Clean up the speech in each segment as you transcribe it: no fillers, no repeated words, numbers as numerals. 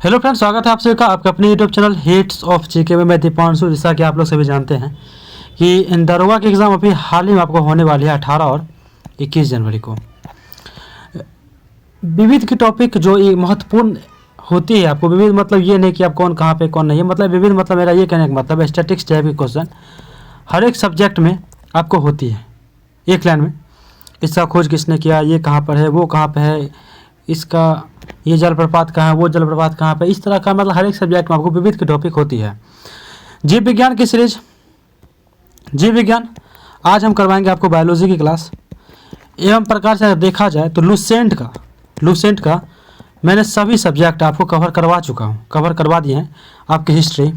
Hello friends, स्वागत है आप सभी का आपके अपने YouTube channel hits of GK में। मैं दीपांशु। जैसा कि आप लोग सभी जानते हैं कि दरोगा की एग्ज़ाम अभी हाल ही में आपको होने वाली है 18 और 21 जनवरी को। विविध की टॉपिक जो ये महत्वपूर्ण होती है, आपको विविध मतलब ये नहीं कि आप कौन कहाँ पे कौन नहीं है, मतलब विविध मतलब मेरा ये कहने का मतलब है स्टैटिक्स टाइप के क्वेश्चन हर एक सब्जेक्ट में आपको होती है। एक लाइन में इसका खोज किसने किया, ये कहाँ पर है, वो कहाँ पर है, इसका ये जलप्रपात कहाँ है, वो जलप्रपात कहाँ पे, इस तरह का मतलब हर एक सब्जेक्ट में आपको विविध की टॉपिक होती है। जीव विज्ञान की सीरीज जीव विज्ञान आज हम करवाएंगे आपको बायोलॉजी की क्लास। एवं प्रकार से अगर देखा जाए तो लुसेंट का मैंने सभी सब्जेक्ट आपको कवर करवा दिए हैं। आपकी हिस्ट्री,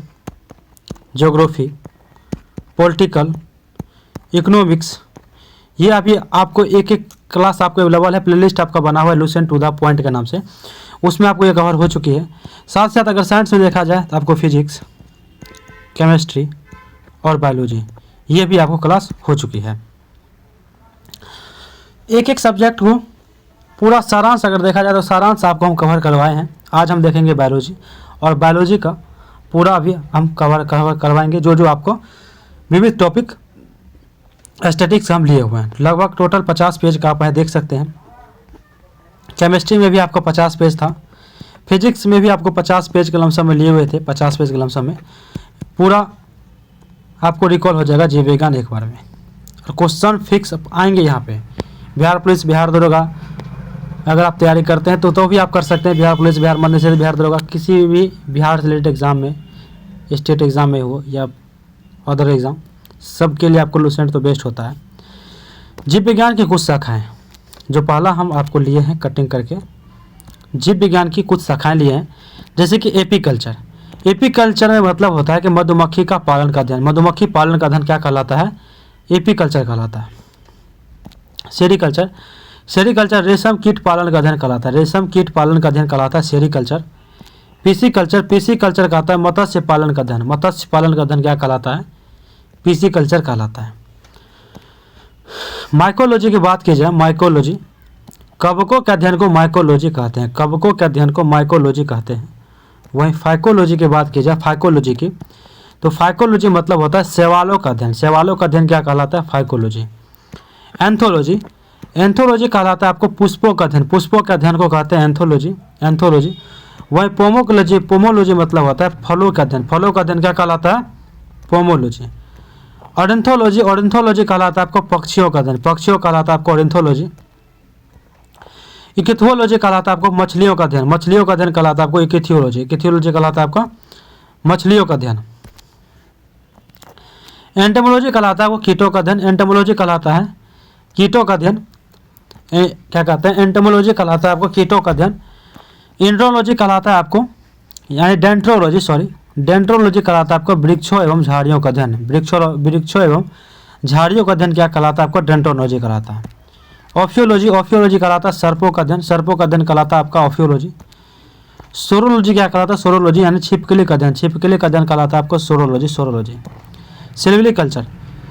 ज्योग्राफी, पॉलिटिकल, इकोनॉमिक्स, ये अभी आपको एक एक क्लास आपको अवेलेबल है। प्लेलिस्ट आपका बना हुआ है लुसेंट टू द पॉइंट के नाम से, उसमें आपको ये कवर हो चुकी है। साथ साथ अगर साइंस में देखा जाए तो आपको फिजिक्स, केमिस्ट्री और बायोलॉजी ये भी आपको क्लास हो चुकी है। एक एक सब्जेक्ट को पूरा सारांश अगर देखा जाए तो सारांश आपको हम कवर करवाए हैं। आज हम देखेंगे बायोलॉजी, और बायोलॉजी का पूरा भी हम कवर करवाएंगे जो जो आपको विविध टॉपिक स्टैटिक्स हम लिए हुए हैं। लगभग टोटल 50 पेज का आप देख सकते हैं। केमिस्ट्री में भी आपको 50 पेज था, फिजिक्स में भी आपको 50 पेज के लमसम में लिए हुए थे। 50 पेज के लमसम में पूरा आपको रिकॉल हो जाएगा जीव विज्ञान एक बार में, और क्वेश्चन फिक्स आएंगे यहाँ पे। बिहार पुलिस, बिहार दरोगा अगर आप तैयारी करते हैं तो भी आप कर सकते हैं। बिहार पुलिस, बिहार मध्य प्रदेश, बिहार दरोगा, किसी भी बिहार से रिलेटेड एग्ज़ाम में, स्टेट एग्ज़ाम में हो या अदर एग्ज़ाम, सब के लिए आपको लुसेंट तो बेस्ट होता है। जीव विज्ञान की कुछ शाखाएं जो पहला हम आपको लिए हैं कटिंग करके, जीव विज्ञान की कुछ शाखाएं लिए हैं, जैसे कि एपीकल्चर। एपीकल्चर में मतलब होता है कि मधुमक्खी का पालन का अध्ययन। मधुमक्खी पालन का अध्ययन क्या कहलाता है? एपीकल्चर कहलाता है। सेरीकल्चर रेशम कीट पालन का अध्ययन कहलाता है। रेशम कीट पालन का अध्ययन कहलाता है सेरीकल्चर। पीसीकल्चर कहता है मत्स्य पालन का अध्ययन। मत्स्य पालन का अध्ययन क्या कहलाता है? पीसीकल्चर कहलाता है। माइकोलॉजी की बात की जाए, माइकोलॉजी कवकों के अध्ययन को माइकोलॉजी कहते हैं। कवकों के अध्ययन को माइकोलॉजी कहते हैं। वहीं फाइकोलॉजी की बात की जाए, फाइकोलॉजी की, तो फाइकोलॉजी मतलब होता है शैवालों का अध्ययन। शैवालों का अध्ययन क्या कहलाता है? फाइकोलॉजी। एंथोलॉजी कहलाता है आपको पुष्पों का अध्ययन। पुष्पों के अध्ययन को कहते हैं एंथोलॉजी। वहीं पोमोलॉजी मतलब होता है फलों का अध्ययन। फलों का अध्ययन क्या कहलाता है? पोमोलॉजी। ऑर्निथोलॉजी कहलाता है आपको पक्षियों का अध्ययन। पक्षियों कहलाता है आपको ऑर्निथोलॉजी। इकिथोलॉजी कहलाता है आपको मछलियों का अध्ययन। मछलियों का अध्ययन कहलाता है आपको इकिथियोलॉजी। इकिथियोलॉजी कहलाता है आपका मछलियों का अध्ययन। एंटोमोलॉजी कहलाता है आपको कीटों का अध्ययन। एंटोमोलॉजी कहलाता है कीटों का अध्ययन। क्या कहते हैं? एंटोमोलॉजी कहलाता है आपको कीटों का अध्ययन। इंड्रोलॉजी कहलाता है आपको, यानी डेंट्रोलॉजी कहलाता है आपको वृक्षों एवं झाड़ियों का अध्ययन। वृक्षों एवं झाड़ियों का अध्ययन क्या कहलाता है? आपको डेंट्रोलॉजी कहलाता है। ऑफियोलॉजी कहलाता है सर्पों का अध्ययन। सर्पों का अध्ययन कहलाता है आपका ऑफियोलॉजी। सोरोलॉजी क्या कहलाता है? सोरोलॉजी यानी छिपकली का अध्ययन। छिपकली का अध्ययन कहलाता है आपको सोरोलॉजी।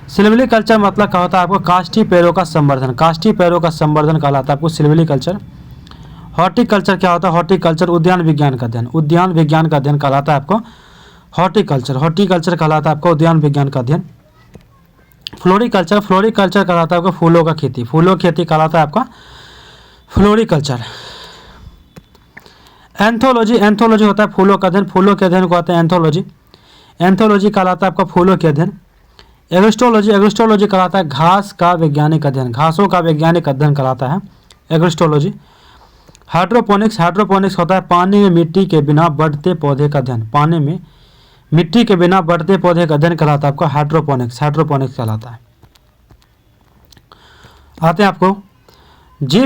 सिल्विकल्चर मतलब क्या होता है? आपको काष्ठी पेड़ों का संवर्धन। काष्ठी पेड़ों का संवर्धन कहलाता है आपको सिल्विकल्चर। हॉर्टिकल्चर क्या होता है? हॉर्टिकल्चर उद्यान विज्ञान का अध्ययन। उद्यान विज्ञान का अध्ययन कहलाता है आपको हॉर्टिकल्चर कहलाता है आपको उद्यान विज्ञान का अध्ययन। फ्लोरिकल्चर कहलाता है आपको फूलों का खेती। फूलों की खेती कहलाता है आपका फ्लोरिकल्चर। एंथोलॉजी होता है फूलों का अध्ययन। फूलों के अध्ययन को कहते हैं एंथोलॉजी कहलाता है आपका फूलों के अध्ययन। एग्रिस्टोलॉजी कहलाता है घास का वैज्ञानिक अध्ययन। घासों का वैज्ञानिक अध्ययन कहलाता है एग्रिस्टोलॉजी। हाइड्रोपोनिक्स होता है पानी में मिट्टी के बिना बढ़ते पौधे का अध्ययन। पानी में मिट्टी के बिना बढ़ते पौधे का अध्ययन कहलाता है आपका हाइड्रोपोनिक्स कहलाता है। आते हैं आपको जीव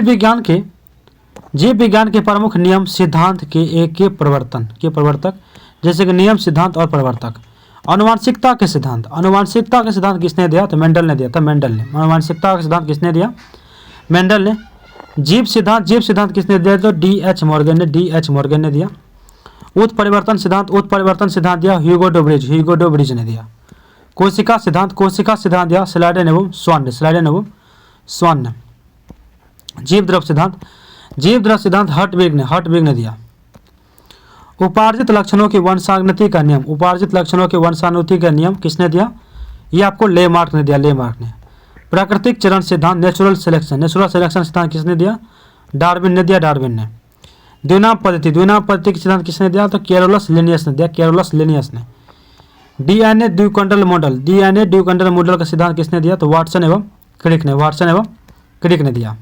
विज्ञान के प्रमुख नियम सिद्धांत के प्रवर्तक, जैसे कि नियम, सिद्धांत और प्रवर्तक। आनुवांशिकता के सिद्धांत किसने दिया? तो मेंडल ने दिया था। आनुवांशिकता का सिद्धांत किसने दिया? मेंडल ने। जीव सिद्धांत किसने दिया? तो डी.एच. मॉर्गन ने दिया। उत्परिवर्तन सिद्धांत दिया ह्यूगो डो ब्रिज ने दिया। कोशिका सिद्धांत दिया स्लाइडेन एवं स्वान ने। जीव द्रव सिद्धांत हर्टविग ने दिया। उपार्जित लक्षणों की वंशानुगति का नियम, उपार्जित लक्षणों के वंशानुगति का नियम किसने दिया? ये आपको लेमार्क ने दिया, लेमार्क ने। प्राकृतिक चरण सिद्धांत, नेचुरल सिलेक्शन, नेचुरल सिलेक्शन सिद्धांत किसने दिया? डार्विन ने दिया, डार्विन ने। द्विनाम पद्धति, द्विनाम पद्धति के सिद्धांत किसने दिया? तो कैरोलस लिनियस ने दिया, कैरोलस लिनियस ने। डीएनए द्विखंडल मॉडल, डीएनए द्विखंडल मॉडल का सिद्धांत किसने दिया? तो वाटसन एवं क्रिक ने, वाटसन एवं क्रिक ने दिया।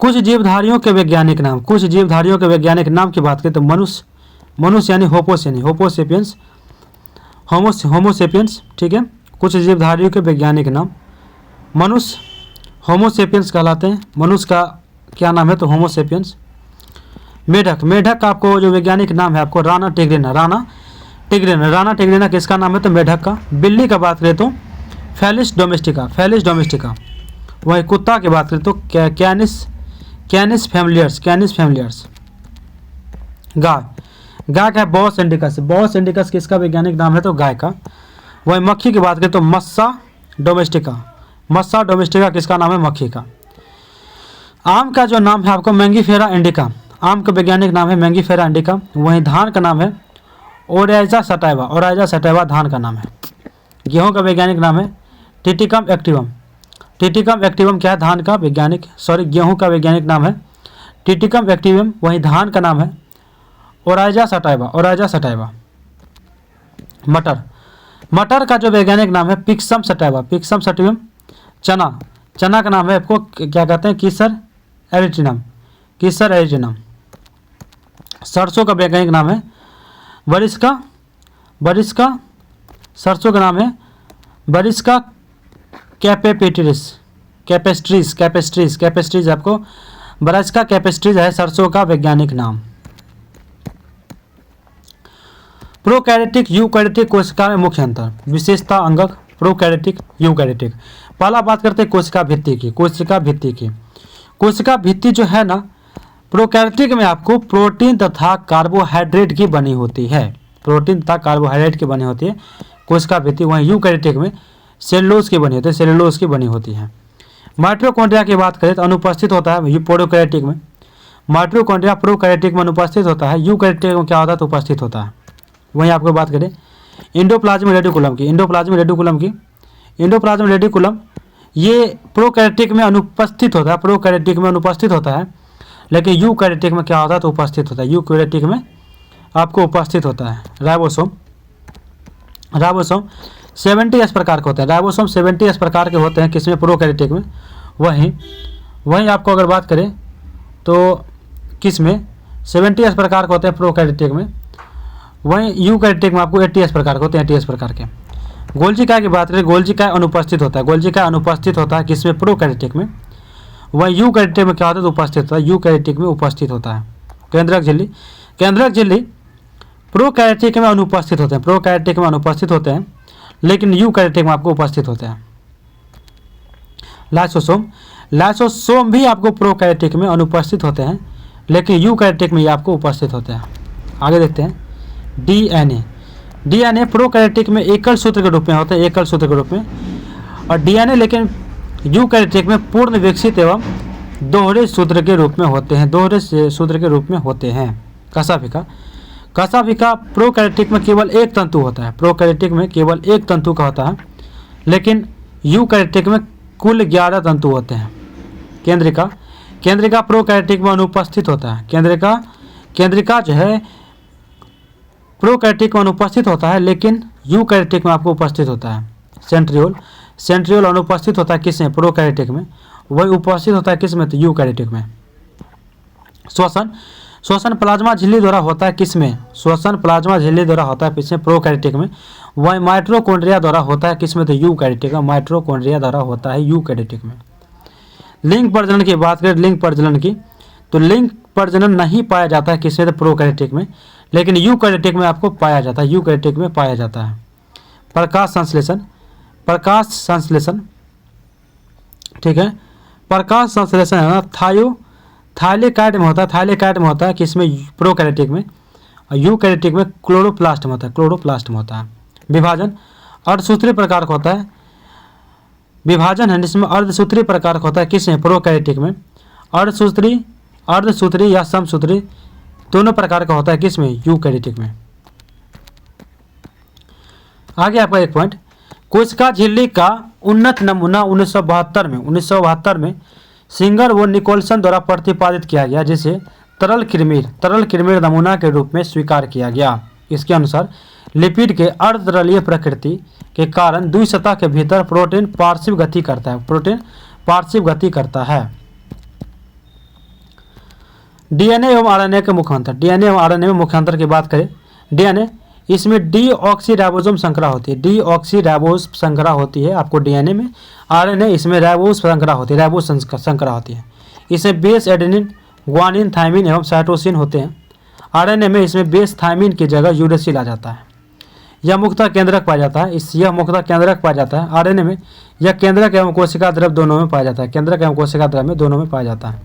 कुछ जीवधारियों के वैज्ञानिक नाम, कुछ जीवधारियों के वैज्ञानिक नाम की बात करें तो मनुष्य, मनुष्य यानी होपोसेपियंस, होमोसेपियंस, ठीक है। कुछ जीवधारियों के वैज्ञानिक नाम, मनुष्य होमोसेपियंस कहलाते हैं। मनुष्य का क्या नाम है? तो होमोसेपियंस। मेढक, मेढक का आपको जो वैज्ञानिक नाम है आपको राना टिग्रिना, राना टिग्रिना, राना टिग्रिना किसका नाम है? तो मेढक का। बिल्ली का बात करें तो फेलिस डोमेस्टिका, फेलिस डोमेस्टिका। वही कुत्ता की बात करें तो कैनिस, कैनिस फैमिलियर्स, कैनिस फैमिलियर्स। गाय, गाय का है बॉस इंडिकस, बॉस इंडिकस किसका वैज्ञानिक नाम है? तो गाय का। वही मक्खी की बात करें तो मस्सा डोमेस्टिका, मस्सा डोमेस्टिका किसका नाम है? मक्खी का। आम का जो नाम है आपको मैंगीफेरा इंडिका, आम का वैज्ञानिक नाम है मैंगीफेरा इंडिका। वहीं धान का नाम है ओराइजा सटाइवा, ओराइजा सटाइवा धान का नाम है। गेहूं का वैज्ञानिक नाम है टिटिकम एक्टिवम, टिटिकम एक्टिवम क्या है? धान का वैज्ञानिक, सॉरी गेहूं का वैज्ञानिक नाम है टिटिकम एक्टिवम। वहीं धान का नाम है ओराइजा सटाइवा, ओराइजा सटाइवा। मटर, मटर का जो वैज्ञानिक नाम है पिक्सम सटाइवा, पिक्सम सटाइवम। चना, चना का नाम है आपको क्या कहते हैं? कीसर एरिटिनम, कीसर एरिटिनम। सरसों का वैज्ञानिक नाम है बरिस्का, बरिस्का, सरसों का नाम है बरिस्का कैपेपिटिरिस, कैपेस्ट्रीज, कैपेस्ट्रीज, कैपेस्ट्रीज आपको बरिस्का कैपेस्ट्रीज है सरसों का वैज्ञानिक नाम। प्रोकैरियोटिक यूकैरियोटिक कोशिका में मुख्य अंतर, विशेषता अंगक, प्रोकैरियोटिक यूकैरियोटिक। पहला बात करते हैं कोशिका भित्ति की, कोशिका भित्ति की। कोशिका भित्ति जो है ना प्रोकैरियोटिक में आपको प्रोटीन तथा कार्बोहाइड्रेट की बनी होती है, प्रोटीन तथा कार्बोहाइड्रेट की बनी होती है कोशिका भित्ति। वहीं यूकैरियोटिक में सेलुलोज की बनी होती है, सेलुलोज की बनी होती है। माइटोकॉन्ड्रिया की बात करें तो अनुपस्थित होता है प्रोकैरियोटिक में, माइटोकॉन्ड्रिया प्रोकैरियोटिक में अनुपस्थित होता है, यूकैरियोटिक में क्या होता है? तो उपस्थित होता है। वहीं आपको बात करें इंडोप्लाज्मिक रेटिकुलम की, इंडोप्लाज्मिक रेटिकुलम की, इंडोप्लाज्मिक रेटिकुलम ये प्रोकैरियोटिक में अनुपस्थित होता है, प्रोकैरियोटिक में अनुपस्थित होता है, लेकिन यूकैरियोटिक में क्या होता है? तो उपस्थित होता है, यूकैरियोटिक में आपको उपस्थित होता है। राइबोसोम, राइबोसोम 70S प्रकार के होते हैं, राइबोसोम 70S प्रकार के होते हैं किसमें? प्रोकैरियोटिक में। वहीं आपको अगर बात करें तो किसमें? 70S प्रकार के होते हैं प्रोकैरियोटिक में। वहीं यूकैरियोटिक में आपको 80S प्रकार के होते हैं, 80S प्रकार के। गोल्जिकाय की बात करें, गोल्जिकाय अनुपस्थित होता है, गोल्जिकाय अनुपस्थित होता है किसमें? प्रोकैरियोटिक में। वहीं यूकैरियोटिक में क्या होता है? तो उपस्थित होता है, यूकैरियोटिक में उपस्थित होता है। केंद्रक झिल्ली, केंद्रक झिल्ली प्रोकैरियोटिक में अनुपस्थित होते हैं, प्रोकैरियोटिक में अनुपस्थित होते हैं, लेकिन यूकैरियोटिक में आपको उपस्थित होते हैं। लाइसोसोम, लाइसोसोम भी आपको प्रोकैरियोटिक में अनुपस्थित होते हैं, लेकिन यूकैरियोटिक में ये आपको उपस्थित होते हैं। आगे देखते हैं डीएनए, डीएनए प्रोकैरियोटिक में एकल सूत्र के रूप में होते हैं, एकल सूत्र के रूप में, और डीएनए लेकिन यूकैरियोटिक में पूर्ण विकसित एवं दोहरे सूत्र के रूप में होते हैं, दोहरे सूत्र के रूप में होते हैं। कशाभिका, कशाभिका प्रोकैरियोटिक में केवल एक तंतु होता है, प्रोकैरियोटिक में केवल एक तंतु का होता है, लेकिन यूकैरियोटिक में कुल 11 तंतु होते हैं। केंद्रिका, केंद्रिका प्रोकैरियोटिक में अनुपस्थित होता है, केंद्रिका, केंद्रिका जो है प्रोकैरियोटिक में अनुपस्थित होता है, लेकिन यूकैरियोटिक में आपको उपस्थित होता है। सेंट्रियोल, सेंट्रियोल अनुपस्थित होता है किसमें? प्रोकैरियोटिक में। वही उपस्थित होता है किसमें? तो यूकैरियोटिक में। श्वसन, श्वसन प्लाज्मा झिल्ली द्वारा होता है किसमें? श्वसन प्लाज्मा झिल्ली द्वारा होता है किसमें? प्रोकैरियोटिक में। वही माइटोकॉन्ड्रिया द्वारा होता है किसमें? तो यूकैरियोटिक में, माइटोकॉन्ड्रिया द्वारा होता है यूकैरियोटिक में। लिंग प्रजनन की बात करें, लिंग प्रजनन की, तो लिंग प्रजनन नहीं पाया जाता है किसमें? तो प्रोकैरियोटिक में, लेकिन यूकैरियोटिक में आपको पाया जाता है, यूकैरियोटिक में पाया जाता है। प्रकाश संश्लेषण, प्रकाश संश्लेषण, ठीक है, प्रकाश संश्लेषण है ना थाइलेकाइड में होता है, थाइलेकाइड में होता है किसमें? प्रोकैरियोटिक में, और यूकैरियोटिक में क्लोरोप्लास्ट में होता है, क्लोरोप्लास्ट में होता है। विभाजन अर्धसूत्री प्रकार का होता है, विभाजन है जिसमें अर्धसूत्री प्रकार का होता है किसमें? प्रोकैरियोटिक में। अर्धसूत्री, अर्धसूत्री या समसूत्री दोनों प्रकार का होता है किसमें, यूकैरियोटिक में। आगे आपका एक पॉइंट, कोशिका झिल्ली का उन्नत नमूना 1972 में सिंगर व निकोलसन द्वारा प्रतिपादित किया गया, जिसे तरल किरमीर नमूना के रूप में स्वीकार किया गया। इसके अनुसार लिपिड के अर्धतरलीय प्रकृति के कारण द्विसतह के भीतर प्रोटीन पार्श्व गति करता है। डीएनए एवं आरएनए के मुख्य अंतर, डीएनए एवं आरएनए में मुख्य अंतर की बात करें, डीएनए इसमें डीऑक्सीराइबोसोम श्रृंखला होती है, डीऑक्सीराइबोस श्रृंखला होती है आपको डीएनए में। आरएनए इसमें राइबोस श्रृंखला होती है, राइबोस श्रृंखला होती है। इसमें बेस एडेनिन, ग्वानिन, थाइमिन एवं साइटोसिन होते हैं। आरएनए में इसमें बेस थाइमिन की जगह यूरेसिल आ जाता है। यह मुख्यतः केंद्रक पाया जाता है, यह मुख्यतः केंद्रक पाया जाता है। आरएनए में यह केंद्रक एवं कोशिका द्रव दोनों में पाया जाता है, केंद्रक एवं कोशिका द्रव में दोनों में पाया जाता है।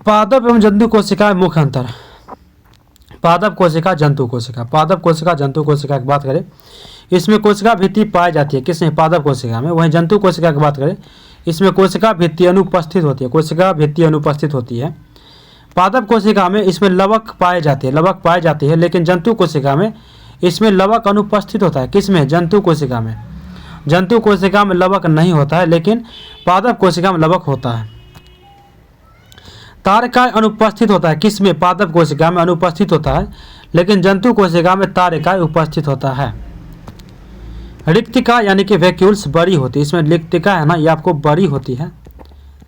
पादप एवं जंतु कोशिका में मुख्य अंतर, पादप कोशिका, जंतु कोशिका। पादप कोशिका, जंतु कोशिका की बात करें, इसमें कोशिका भित्ति पाई जाती है किसमें, पादप कोशिका में। वहीं जंतु कोशिका की बात करें, इसमें कोशिका भित्ति अनुपस्थित होती है, कोशिका भित्ति अनुपस्थित होती है। पादप कोशिका में इसमें लवक पाए जाते हैं, लवक पाई जाती है, लेकिन जंतु कोशिका में इसमें लवक अनुपस्थित होता है। किसमें, जंतु कोशिका में। जंतु कोशिका में लवक नहीं होता है, लेकिन पादप कोशिका में लवक होता है। तारकाय अनुपस्थित होता है किसमें, पादप कोशिका में अनुपस्थित होता है, लेकिन जंतु कोशिका में तारकाय उपस्थित होता है। रिक्तिका यानी कि वैक्यूल्स बड़ी होती है, इसमें रिक्तिका है ना, ये आपको बड़ी होती है,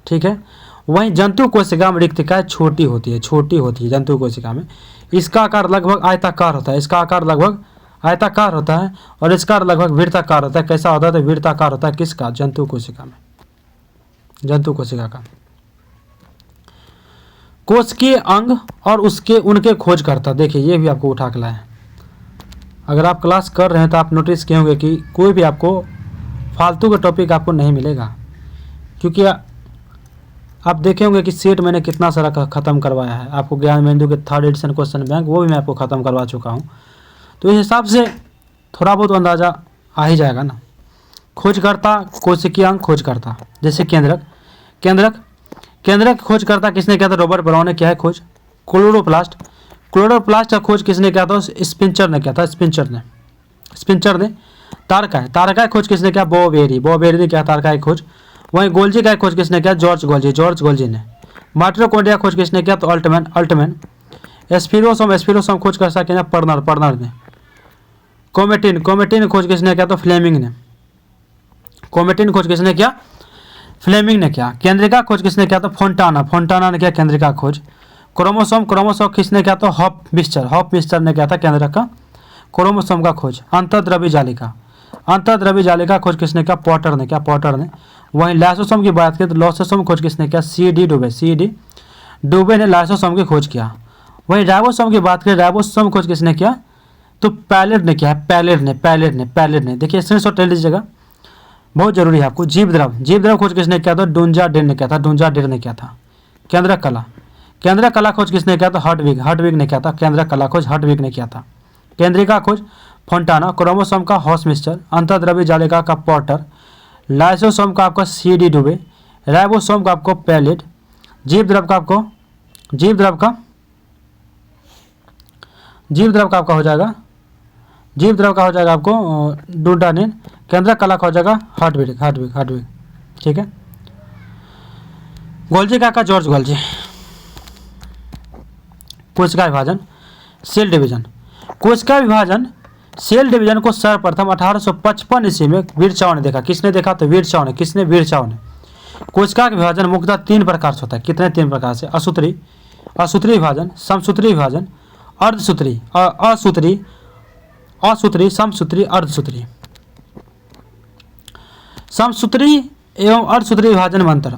ठीक है। वहीं जंतु कोशिका में रिक्तिका छोटी होती है, छोटी होती है जंतु कोशिका में। इसका आकार लगभग आयताकार होता है, इसका आकार लगभग आयताकार होता है, और इसका लगभग वृत्ताकार होता है। कैसा होता है, तो वृत्ताकार होता है किसका, जंतु कोशिका में, जंतु कोशिका का। कोशिकीय अंग और उनके खोजकर्ता, देखिए ये भी आपको उठा के लाए हैं। अगर आप क्लास कर रहे हैं तो आप नोटिस किए होंगे कि कोई भी आपको फालतू का टॉपिक आपको नहीं मिलेगा, क्योंकि आप देखे होंगे कि सेट मैंने कितना सारा ख़त्म करवाया है। आपको ज्ञान बिंदु के 3rd एडिशन क्वेश्चन बैंक वो भी मैं आपको ख़त्म करवा चुका हूँ, तो इस हिसाब से थोड़ा बहुत अंदाज़ा आ ही जाएगा ना। खोजकर्ता, कोशिकीय अंग, खोजकर्ता, जैसे केंद्रक खोजकर्ता किसने किया था, रॉबर्ट ब्राउन ने किया है खोज। क्लोरोप्लास्ट का खोज किसने किया था, स्पिंचर ने किया था, स्पिंचर ने। तारकाय खोज किसने किया, बॉबेरी ने किया तारकाय खोज। वहीं गोल्जी का खोज किसने किया, जॉर्ज गोल्जी ने। माइटोकॉन्ड्रिया खोज किसने किया, तो अल्टमैन। एस्पिरोसोम खोज कर सके पर्नर ने। कोमेटिन खोज किसने किया, तो फ्लेमिंग ने। कोमेटिन खोज किसने किया, फ्लेमिंग ने किया। केंद्रिका खोज किसने किया, तो फोंटाना ने किया केंद्रिका खोज। क्रोमोसोम किसने किया, तो हॉफ ने किया था केंद्रक का क्रोमोसोम का खोज। अंतर्द्रव्य जालिका खोज किसने किया, पॉटर ने। वहीं लाइसोसोम की बात करें तो लाइसोसोम खोज किसने किया, सी डुबे ने लाइसोसोम की खोज किया। वहीं राइबोसोम की बात करें, राइबोसोम खोज किसने किया, तो पैलेट ने किया, पैलेट ने। देखिए स्क्रीनशॉट ले लीजिएगा, बहुत जरूरी है आपको। जीव द्रव खोज किसने किया, तो डुंजाडेर ने किया था। केंद्रक कला खोज किसने किया, तो हर्टविग ने किया था। केंद्रक कला खोज हर्टविग ने किया था। केंद्रिका खोज फोंटाना। क्रोमोसोम का हॉस्मिस्टर। अंतर्द्रव्य जालिका का पॉटर। लाइसोसोम का आपका सी.डी. डुबे। राइबोसोम का आपको पैलेट। जीव द्रव का आपका हो जाएगा, आपको डुंडानिन। केंद्रक कला का हो जाएगा हर्टविग, ठीक है। गोल्जी का जॉर्ज गोल्जी। कोशिका विभाजन, सेल डिवीजन। कोशिका विभाजन, सेल डिवीजन को सर्वप्रथम 1855 ईस्वी में विरचाव ने देखा। किसने देखा, तो विरचाव ने। कोशिका का विभाजन मुख्यतः 3 प्रकार से होता है। कितने, 3 प्रकार से। असूत्री विभाजन, समसूत्री विभाजन, अर्धसूत्री, समसूत्री, अर्धसूत्री। समसूत्री एवं अर्धसूत्री विभाजन में अंतर।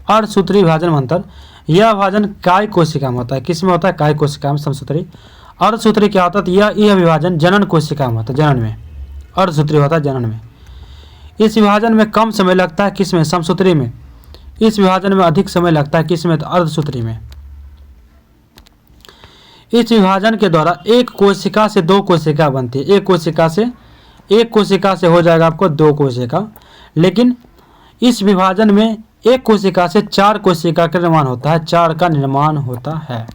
अर्धसूत्री विभाजन में अंतर। यह विभाजन काय कोशिका में होता है। किस में होता है, काय कोशिका में समसूत्री। अर्धसूत्री क्या होता है, तो यह विभाजन जनन कोशिका में होता है, जनन में। अर्धसूत्री होता है जनन में। इस विभाजन में कम समय लगता है, किसमें, समसूत्री में। इस विभाजन में अधिक समय लगता है, किसमें, तो अर्धसूत्री में। इस विभाजन के द्वारा एक कोशिका से 2 कोशिका बनती है। एक कोशिका से हो जाएगा आपको 2 कोशिका। लेकिन इस विभाजन में एक कोशिका से 4 कोशिका का निर्माण होता है, 4 का निर्माण होता है।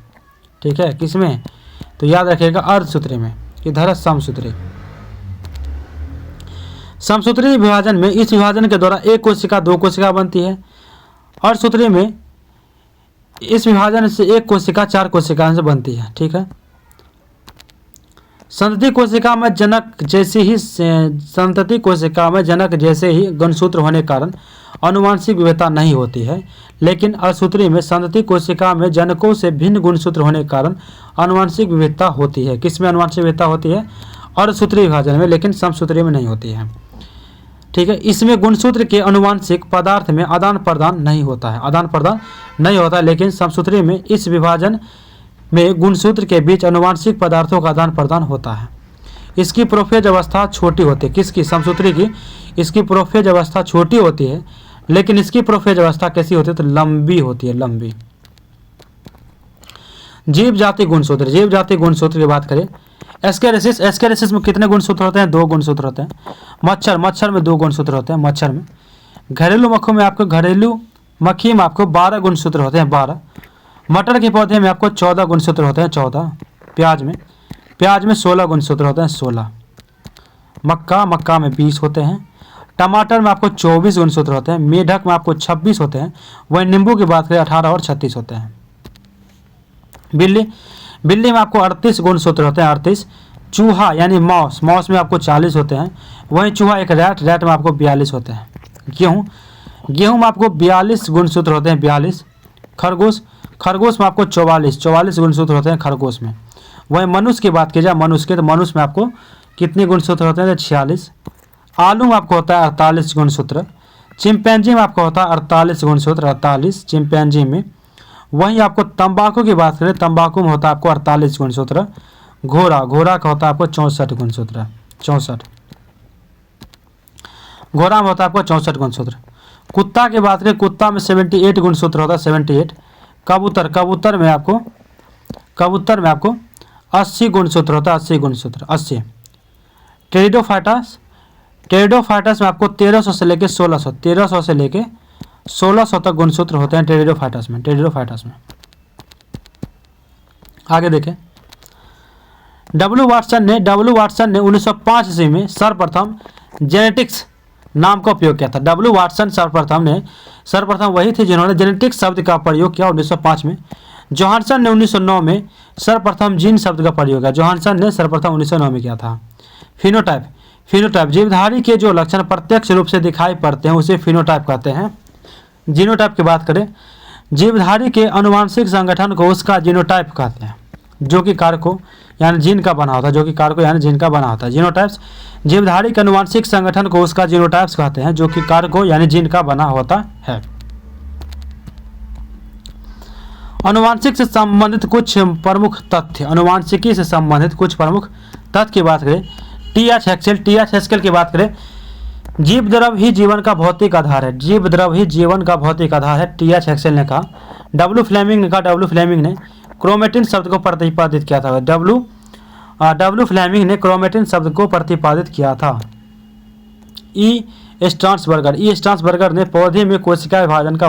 ठीक है, किसमें? तो याद रखिएगा अर्धसूत्री में। इधर है समसूत्री। समसूत्री विभाजन में इस विभाजन के द्वारा एक कोशिका 2 कोशिका बनती है। अर्धसूत्री में इस विभाजन से एक कोशिका 4 कोशिका से बनती है। ठीक है, संतति कोशिका में जनक जैसे ही गुणसूत्र होने के कारण आनुवंशिक विविधता नहीं होती है, लेकिन अर्धसूत्री में संतति कोशिका में जनकों से भिन्न गुणसूत्र होने के कारण आनुवंशिक विविधता होती है। किसमें आनुवंशिक विविधता होती है? अर्धसूत्री विभाजन में, लेकिन समसूत्री में नहीं होती है। ठीक है, इसमें गुणसूत्र के आनुवंशिक पदार्थ में आदान प्रदान नहीं होता है, लेकिन समसूत्री में इस विभाजन में गुणसूत्र के बीच आनुवंशिक पदार्थों का आदान प्रदान होता है। इसकी प्रोफेज अवस्था छोटी होती है। किसकी? समसूत्री की। इसकी प्रोफेज अवस्था छोटी होती है, लेकिन इसकी प्रोफेज अवस्था कैसी होती है? तो लंबी होती है, लंबी। जीव जाति गुणसूत्र की बात करें, एस्केरिसिस में कितने गुणसूत्र होते हैं? 2 गुणसूत्र होते हैं। मच्छर में 2 गुणसूत्र होते हैं, मच्छर में। घरेलू मक्खी में आपको 12 गुणसूत्र होते हैं, 12। मटर के पौधे में आपको 14 गुणसूत्र होते हैं, 14। प्याज में 16 गुणसूत्र होते हैं, 16। मक्का में 20 होते हैं। टमाटर में आपको 24 गुणसूत्र होते हैं। मेढक में आपको 26 होते हैं। वहीं नींबू की बात करें 18 और 36 होते हैं। बिल्ली में आपको 38 गुणसूत्र होते हैं, 38। चूहा यानी मॉस में आपको 40 होते हैं। वहीं चूहा एक रैट में आपको 42 होते हैं। गेहूँ में आपको 42 गुणसूत्र होते हैं, 42। खरगोश में आपको 44 गुणसूत्र होते हैं, खरगोश में। वहीं मनुष्य की बात की जाए, तो मनुष्य में आपको कितने गुणसूत्र होते हैं? 46। आलू में आपको होता है 48 गुणसूत्र। चिंपैंजी में आपको होता है 48 गुणसूत्र, 48 चिंपैंजी में। वहीं आपको तंबाकू की बात करें, तंबाकू में होता है आपको 48 गुणसूत्र। घोड़ा का होता है आपको 64 गुणसूत्र, 64। घोड़ा में होता है आपको 64 गुणसूत्र। कुत्ता की बात करें, कुत्ता में 78 गुणसूत्र होता है, 78। कबूतर में आपको 80 गुणसूत्र होता है, 80 गुणसूत्र, 80। टेरिडोफाइटस में आपको 1300 से लेकर 1600 तक गुणसूत्र होते हैं टेरिडोफाइटस में। आगे देखें, डब्ल्यू वाटसन ने 1905 ईस्वी में सर्वप्रथम जेनेटिक्स नाम का उपयोग किया था। डब्ल्यू वाटसन सर्वप्रथम वही थे जिन्होंने जेनेटिक्स शब्द का प्रयोग किया 1905 में। जोहानसन ने 1909 में सर्वप्रथम जीन शब्द का प्रयोग किया। जोहानसन ने सर्वप्रथम 1909 में किया था। फिनोटाइप जीवधारी के जो लक्षण प्रत्यक्ष रूप से दिखाई पड़ते हैं उसे फिनोटाइप कहते हैं। जीनोटाइप की बात करें, जीवधारी के आनुवंशिक संगठन को उसका जीनोटाइप कहते हैं, जो कि कारकों यानी जीन का बना होता है, जीनोटाइप्स जीवधारी के आनुवंशिक संगठन को उसका जीनोटाइप्स कहते हैं, जो कि कारकों यानी जीन का बना होता है। आनुवंशिक से संबंधित कुछ प्रमुख तथ्य, आनुवंशिकी से संबंधित कुछ प्रमुख तथ्य की बात करें, टी.एच. हेक्सेल की बात करें, जीव द्रव ही जीवन का भौतिक आधार है, टी.एच. हेक्सेल ने कहा। डब्ल्यू फ्लेमिंग ने क्रोमेटिन शब्द को प्रतिपादित किया था। डब्ल्यू फ्लेमिंग ने क्रोमेटिन शब्द को प्रतिपादित किया था। ई स्ट्रासबर्गर ने पौधे में कोशिका विभाजन का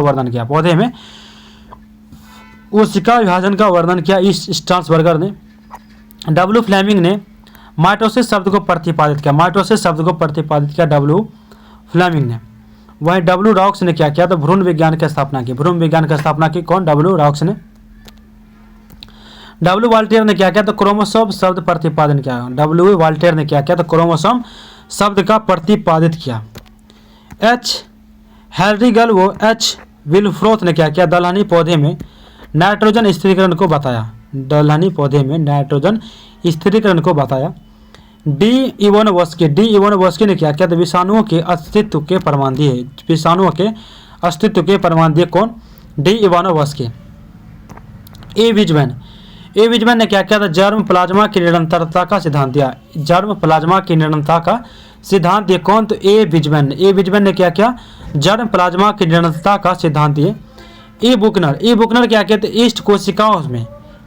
वर्णन किया। ई स्ट्रासबर्गर ने। डब्ल्यू फ्लेमिंग ने माइटोसिस शब्द को प्रतिपादित किया, डब्ल्यू फ्लेमिंग ने। वहीं डब्ल्यू रॉक्स ने क्या किया? तो भ्रूण विज्ञान की स्थापना की। कौन? डब्ल्यू रॉक्स ने। डब्ल्यू वाल्टेयर ने क्या किया? तो क्रोमोसोम शब्द प्रतिपादन किया। डब्ल्यू वाल्टेयर ने क्या किया? तो क्रोमोसोम शब्द का प्रतिपादित किया। एच हैरिगल व एच विल्फ्रोथ ने क्या किया? दलहनी पौधे में नाइट्रोजन स्थिरीकरण को बताया। डी इवानोव्स्की ने क्या किया? तो विषाणुओं के अस्तित्व के प्रमाण दिए। कौन? D Ivanovsky. ए विजमैन ने क्या किया था? जर्म प्लाज्मा की निरंतरता का सिद्धांत दिया। कौन? तो ए विजमैन ने क्या किया? जर्म प्लाज्मा की निरंतरता का सिद्धांत दिए। ई बुकनर क्या कहते?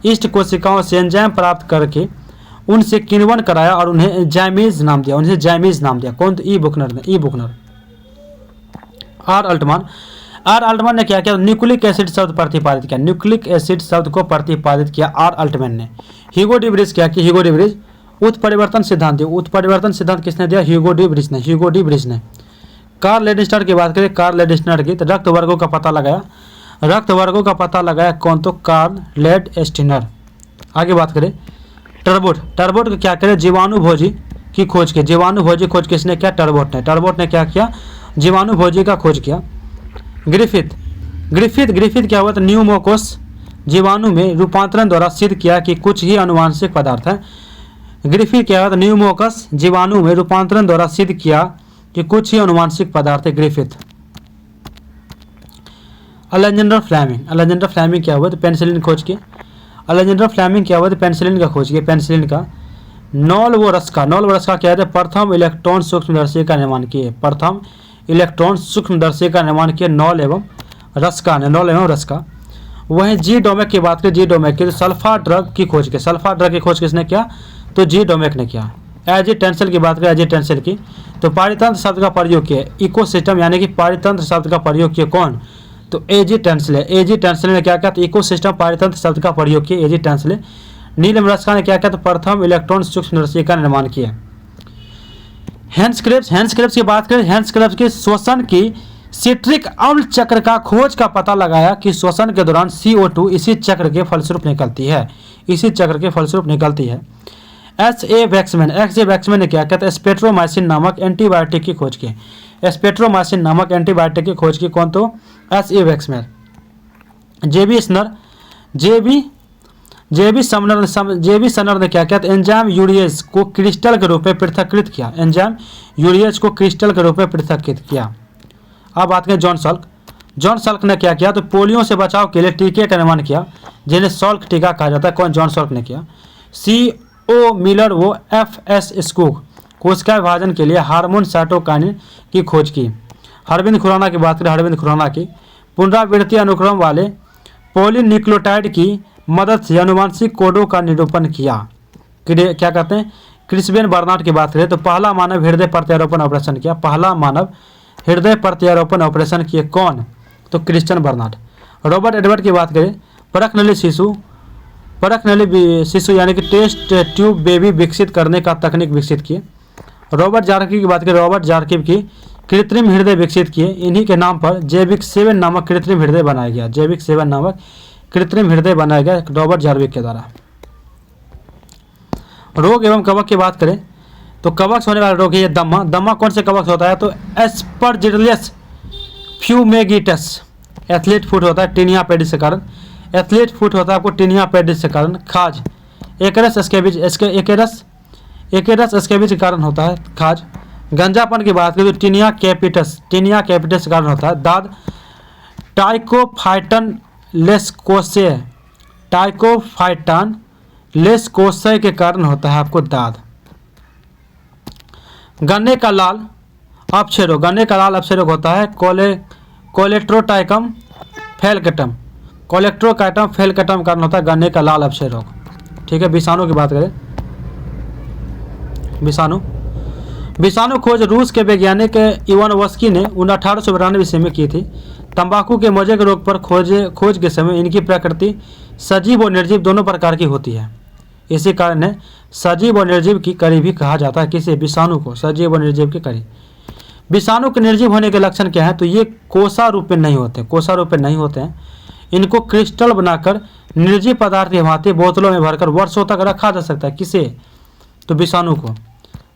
ईस्ट कोशिकाओं से एंजाइम प्राप्त करके उनसे किण्वन कराया और उन्हें जैमीज नाम दिया। कौन? तो ई बुकनर। आर आर अल्टमैन ने क्या किया, न्यूक्लिक एसिड शब्द प्रतिपादित किया, न्यूक्लिक एसिड शब्द को प्रतिपादित किया आर अल्टमैन ने। ह्यूगो डी ब्रिज क्या किया, ह्यूगो डी ब्रिज उत्परिवर्तन सिद्धांत दिया, उत्परिवर्तन सिद्धांत किसने दिया, ह्यूगो डी ब्रिज ने, ह्यूगो डी ब्रिज ने। कार्ल लेडिस्टर की बात करें, कार्ल लेडिस्टर की, तो रक्त वर्गों का पता लगाया, रक्त वर्गों का पता लगाया कौन, तो कार्ल लेडस्टिनर। आगे बात करें टर्बोट, टर्बोट को क्या करे, जीवाणुभोजी की खोज की, जीवाणुभोजी खोज किसने किया, टर्बोट ने, टर्बोट ने क्या किया, जीवाणुभोजी का खोज किया। ग्रिफिथ, ग्रिफिथ, ग्रिफिथ क्या हुआ, तो न्यूमोकोस जीवाणु में रूपांतरण द्वारा सिद्ध किया कि कुछ ही अनुवांशिक पदार्थ है। ग्रिफिथ क्या हुआ, तो न्यूमोकस जीवाणु में रूपांतरण द्वारा सिद्ध किया कि कुछ ही अनुवांशिक पदार्थ है, Griffith. Alexander Fleming, Alexander Fleming क्या हुआ, तो पेनिसिलिन खोज किया, अलेक्जेंडर फ्लेमिंग क्या हुआ, तो पेनिसिलिन का खोज किया, पेनिसिलिन का। नॉलवोरस्का, नॉलवोरस्का क्या है, प्रथम इलेक्ट्रॉन सूक्ष्मदर्शी का निर्माण किए, प्रथम इलेक्ट्रॉन सूक्ष्मदर्शी का निर्माण किया नॉल एवं रस्का ने, नॉल एवं रस्का। वहीं जी डोमेक की बात करें, जी डोमेक की, तो सल्फा ड्रग की खोज की, सल्फा ड्रग की खोज किसने किया, तो जी डोमेक ने किया। एजिटेंसिल की बात करें, एजिटेंसिल की, तो पारितंत्र शब्द का प्रयोग किया, इकोसिस्टम यानी कि पारितंत्र शब्द का प्रयोग किया कौन, तो एजिटेंसिल, एजिटेंसिल ने क्या किया, तो इकोसिस्टम पारितंत्र शब्द का प्रयोग किया, एजिटेंसिल। नीलमरस्का ने क्या किया, तो प्रथम इलेक्ट्रॉन सूक्ष्मदर्शी का निर्माण किया। हेंस क्रेब्स, हेंस क्रेब्स की बात करें, हेंस क्रेब्स के श्वसन की सिट्रिक अम्ल चक्र का खोज का पता लगाया कि श्वसन के दौरान CO2 इसी चक्र के फलस्वरूप निकलती है, इसी चक्र के फलस्वरूप निकलती है। S.A. Waksman, X.A. वैक्समैन ने क्या किया, तो स्पेट्रोमाइसिन नामक एंटीबायोटिक की खोज की, स्पेट्रोमाइसिन नामक एंटीबायोटिक की खोज की कौन, तो S.A. Waksman. J.B. स्नर, J.B. Sumner ने क्या किया, तो एंजाइम यूरिएज को क्रिस्टल के रूप में पृथक्कृत किया, एंजाइम यूरिएज को क्रिस्टल के रूप में पृथक्कृत किया। अब बात करें जॉन सल्क, जॉन सल्क ने क्या किया, तो पोलियो से बचाव के लिए टीके का निर्माण किया, जिन्हें सल्क टीका कहा जाता है, कौन, जॉन सल्क ने किया। C.O. मिलर वो F.S. स्कूक कोशिका विभाजन के लिए हार्मोन साइटोकाइनिन की खोज की। अरविंद खुराना की बात करें, अरविंद खुराना की, पुनरावृत्ति अनुक्रम वाले पॉलीन्यूक्लियोटाइड की मदद से अनुवांशिक कोडों का निरूपण किया। क्या कहते हैं, क्रिस्बियन बर्नार्ड की बात करें, तो पहला मानव हृदय प्रत्यारोपण ऑपरेशन किया, पहला मानव हृदय प्रत्यारोपण ऑपरेशन किए कौन, तो क्रिस्टियन बर्नार्ड। रॉबर्ट एडवर्ड की बात करें, परखनली शिशु यानी कि टेस्ट ट्यूब बेबी विकसित करने का तकनीक विकसित किए। रॉबर्ट जार्किव की बात करें, रॉबर्ट जार्किव की कृत्रिम हृदय विकसित किए, इन्हीं के नाम पर जैविक 7 नामक कृत्रिम हृदय बनाया गया, जैविक 7 नामक कृत्रिम हृदय बनाया गया रॉबर्ट जार्विक के द्वारा। रोग एवं कवक की बात करें, तो कवक से होने वाला रोग है ये दमा, दमा कौन से कवक से होता है, तो एस्परजिलस फ्यूमेगिटस, एथलीट फुट होता है टीनिया पेडिस के कारण, एथलीट फुट होता है आपको टीनिया पेडिस के कारण। खाज, एकेरस स्केबिज, एकेरस स्केबिज के कारण होता है खाज। गंजापन की बात करें, तो टीनिया कैपिटस के कारण होता है। दाद, टाइकोफाइटन लेस्कोसे के कारण होता है आपको दाद। गन्ने का लाल अपक्षय, गन्ने का लाल अपक्षय रोग होता है कोलेट्रोटाइकम फेलकटम, कोलेट्रोकाइटम फेलकटम कारण होता है गन्ने का लाल अपक्षय रोग। ठीक है, विषाणु की बात करें, विषाणु खोज रूस के वैज्ञानिक इवानोव्स्की ने 1892 ईस्वी में की थी। तंबाकू के मोजेक रोग पर खोज के समय इनकी प्रकृति सजीव और निर्जीव दोनों प्रकार की होती है, इसी कारण है सजीव और निर्जीव की कड़ी भी कहा जाता है किसे, विषाणु को, सजीव और निर्जीव की कड़ी। विषाणु के निर्जीव होने के लक्षण क्या है, तो ये कोसा रूप में नहीं होते, कोसा रूप में नहीं होते हैं, इनको क्रिस्टल बनाकर निर्जीव पदार्थ के भांति बोतलों में भरकर वर्षों तक रखा जा सकता है, किसे, तो विषाणु को।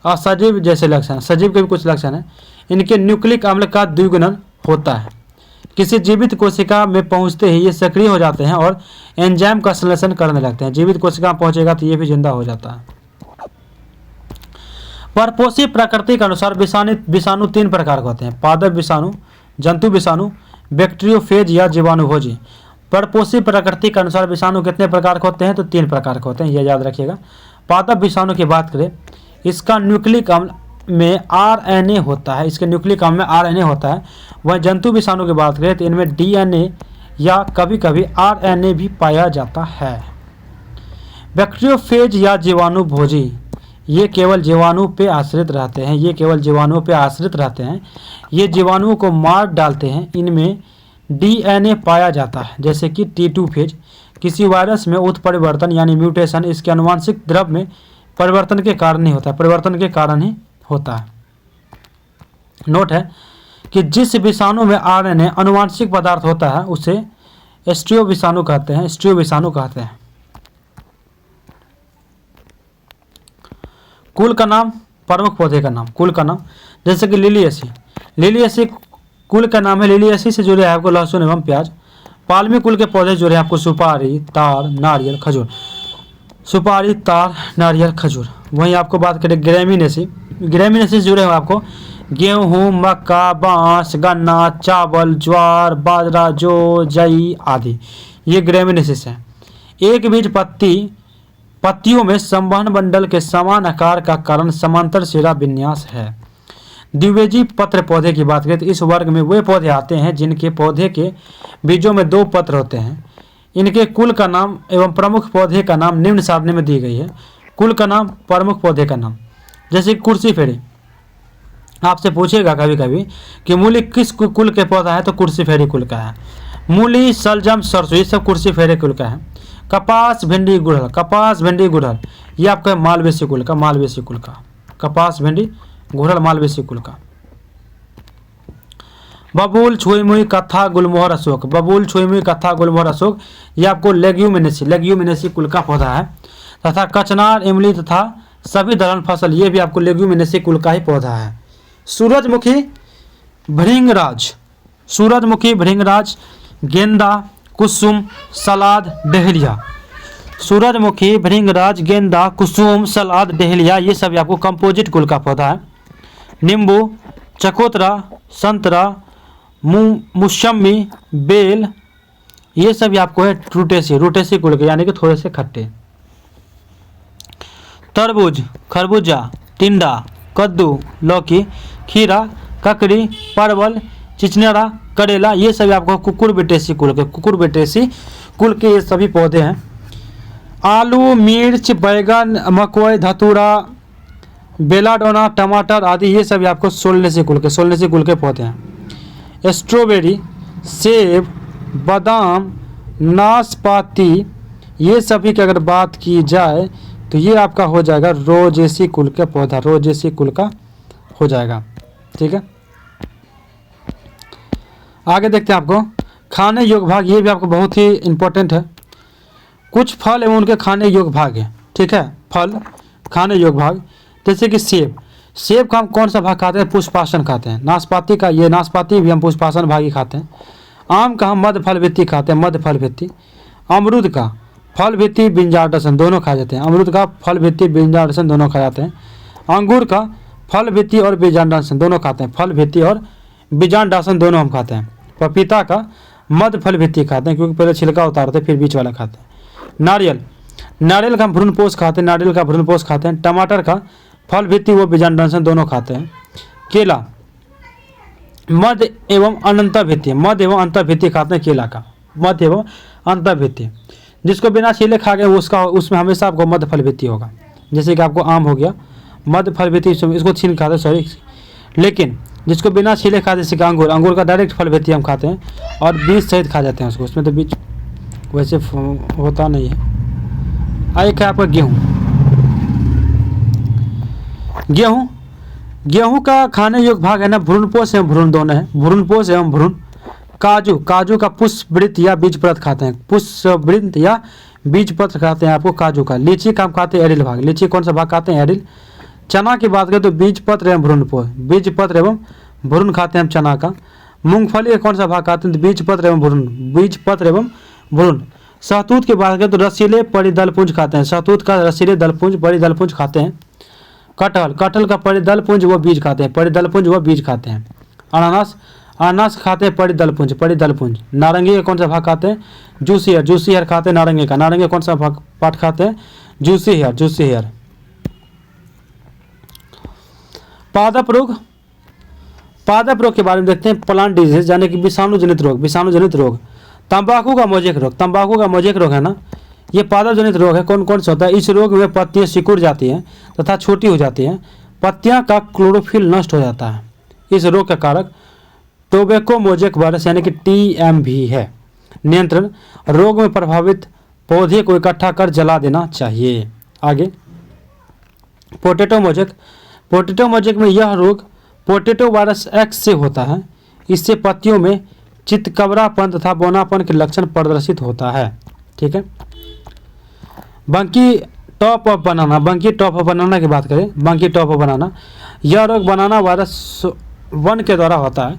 और सजीव जैसे लक्षण, सजीव के भी कुछ लक्षण है, इनके न्यूक्लिक अम्ल का द्विगुणन होता है, किसी जीवित कोशिका में पहुंचते ही ये सक्रिय हो जाते हैं और एंजाइम का संश्लेषण करने लगते हैं, जीवित कोशिका पहुंचेगा तो ये भी जिंदा हो जाता है। परपोषी प्रकृति के अनुसार विषाणु 3 प्रकार के होते हैं, पादप विषाणु, जंतु विषाणु, बैक्टीरियोफेज या जीवाणुभोजी। परपोषी प्रकृति के अनुसार विषाणु कितने प्रकार के होते हैं, तो 3 प्रकार के होते हैं, ये याद रखिएगा। पादप विषाणु की बात करें, इसका न्यूक्लिक अम्ल में RNA होता है, इसके न्यूक्लिक अम्ल में RNA होता है। वह जंतु विषाणु की बात करें तो इनमें DNA या कभी कभी RNA भी पाया जाता है। बैक्टीरियोफेज या जीवाणुभोजी, ये केवल जीवाणु पे आश्रित रहते हैं, ये केवल जीवाणुओं पे आश्रित रहते हैं, ये जीवाणुओं को मार डालते हैं, इनमें डीएनए पाया जाता है, जैसे कि T2 फेज। किसी वायरस में उत्परिवर्तन यानी म्यूटेशन इसके आनुवंशिक द्रव में परिवर्तन के कारण ही होता है, परिवर्तन के कारण ही होता है। नोट है कि जिस विषाणु में आरएनए आनुवंशिक पदार्थ होता है उसे स्ट्रियो विषाणु कहते हैं, स्ट्रियो विषाणु कहते हैं। कुल का नाम, प्रमुख पौधे का नाम, कुल का नाम, जैसे कि लिलिएसी। लिलिएसी कुल का नाम है। लिलिएसी से जुड़े हैं आपको लहसुन एवं प्याज। पालमी कुल के पौधे जुड़े हैं आपको सुपारी, ताड़, नारियल, खजूर। सुपारी, ताड़, नारियल, खजूर। वहीं आपको बात करें ग्रेमिनेसी, ग्रेमिनेसी से जुड़े हैं आपको गेहूँ, मक्का, बांस, गन्ना, चावल, ज्वार, बाजरा, जौ, जई आदि, ये ग्रेमिनेसिस है। एक बीज पत्तियों में संवहन मंडल के समान आकार का कारण समांतर सिरा विन्यास है। द्विबीजी पत्र पौधे की बात करें तो इस वर्ग में वे पौधे आते हैं जिनके पौधे के बीजों में 2 पत्र होते हैं। इनके कुल का नाम एवं प्रमुख पौधे का नाम निम्न सारणी में दी गई है। कुल का नाम, प्रमुख पौधे का नाम, जैसे कुर्सी फेरी। आपसे पूछेगा कभी कभी कि मूली किस कुल के पौधा है, तो कुर्सी फेरी कुल का है। मूली, शलजम, सरसों, ये सब कुर्सी फेरी कुल का है। कपास, भिंडी, गुड़हल, कपास, भिंडी, गुड़हल, ये आपका मालवेसी कुल का, मालवेसी कुल का, कपास, भिंडी, गुड़हल, मालवेसी कुल का। बबूल, छुईमुई, कत्था, गुलमोहर, अशोक। बबूल, छुईमुई, कत्था, गुलमोहर, अशोक, ये आपको लेग्यूमिनेसी, लेग्यूमिनेसी कुल का पौधा है। तथा कचनार, इमली तथा सभी दलहन फसल, ये भी आपको लेग्यूमिनेसी कुल का ही पौधा है। सूरजमुखी, भृंगराज, सूरजमुखी, भृंगराज, गेंदा, कुसुम, सलाद, डहेलिया। सूरजमुखी, भृंगराज, गेंदा, कुसुम, सलाद, डहेलिया, ये सब आपको कंपोजिट कुल का पौधा है। नींबू, चकोतरा, संतरा, मौसमी, बेल, ये सब आपको है रूटेसी, रूटेसी कुल के, यानी कि थोड़े से खट्टे। तरबूज, खरबूजा, टिंडा, कद्दू, लौकी, खीरा, ककड़ी, परवल, चिचनेरा, करेला, ये सभी आपको कुकुरबिटेसी कुल के, कुकुरबिटेसी कुल के ये सभी पौधे हैं। आलू, मिर्च, बैगन, मकई, धतूरा, बेलाडोना, टमाटर आदि, ये सभी आपको सोलनेसी कुल के, सोलनेसी कुल के पौधे हैं। स्ट्रॉबेरी, सेब, बादाम, नाशपाती, ये सभी की अगर बात की जाए तो ये आपका हो जाएगा रोजेसी कुल का पौधा, रोजेसी कुल का हो जाएगा। ठीक है, आगे देखते हैं आपको खाने योग्य भाग, ये भी आपको बहुत ही इंपॉर्टेंट है। कुछ फल एवं उनके खाने योग्य भाग है। ठीक है, फल खाने योग्य भाग, जैसे कि सेब, सेब का हम कौन सा भाग खाते हैं, पुष्पासन खाते हैं। नाशपाती का, ये नाशपाती भी हम पुष्पासन भाग ही खाते हैं। आम का हम मध्य फल भित्ति खाते हैं, मध्य फल भित्ति। अमरूद का फल भित्ति, बीजांडासन दोनों खाए जाते हैं। अमरूद का फल भित्ति, बीजांडासन दोनों खाए जाते हैं। अंगूर का फल भित्ति और बीजांडासन दोनों खाते हैं, फल भित्ति और बीजांडासन दोनों हम खाते हैं। पपीता का मध्य फल भित्ति खाते हैं, क्योंकि पहले छिलका उतारते हैं फिर बीच वाला खाते हैं। नारियल, नारियल का भ्रूणपोष खाते हैं, नारियल का भ्रूणपोष खाते हैं। टमाटर का फल भित्ति व बीजांडासन दोनों खाते हैं। केला मध्य एवं अनंतर भित्ति, मध्य एवं अंतर भित्ति खाते हैं। केला का मध्य एवं अंतर भित्ति, जिसको बिना छीले खा गए उसका, उसमें हमेशा आपको मध्य फल भित्ति होगा। जैसे कि आपको आम हो गया मध्य फल भित्ति, इसको छील खाते हैं, सॉरी, लेकिन जिसको बिना छीले खाते, जैसे कि अंगूर, अंगूर का डायरेक्ट फल भित्ति हम खाते हैं और बीज सहित खा जाते हैं उसको, उसमें तो बीज वैसे होता नहीं है। एक है आपका गेहूँ, गेहूँ, गेहूँ का खाने योग्य भाग है ना, भ्रूणपोष एवं भ्रूण दोनों है, भ्रूणपोष एवं भ्रूण। काजू, काजू का पुष्पवृत्त या बीजपत्र खाते हैं, पुष्पवृत्त या बीजपत्र खाते हैं आपको काजू का। लीची का हम खाते हैं एरिल भाग, लीची कौन सा भाग खाते हैं, एरिल। चना की बात करें तो बीजपत्र एवं भ्रूणपोष, बीजपत्र एवं भ्रूण खाते हैं हम चना का। मूंगफली का कौन सा भाग खाते हैं, तो बीजपत्र एवं भ्रूण, बीजपत्र एवं भ्रूण। शहतूत की बात करें तो रसीले परिदलपुंज खाते हैं, शहतूत का रसीले दलपुंज परिदलपुंज खाते हैं। कटहल, कटहल का परिदलपुंज व बीज खाते हैं, परिदलपुंज व बीज खाते हैं। अनानास, अनानास खाते हैं परिदलपुंज, परिदलपुंज। नारंगी का कौन सा भाग खाते हैं, जूसी हेयर, जूसी हेयर खाते हैं नारंगी का, नारंगी कौन सा भाग पार्ट खाते हैं, जूसी हेयर, जूसी हेयर। पादप रोग, पादप रोग के बारे में देखते हैं। प्लांट डिजीज यानी कि विषाणु जनित रोग, विषाणु जनित रोग। तंबाकू का मोजेक रोग, तंबाकू का मोजेक रोग है ना, ये पादप जनित रोग है। कौन कौन सा होता है, इस रोग में पत्तियां सिकुड़ जाती हैं तथा छोटी हो जाती हैं, पत्तियां का क्लोरोफिल नष्ट हो जाता है। इस रोग का कारक टोबैको मोजेक वायरस यानी कि TMV है। नियंत्रण, रोग में प्रभावित पौधे को इकट्ठा कर जला देना चाहिए। आगे पोटैटो मोजेक में यह रोग पोटैटो वायरस X से होता है। इससे पत्तियों में चितकबरापन तथा बौनापन के लक्षण प्रदर्शित होता है। ठीक है। बंकी टॉप ऑफ बनाना की बात करें, बंकी टॉप ऑफ बनाना, यह रोग बनाना वायरस 1 के द्वारा होता है।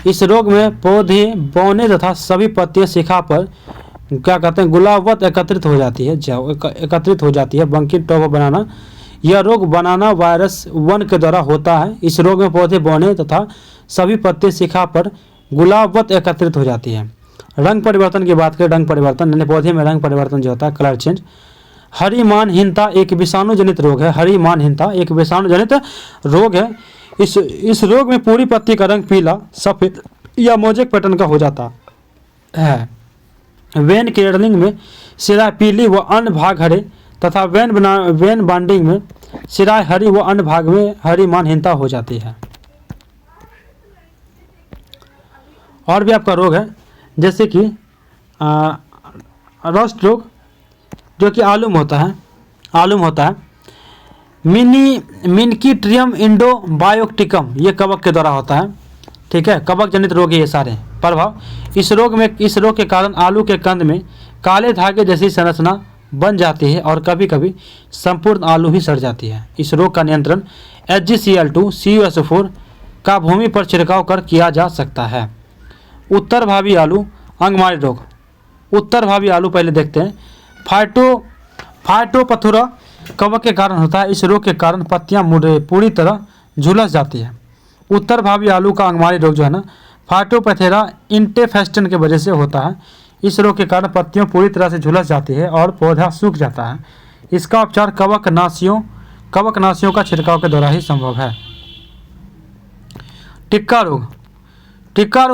इस रोग में पौधे बौने तथा सभी पत्तियां शिखा पर क्या कहते हैं गुलाबवत एकत्रित हो जाती है। बंकी टॉप ऑफ बनाना, यह रोग बनाना वायरस 1 के द्वारा होता है। इस रोग में पौधे बौने तथा सभी पत्ते शिखा पर गुलाबवत एकत्रित हो जाती है। रंग परिवर्तन की बात करें, रंग परिवर्तन यानी पौधे में रंग परिवर्तन जो होता है, कलर चेंज। हरिमानहीनता एक विषाणु जनित रोग है। हरिमानहीनता एक विषाणु जनित रोग है। इस रोग में पूरी पत्ती का रंग पीला, सफेद या मोजेक पैटर्न का हो जाता है। वेन क्रेडलिंग में सिराएं पीली व अन्य भाग हरे तथा वेन बाइंडिंग में सिराएं हरी व अन्य भाग में हरिमानहीनता हो जाती है। और भी आपका रोग है जैसे कि रस्ट रोग जो कि आलूम होता है। मिनकीट्रियम इंडोबायोटिकम ये कवक के द्वारा होता है। ठीक है, कवक जनित रोग है ये सारे। प्रभाव, इस रोग के कारण आलू के कंद में काले धागे जैसी संरचना बन जाती है और कभी कभी संपूर्ण आलू ही सड़ जाती है। इस रोग का नियंत्रण HgCl2 CuSO4 का भूमि पर छिड़काव कर किया जा सकता है। उत्तर भावी आलू अंगमारी रोग, उत्तर भावी आलू पहले देखते हैं। फाइटोपथोरा कवक के कारण होता है। इस रोग के कारण पत्तियां पूरी तरह झुलस जाती है। उत्तर भावी आलू का अंगमारी रोग जो है ना, फाइटोपथेरा इंटेफेस्टन के वजह से होता है। इस रोग के कारण पत्तियां पूरी तरह से झुलस जाती है और पौधा सूख जाता है। इसका उपचार कवकनाशियों का छिड़काव के द्वारा ही संभव है। टिक्का रोग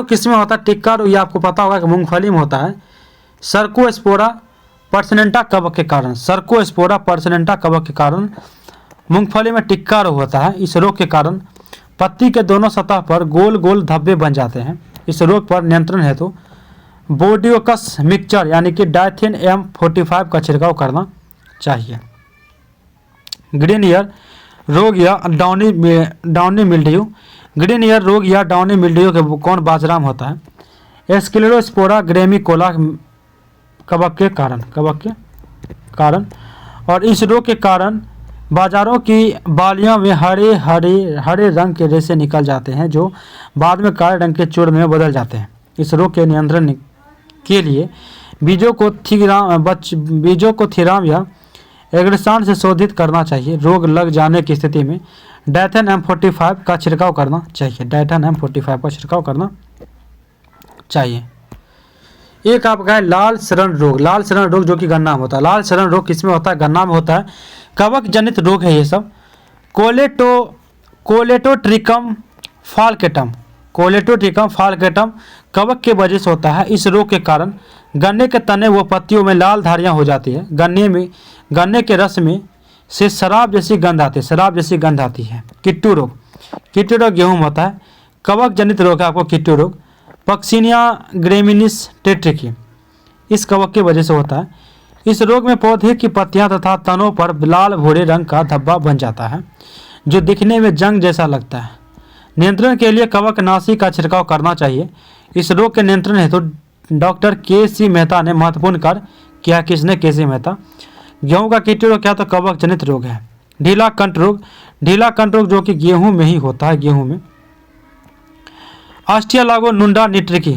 किसमें होता है? टिक्का रोग ये आपको पता होगा कि मूंगफली में होता है। सर्कोस्पोरा पर्सिनेंटा कवक के कारण मूंगफली में टिक्का रोग होता है। इस रोग के कारण पत्ती के दोनों सतह पर गोल गोल धब्बे बन जाते हैं। इस रोग पर नियंत्रण हेतु बोर्डियोकस मिक्सचर यानी कि डायथेन M45 का छिड़काव करना चाहिए। ग्रीन ईयर रोग या डाउनी मिल्ड्यू, ग्रीन ईयर रोग या डाउनी मिल्ड्यू के कौन बाजरा में होता है? एस्क्लेरोस्पोरा ग्रेमिकोला कवक के कारण और इस रोग के कारण बाजारों की बालियों में हरे रंग के रेशे निकल जाते हैं जो बाद में काले रंग के चूर्ण में बदल जाते हैं। इस रोग के नियंत्रण के लिए बीजों को थीराम या एग्रेसान से शोधित करना चाहिए। रोग लग जाने की स्थिति में डायथेन M45 का छिड़काव करना चाहिए। एक आपका है लाल शरण रोग जो कि गन्ना में होता है। लाल शरण रोग किसमें होता है? गन्ना में होता है। कवक जनित रोग है ये सब। कोलेटोट्रिकम फाल्केटम कवक के वजह से होता है। इस रोग के कारण गन्ने के तने व पत्तियों में लाल धारियां हो जाती है। गन्ने के रस में से शराब जैसी गंध आती है। किट्टू रोग गेहूं में होता है। कवक जनित रोग है आपको किट्टू रोग। पक्सिनिया ग्रेमिनिस टेट्रिकी इस कवक की वजह से होता है। इस रोग में पौधे की पत्तियां तथा तनों पर लाल भूरे रंग का धब्बा बन जाता है जो दिखने में जंग जैसा लगता है। नियंत्रण के लिए कवकनाशी का छिड़काव करना चाहिए। इस रोग के नियंत्रण हेतु डॉक्टर KC मेहता ने महत्वपूर्ण कार्य किया। किसने? KC मेहता। गेहूं का कीट रोग क्या? तो कवक जनित रोग है। ढीला कंठ रोग जो कि गेहूं में ही होता है। गेहूं में आस्ट्रियालागो नुंडा टिट्रिकी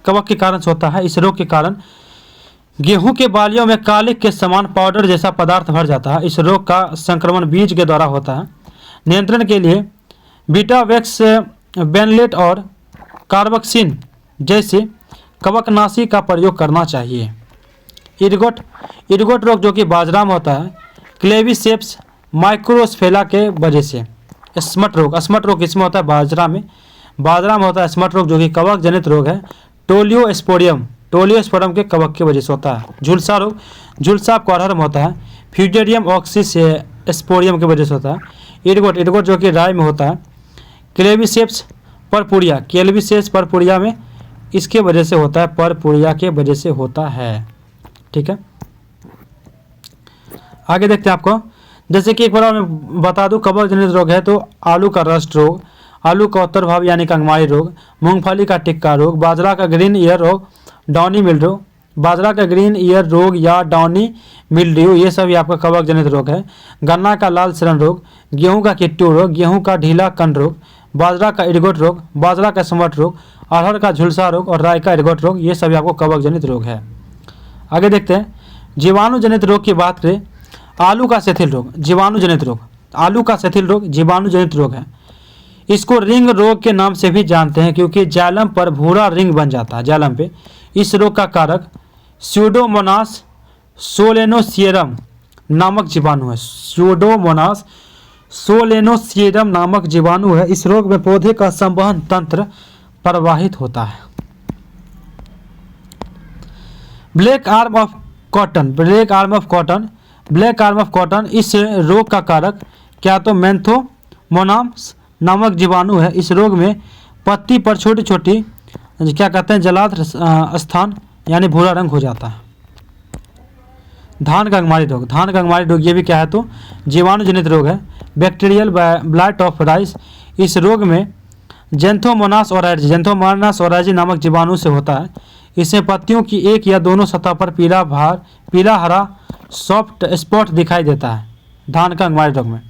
कवक के कारण से होता है। इस रोग के कारण गेहूं के बालियों में कालिक के समान पाउडर जैसा पदार्थ भर जाता है। इस रोग का संक्रमण बीज के द्वारा होता है। नियंत्रण के लिए बीटावैक्स बेनलेट और कार्बोक्सिन जैसे कवकनाशी का प्रयोग करना चाहिए। इरगोट रोग जो कि बाजरा में होता है। क्लेविसेप्स माइक्रोस्फेला के वजह से। स्मट रोग किसमें होता है? बाजरा में होता है। स्मट रोग जो कि कवक जनित रोग है। टोलियोस्पोरियम के कवक की वजह से होता है। झुलसा रोग कॉर्हर में होता है। फ्यूजेरियम ऑक्सीस्पोरियम की वजह से होता है। इरगोट जो कि राई में होता है। क्लेविसेप्स परपुरिया, क्लेविसेप्स परपुरिया में इसके वजह से होता है, परपुरिया के वजह से होता है। ठीक है, आगे देखते हैं आपको। जैसे कि एक बार मैं बता दूं, कवक जनित रोग है तो आलू का रस्ट रोग, आलू का उत्तर भाव यानी कंगमाई रोग, मूंगफली का टिक्का रोग, बाजरा का ग्रीन ईयर रोग, डाउनी मिल्ड्यू, बाजरा का ग्रीन ईयर रोग या डाउनी मिल्ड्यू, ये सभी आपका कवक जनित रोग है। गन्ना का लाल सड़न रोग, गेहूं का किट्टू रोग, गेहूं का ढीला कंड रोग, बाजरा का इरगोट रोग, बाजरा का समट रोग, अरहर का झुलसा रोग और राई का इरगोट रोग, ये सभी आपको कवक जनित रोग है। आगे देखते हैं जीवाणु जनित रोग की बात करें। आलू का शिथिल रोग जीवाणु जनित रोग, आलू का शिथिल रोग जीवाणु जनित रोग है। इसको रिंग रोग के नाम से भी जानते हैं क्योंकि जालम पर भूरा रिंग बन जाता है जालम पे। इस रोग का कारक स्यूडोमोनास सोलेनोसियरम नामक जीवाणु है। स्यूडोमोनास सोलेनोसियरम नामक जीवाणु है। इस रोग में पौधे का संवहन तंत्र प्रभावित होता है। Black arm of cotton, black arm of cotton, black arm of cotton इस रोग का कारक क्या तो मैंथोमोनास नामक जीवाणु है। इस रोग में पत्ती पर छोटी छोटी क्या कहते हैं जलाद्र स्थान यानी भूरा रंग हो जाता है। धान का अंगमारी रोग, धान का अंगमारी रोग ये भी क्या है तो जीवाणु जनित रोग है। बैक्टीरियल ब्लाइट ऑफ राइस, इस रोग में जेंथोमोनास ओराइजी नामक जीवाणु से होता है। इसमें पत्तियों की एक या दोनों सतह पर पीला हरा सॉफ्ट स्पॉट दिखाई देता है धान का अंगमारी रोग में।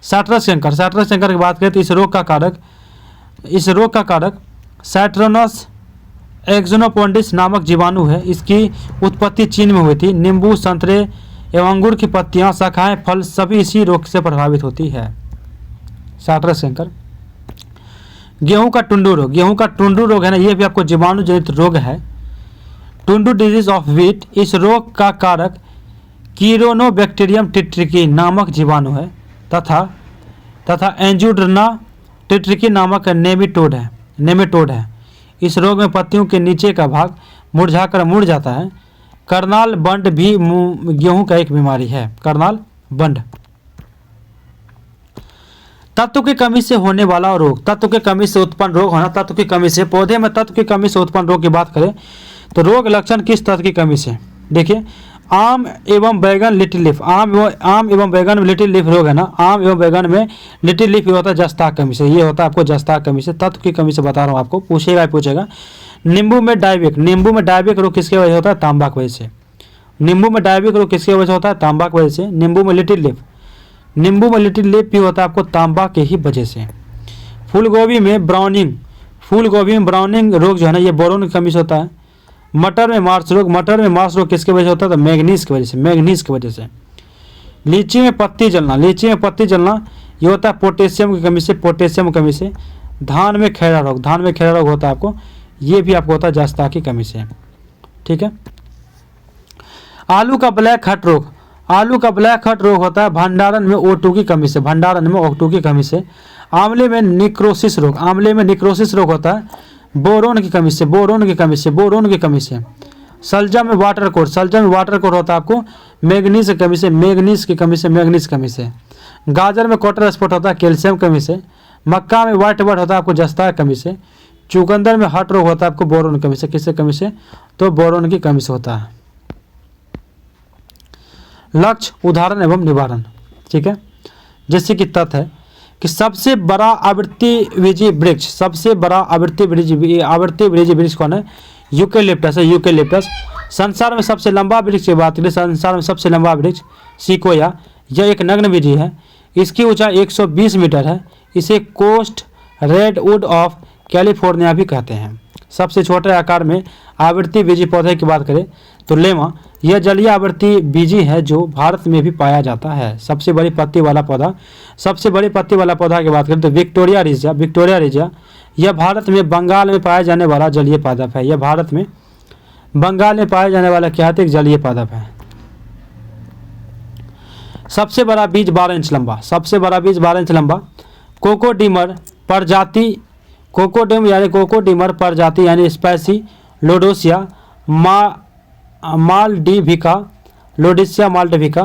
सैट्रस कैंकर की बात करें तो इस रोग का कारक सैट्रोनस एक्सोनोपोंडिस नामक जीवाणु है। इसकी उत्पत्ति चीन में हुई थी। नींबू, संतरे एवं अंगूर की पत्तियां, शाखाएं, फल सभी इसी रोग से प्रभावित होती है। सैट्रस कैंकर। गेहूं का टुंडू रोग, गेहूं का टुंडू रोग है ना, ये भी आपको जीवाणु जनित रोग है। टुंडू डिजीज ऑफ व्हीट, इस रोग का कारक कीरोनोबैक्टीरियम टिट्रिकी नामक जीवाणु है तथा एंजुड्रना टिट्रिकी नामक नेमेटोड है। इस रोग में पत्तियों के नीचे का भाग मुरझाकर मुड़ जाता है। करनाल बंड भी गेहूं का एक बीमारी है। करनाल बंड। तत्व की कमी से होने वाला रोग, तत्व की कमी से उत्पन्न रोग होना, तत्व की कमी से, पौधे में तत्व की कमी से उत्पन्न रोग की बात करें तो रोग लक्षण किस तत्व की कमी से। देखिए आम एवं बैगन लिटिल लीफ, आम एवं बैगन में लिटिल लीफ रोग है ना, आम एवं बैगन में लिटिल लीफ होता है जस्ता कमी से, ये होता है आपको जस्ता कमी से। तत्व की कमी से बता रहा हूँ आपको, पूछेगा। नींबू में डायबिक रोग किसके वजह से होता है, तांबा की वजह से। नींबू में डायबिक रोग किसकी वजह से होता है, तांबा की वजह से। नींबू में लिटिल लीफ भी होता है आपको तांबा के ही वजह से। फूलगोभी में ब्राउनिंग रोग जो है ना, ये बोरोन की कमी से होता है। मटर में मार्स रोग किसके वजह से होता है तो मैग्नीज की वजह से। लीची में पत्ती जलना ये होता है पोटेशियम की कमी से। धान में खैरा रोग होता है आपको, ये भी आपको होता है जस्ता की कमी से। ठीक है। आलू का ब्लैक हट रोग होता है भंडारण में O2 की कमी से। आंवले में निक्रोसिस रोग होता है बोरोन की कमी से। सलजम में वाटर कोर होता है आपको मैग्नीज की कमी से। गाजर में क्वार्टर स्पॉट होता है कैल्शियम कमी से। मक्का में व्हाइट बर्ड होता है आपको जस्ता कमी से। चुकंदर में हट रोग होता है आपको बोरोन कमी से। किससे कमी से तो बोरोन की कमी से होता है। लक्ष्य, उदाहरण एवं निवारण। ठीक है। जैसे कि तथ्य है कि सबसे बड़ा आवृत्तिबीजी वृक्ष कौन है, यूकेलिप्टस। संसार में सबसे लंबा वृक्ष की बात करें, सिकोया, यह एक नग्न वृक्ष है। इसकी ऊंचाई 120 मीटर है। इसे कोस्ट रेडवुड ऑफ कैलिफोर्निया भी कहते हैं। सबसे छोटे आकार में आवृत्तिबीजी पौधे की बात करें तो लेमा, यह जलीय आवृत्तिबीजी है जो भारत में भी पाया जाता है। सबसे बड़ी पत्ती वाला पौधा की बात करें तो विक्टोरिया रिजिया, यह भारत में बंगाल में पाया जाने वाला जलीय पादप है। क्या है, एक जलीय पादप है। सबसे बड़ा बीज 12 इंच लंबा। कोकोडीमर प्रजाति यानी स्पाइसी लोडोसिया मालडिविका,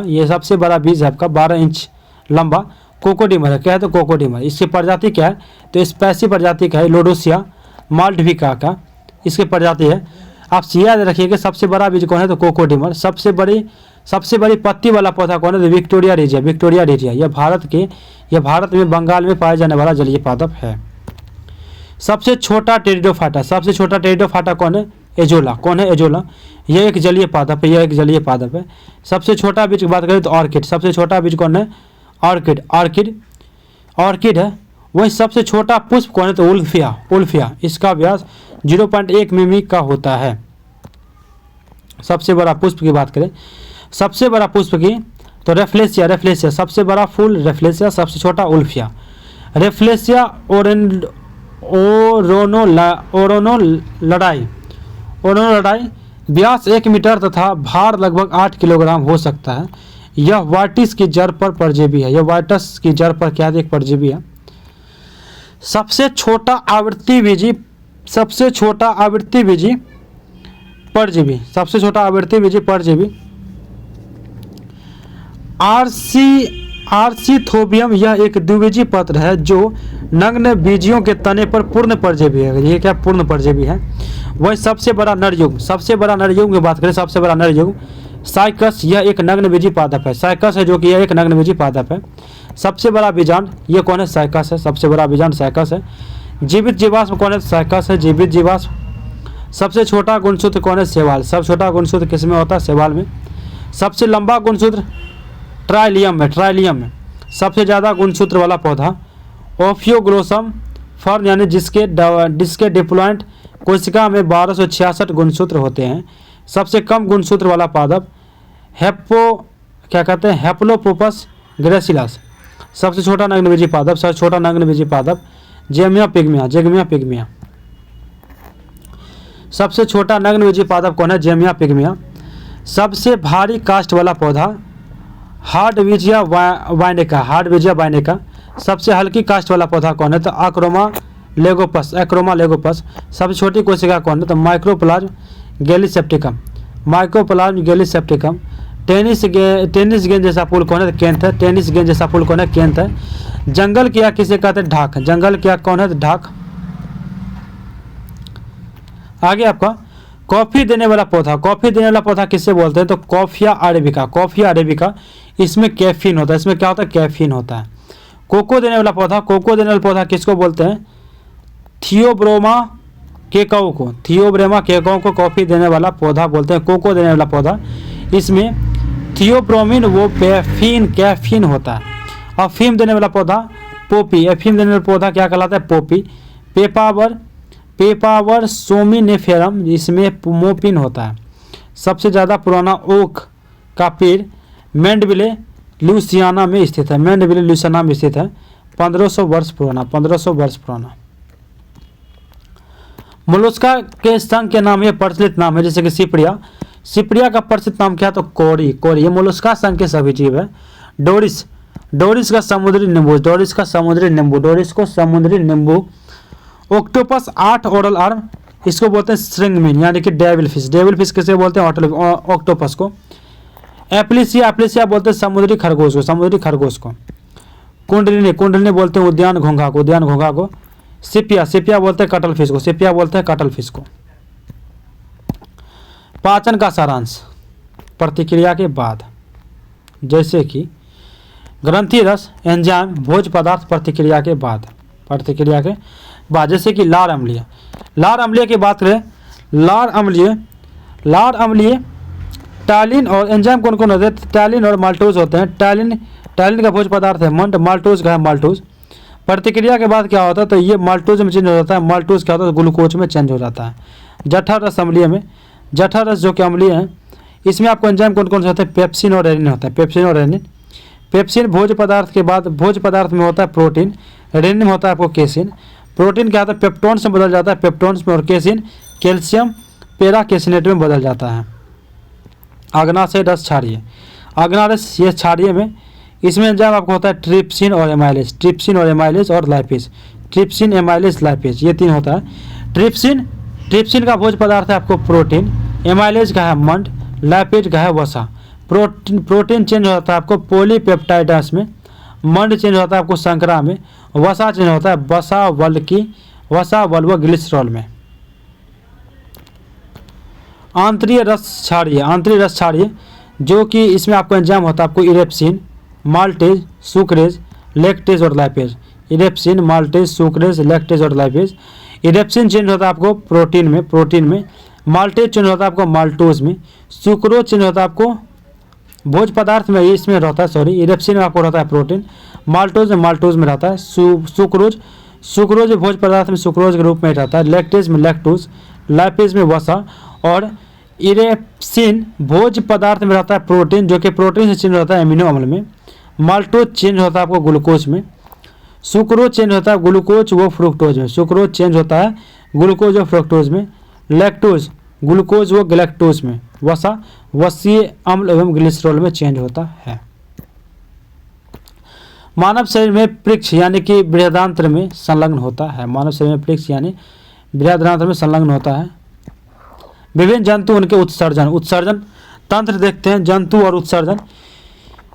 ये सबसे बड़ा बीज है आपका 12 इंच लंबा। कोकोडीमर है, क्या है तो कोकोडीमर। इसकी प्रजाति क्या है तो स्पाइसी प्रजाति का है, लोडोसिया माल्टविका का इसकी प्रजाति है। आप याद रखिए कि सबसे बड़ा बीज कौन है तो कोकोडीमर। सबसे बड़ी पत्ती वाला पौधा कौन है तो विक्टोरिया रेजिया। विक्टोरिया रेजिया यह भारत में बंगाल में पाया जाने वाला जलीय पादप है। सबसे छोटा टेरिडोफाटा कौन है एजोला। कौन है एजोला, यह एक जलीय पादप है। सबसे छोटा बीज की बात करें तो ऑर्किड। सबसे छोटा बीज कौन है ऑर्किड है। वही सबसे छोटा पुष्प कौन है तो उल्फिया। इसका व्यास 0.1 मिमी का होता है। सबसे बड़ा पुष्प की बात करें, सबसे बड़ा पुष्प की तो रेफ्लेसिया। सबसे बड़ा फूल रेफ्लेसिया, सबसे छोटा उल्फिया। रेफ्लेसिया ओरोनोलडाई व्यास 1 मीटर तथा भार लगभग 8 किलोग्राम हो सकता है। यह वाटिस की जड़ पर परजीवी है। एक परजीवी है। सबसे छोटा आवृत्ति बीजी परजीवी आर्सीथोबियम। यह एक द्विबीजी पत्र है जो नग्न बीजियों के तने पर पूर्ण परजीवी है। ये क्या पूर्ण परजीवी है। वह सबसे बड़ा नरयुग्म की बात करें, सबसे बड़ा नरयुग्म साइकस। यह एक नग्न बीजी पादप है। साइकस है जो कि यह एक नग्न बीजी पादप है। सबसे बड़ा बीजांड ये कौन है साइकस है। सबसे बड़ा बीजांड साइकस है। जीवित जीवाश्म कौन है साइकस है जीवित जीवाश्म। सबसे छोटा गुणसूत्र कौन है शैवाल। सबसे छोटा गुणसूत्र किस में होता है शैवाल में। सबसे लंबा गुणसूत्र ट्राइलियम में। सबसे ज़्यादा गुणसूत्र वाला पौधा ओफियोग्लोसम फर्न यानी जिसके डिप्लॉइंट कोशिका में 1266 गुणसूत्र होते हैं। सबसे कम गुणसूत्र वाला पादप हेप्लोपोपस ग्रेसिलस। सबसे छोटा नग्नबीजी पादप जेमिया पिग्मिया। सबसे छोटा नग्नबीजी पादप कौन है जेमिया पिग्मिया। सबसे भारी काष्ठ वाला पौधा हार्डविजिया वाइनेका। सबसे हल्की काष्ठ वाला पौधा कौन है तो एक्रोमा लेगोपस। सबसे छोटी कोशिका कौन है तो माइक्रोप्लाज्म गैलीसेप्टिकम। टेनिस गेंद जैसा फूल कौन है केंथ है। जंगल क्या किसे कहते हैं ढाक। कौन है ढाक। आगे आपका कॉफी देने वाला पौधा किससे बोलते हैं तो कॉफिया अरेबिका। इसमें कैफीन होता है। इसमें क्या होता है कैफीन होता है। कोको देने वाला पौधा किसको बोलते हैं थियोब्रोमा केकाओ को कॉफी देने वाला पौधा बोलते हैं। कोको देने वाला पौधा इसमें थियोब्रोमिन कैफीन होता है। अफीम देने वाला पौधा पोपी। क्या कहलाता है पोपी। पेपावर सोमिनिफेरम इसमें मोपिन होता है। सबसे ज़्यादा पुराना ओक का पेड़ मैंडविले लुसियाना में स्थित है। 1500 वर्ष पुराना। मोलस्का के संघ के नाम ये प्रचलित नाम है जैसे कि सिपरिया का प्रचलित नाम क्या है तो कोरी। ये मोलस्का संघ के सभी जीव है। डोरिस का समुद्री नींबू। ऑक्टोपस 8 ओरल आर्म इसको बोलते हैं श्रिंगमिन यानी कि डेविल फिश किसे बोलते हैं ऑक्टोपस को। एप्लिसिया बोलते हैं समुद्री खरगोश को। कुंडलिनी बोलते हैं उद्यान घोंघा को। सिपिया बोलते हैं कटल फिश को। पाचन का सारांश प्रतिक्रिया के बाद जैसे कि ग्रंथि रस एंजाइम भोज्य पदार्थ प्रतिक्रिया के बाद जैसे कि लार अम्लीय की बात करें। लार अम्लीय टैलिन और एंजाइम कौन होते हैं टैलिन और माल्टोज होते हैं। टैलिन का भोज्य पदार्थ है मंड। माल्टोज का है माल्टोज। प्रतिक्रिया के बाद क्या होता है तो ये माल्टोज में चेंज हो जाता है। माल्टोज क्या होता है ग्लूकोज में चेंज हो जाता है। जठर रस अम्लीय में जठर रस जो कि अम्लीय है इसमें आपको एंजाइम कौन से होते हैं पेप्सिन और रेनिन होता है। पेप्सिन भोज्य पदार्थ के बाद भोज्य पदार्थ में होता है प्रोटीन। रेनिन में होता है आपको केसिन। प्रोटीन क्या होता है पेप्टोन्स में बदल जाता है पेप्टोन्स में। और केसिन कैल्शियम पेराकेसिनेट में बदल जाता है। अग्नाशय रस क्षारीय ये क्षारीय में इसमें एंजाइम आपको होता है ट्रिप्सिन और एमाइलेज और लाइपेज। ये 3 होता है। ट्रिप्सिन का भोज्य पदार्थ है आपको प्रोटीन। एमाइलेज का है मंड। लाइपेज का है वसा। प्रोटीन चेंज हो जाता है आपको पॉलीपेप्टाइड्स में। मंड चेंज होता है आपको संकरा में, वसा चेंज होता है वसा वल्व ग्लिसरॉल में। आंतरीय रस क्षारीय जो कि इसमें आपको एंजाइम होता है आपको इरेप्सिन, माल्टेज, सुक्रेज, लैक्टेज और lipase. Erepsin, maltase, sucrase, lactase और लाइपेज। इरेप्सिन चेंज होता है आपको प्रोटीन में, माल्टेज चेंज होता है आपको माल्टोज में, सुक्रोज चेंज होता है आपको भोज पदार्थ में, इसमें रहता है सॉरी, इरेप्सिन में आपको रहता है प्रोटीन, माल्टोज में रहता है, सुक्रोज भोज पदार्थ में सुक्रोज के रूप में रहता है, लैक्टेज में लैक्टोज, लाइपेज में वसा और इरेप्सिन भोज पदार्थ में रहता है प्रोटीन जो कि प्रोटीन से चेंज होता है एमिनो अम्ल में, माल्टोज चेंज होता है आपको ग्लूकोज में, सुक्रोज चेंज होता है ग्लूकोज व फ्रुक्टोज में, सुक्रोज चेंज होता है ग्लूकोज व फ्रुक्टोज में, लैक्टोज ग्लूकोज व गैलेक्टोज में, वसा वसीय अम्ल एवं ग्लिसरॉल में चेंज होता है। मानव शरीर में पृक्ष यानी कि बृहदान्त्र में संलग्न होता है, मानव शरीर में पृक्ष यानी बृहदान्त्र में संलग्न होता है। विभिन्न जंतु उनके उत्सर्जन तंत्र देखते हैं, जंतु और उत्सर्जन।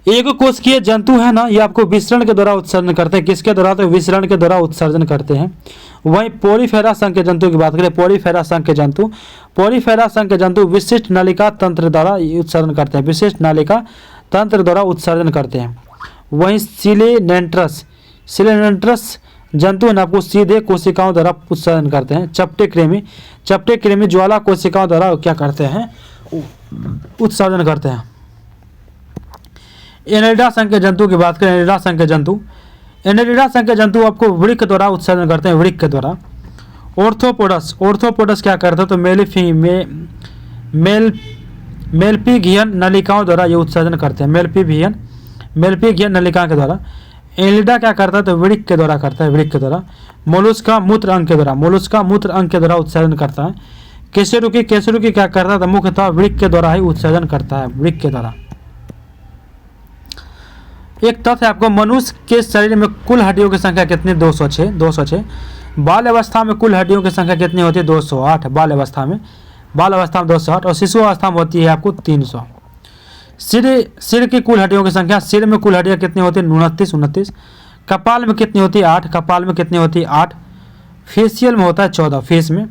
एक कोशिकीय जंतु है ना, ये आपको विसरण के द्वारा उत्सर्जन करते हैं, किसके द्वारा, तो विसरण के द्वारा उत्सर्जन करते हैं। वहीं पोरीफेरा संघ के जंतु की बात करें, पोरीफेरा संघ के जंतु विशिष्ट नलिका तंत्र द्वारा उत्सर्जन करते हैं, विशिष्ट नलिका तंत्र द्वारा उत्सर्जन करते हैं। वहीं सिलेनेंट्रस जंतु है ना आपको सीधे कोशिकाओं द्वारा उत्सर्जन करते हैं। चपटे कृमि ज्वाला कोशिकाओं द्वारा क्या करते हैं, उत्सर्जन करते हैं। एनेलिडा संघ के जंतु की बात करें, एनेलिडा संघ के जंतु आपको वृक्क द्वारा उत्सर्जन करते हैं, वृक्क के द्वारा। ऑर्थोपोडस क्या करता है, तो मेलपिगियन नलिकाओं द्वारा ये उत्सर्जन करते हैं, मेलपिगियन नलिका के द्वारा। एनेलिडा क्या करता है, तो वृक्क के द्वारा करता है, वृक्क के द्वारा। मोलस्का मूत्र अंग के द्वारा उत्सर्जन करता है। केसरुकी क्या करता है, तो मुख्यतः वृक्क के द्वारा ही उत्सर्जन करता है, वृक्क के द्वारा। एक तथ्य आपको, मनुष्य के शरीर में कुल हड्डियों की संख्या कितनी, 206। बाल अवस्था में कुल हड्डियों की संख्या कितनी होती है, 208। बाल अवस्था में 208 और शिशु अवस्था में होती है आपको 300। सिर की कुल हड्डियों की संख्या, सिर में कुल हड्डियाँ कितनी होती है, 29। कपाल में कितनी होती है, 8। फेशियल में होता है 14, फेस में,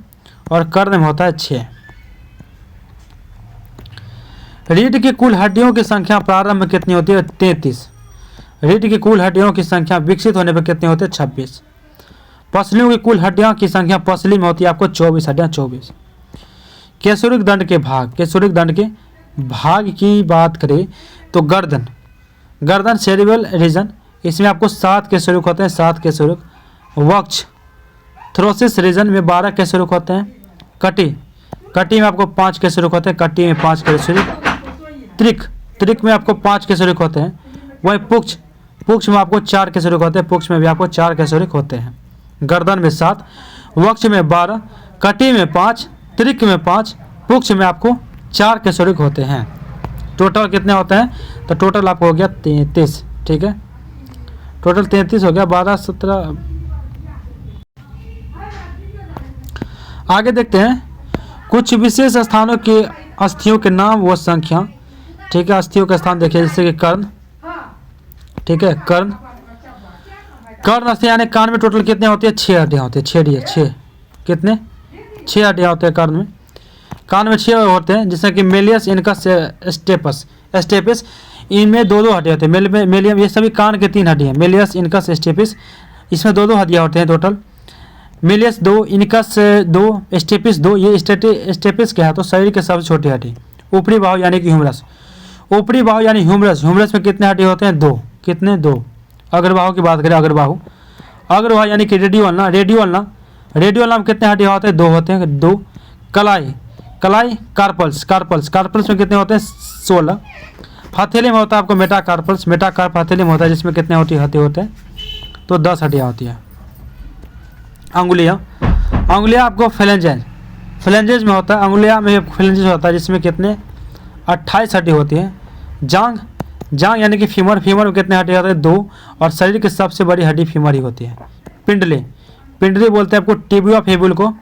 और कर्ण में होता है 6। रीढ़ की कुल हड्डियों की संख्या प्रारंभ में कितनी होती है, 33। रीढ़ की कुल हड्डियों की संख्या विकसित होने पर कितनी होती है, 26। पसलियों की कुल हड्डियों की संख्या पसली में होती है आपको 24 हड्डियाँ, 24। केसुरिक दंड के भाग की बात करें तो गर्दन सेरिबल रीजन, इसमें आपको 7 केसुरिक होते हैं, 7 केसुरिक। वक्ष थ्रोसिस रीजन में 12 केसुरिक होते हैं। कटी में आपको 5 केसुरिक होते हैं, कटी में 5 केसुरिक। त्रिक में आपको 5 केसुरिक होते हैं। वही पुक्ष में आपको 4 केसुरिक होते हैं, पुक्ष में भी आपको 4 केसुरिक होते हैं। गर्दन में 7, वक्ष में 12, कटी में 5, त्रिक में 5, पुक्ष में आपको 4 केसुरिक होते हैं। टोटल कितने होते हैं, तो टोटल आपको हो गया 33, ठीक है, टोटल 33 हो गया, 12, 17। आगे देखते हैं कुछ विशेष स्थानों के अस्थियों के नाम व संख्या, ठीक है। अस्थियों का स्थान देखिए, जैसे कि कर्ण, ठीक है, कर्ण अस्थि यानी कान में टोटल कितने होती है, 6 हड्डियाँ होती है, 6 कितने, 6 हड्डियाँ होते हैं कान में। कान में 6 होते हैं, जिससे कि मेलियस, इनकस, स्टेपिस, इनमें 2 हड्डियाँ होती है। मेलियम, ये सभी कान के 3 हड्डियाँ, मेलियस, इनकस, स्टेपिस, इसमें 2 हड्डियाँ होते हैं टोटल। Méliès 2, incus 2, stapes 2। ये स्टेपिस क्या है, तो शरीर के सबसे छोटी हड्डी। ऊपरी बाहु यानी कि ह्यूमरस, ह्यूमरस में कितने हड्डी होते हैं, 2, कितने, 2। अग्रबाहु की बात करें, अग्रबाहु यानी कि रेडियो अल्ना में कितने हड्डियाँ होते हैं, 2 होते हैं, 2। कलाई कार्पल्स में कितने होते हैं, 16। हथेली में होता है आपको मेटाकार्प हथेली में होता है, जिसमें कितने हड्डियाँ होते हैं, तो 10 हड्डियाँ होती है। अंगुलियाँ आपको फ्लेंजेज में होता है, अंगुलियाँ में फ्लेंजेज होता है, जिसमें कितने 28 हड्डी होती है। जांग यानी कि फीमर में कितने हड्डी होते हैं, 2, और शरीर की सबसे बड़ी हड्डी फीमर ही होती है। पिंडली बोलते हैं आपको टिबिया फेबुल को,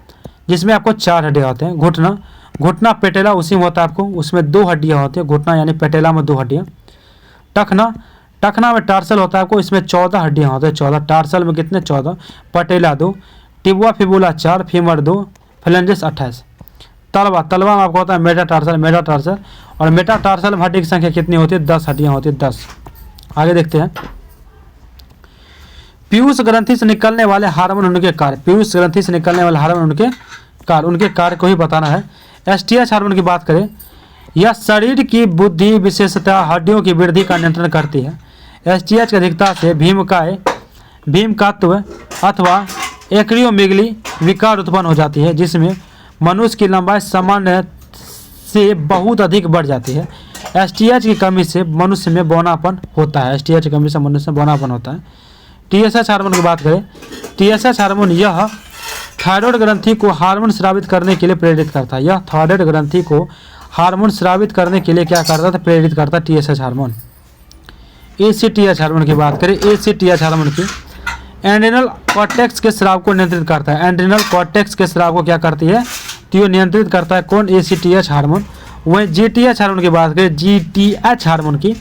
जिसमें आपको 4 हड्डियाँ होते हैं। घुटना पेटेला उसी में होता है आपको, उसमें 2 हड्डियाँ होती है। घुटना यानी पेटेला में 2 हड्डियाँ। टखना में टार्सल होता है आपको, इसमें 14 हड्डियाँ होती है, 14। टार्सल में कितने? 14। पटेला 2, टिबुआ फिबुला 4, फीमर 2, फ्लेंजेस 28। तलवा, तलवा में आपको होता है मेटाटार्सल, मेटाटार्सल। और मेटाटार्सल में हड्डी की संख्या कितनी होती है? 10 हड्डियाँ होती है, 10। आगे देखते हैं। पीयूष ग्रंथि से निकलने वाले हार्मोन, उनके कार्य। पीयूष ग्रंथि से निकलने वाले हार्मोन, उनके कार्य को ही बताना है। एसटीएच हार्मोन की बात करें, यह शरीर की बुद्धि, विशेषता, हड्डियों की वृद्धि का नियंत्रण करती है। एसटीएच की अधिकता से भीमकात्व अथवा एक्रियोमेगली विकार उत्पन्न हो जाती है, जिसमें मनुष्य की लंबाई सामान्य से बहुत अधिक बढ़ जाती है। एसटीएच की कमी से मनुष्य में बौनापन होता है। एसटीएच की कमी से मनुष्य में बौनापन होता है। टीएसएच हार्मोन की बात करें, टीएसएच हार्मोन यह थायराइड ग्रंथि को हार्मोन स्रावित करने के लिए प्रेरित करता है। यह थायराइड ग्रंथि को हार्मोन स्रावित करने के लिए क्या करता था? प्रेरित करता है टीएसएच हार्मोन। एसीटीएच हार्मोन की बात करें, एसीटीएच हार्मोन की एड्रिनल कॉर्टेक्स के स्राव को नियंत्रित करता है। एड्रिनल कॉर्टेक्स के स्राव को क्या करती है? तो नियंत्रित करता है कौन? ACTH hormone. वहीं जीटीएच हार्मोन की बात करें, जीटीएच हार्मोन की,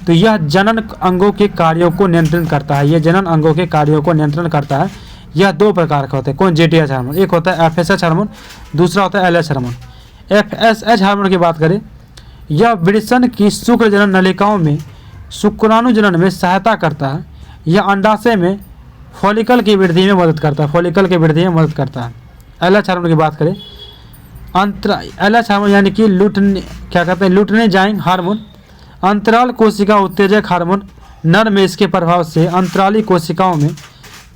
तो यह जनन अंगों के कार्यों को नियंत्रित करता है। यह जनन अंगों के कार्यों को नियंत्रण करता है। यह 2 प्रकार का होता है। कौन? जीटीएच हार्मोन। एक होता है एफएसएच हार्मोन, दूसरा होता है एलएच हार्मोन। एफएसएच हार्मोन की बात करें, यह वृषण की शुक्र जनन नलिकाओं में शुक्राणु जनन में सहायता करता है। यह अंडाशय में फॉलिकल की वृद्धि में मदद करता है, फॉलिकल की वृद्धि में मदद करता है। एलएच हार्मोन की बात करें, एलएच हार्मोन यानी कि लुटेनिजाइंग हार्मोन, अंतराल कोशिका उत्तेजक हार्मोन। नर में इसके प्रभाव से अंतराली कोशिकाओं में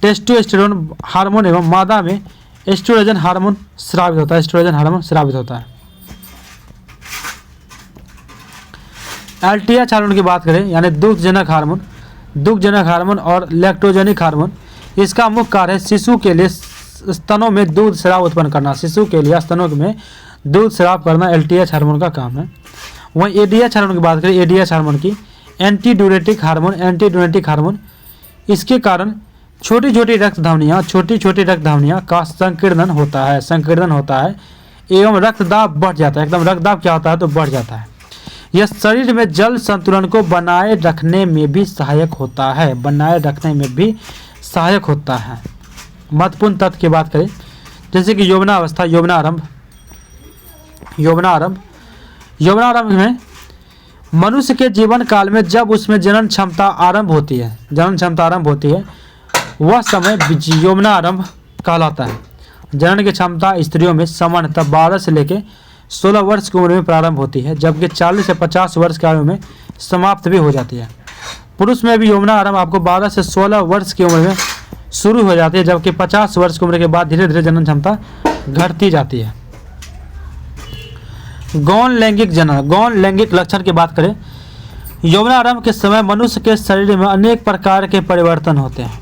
टेस्टोस्टेरोन हार्मोन एवं मादा में एस्ट्रोजन हार्मोन स्रावित होता है। एस्ट्रोजन हार्मोन स्रावित होता है। एलटीएच हार्मोन की बात करें, यानी दुग्धजनक हार्मोन और लैक्टोजेनिक हार्मोन। इसका मुख्य कार्य है शिशु के लिए स्तनों में दूध स्राव उत्पन्न करना। शिशु के लिए स्तनों में दूध स्राव करना एलटीएच हार्मोन का काम है। वहीं एडीएच हार्मोन की बात करें, एडीएच हार्मोन की एंटीड्यूरेटिक हार्मोन, इसके कारण छोटी छोटी रक्त धमनियाँ का संकीर्णन होता है एवं रक्तदाब बढ़ जाता है। एकदम रक्तदाब क्या होता है? तो बढ़ जाता है। यह शरीर में जल संतुलन को बनाए रखने में भी सहायक होता है। महत्वपूर्ण तथ्य की बात करें, जैसे कि यौवनावस्था, यौवनारंभ में मनुष्य के जीवन काल में जब उसमें जनन क्षमता आरंभ होती है, वह समय यौवनारंभ कहलाता है। जनन की क्षमता स्त्रियों में सामान्यतः 12 से लेकर 16 वर्ष की उम्र में प्रारंभ होती है, जबकि 40 से 50 वर्ष की आयु में समाप्त भी हो जाती है। पुरुष में भी यौवनारंभ आपको 12 से 16 वर्ष की उम्र में शुरू हो जाती है, जबकि 50 वर्ष की उम्र के बाद धीरे धीरे जनन क्षमता घटती जाती है। गौण लैंगिक लक्षण की बात करें, यौवनारंभ के समय मनुष्य के शरीर में अनेक प्रकार के परिवर्तन होते हैं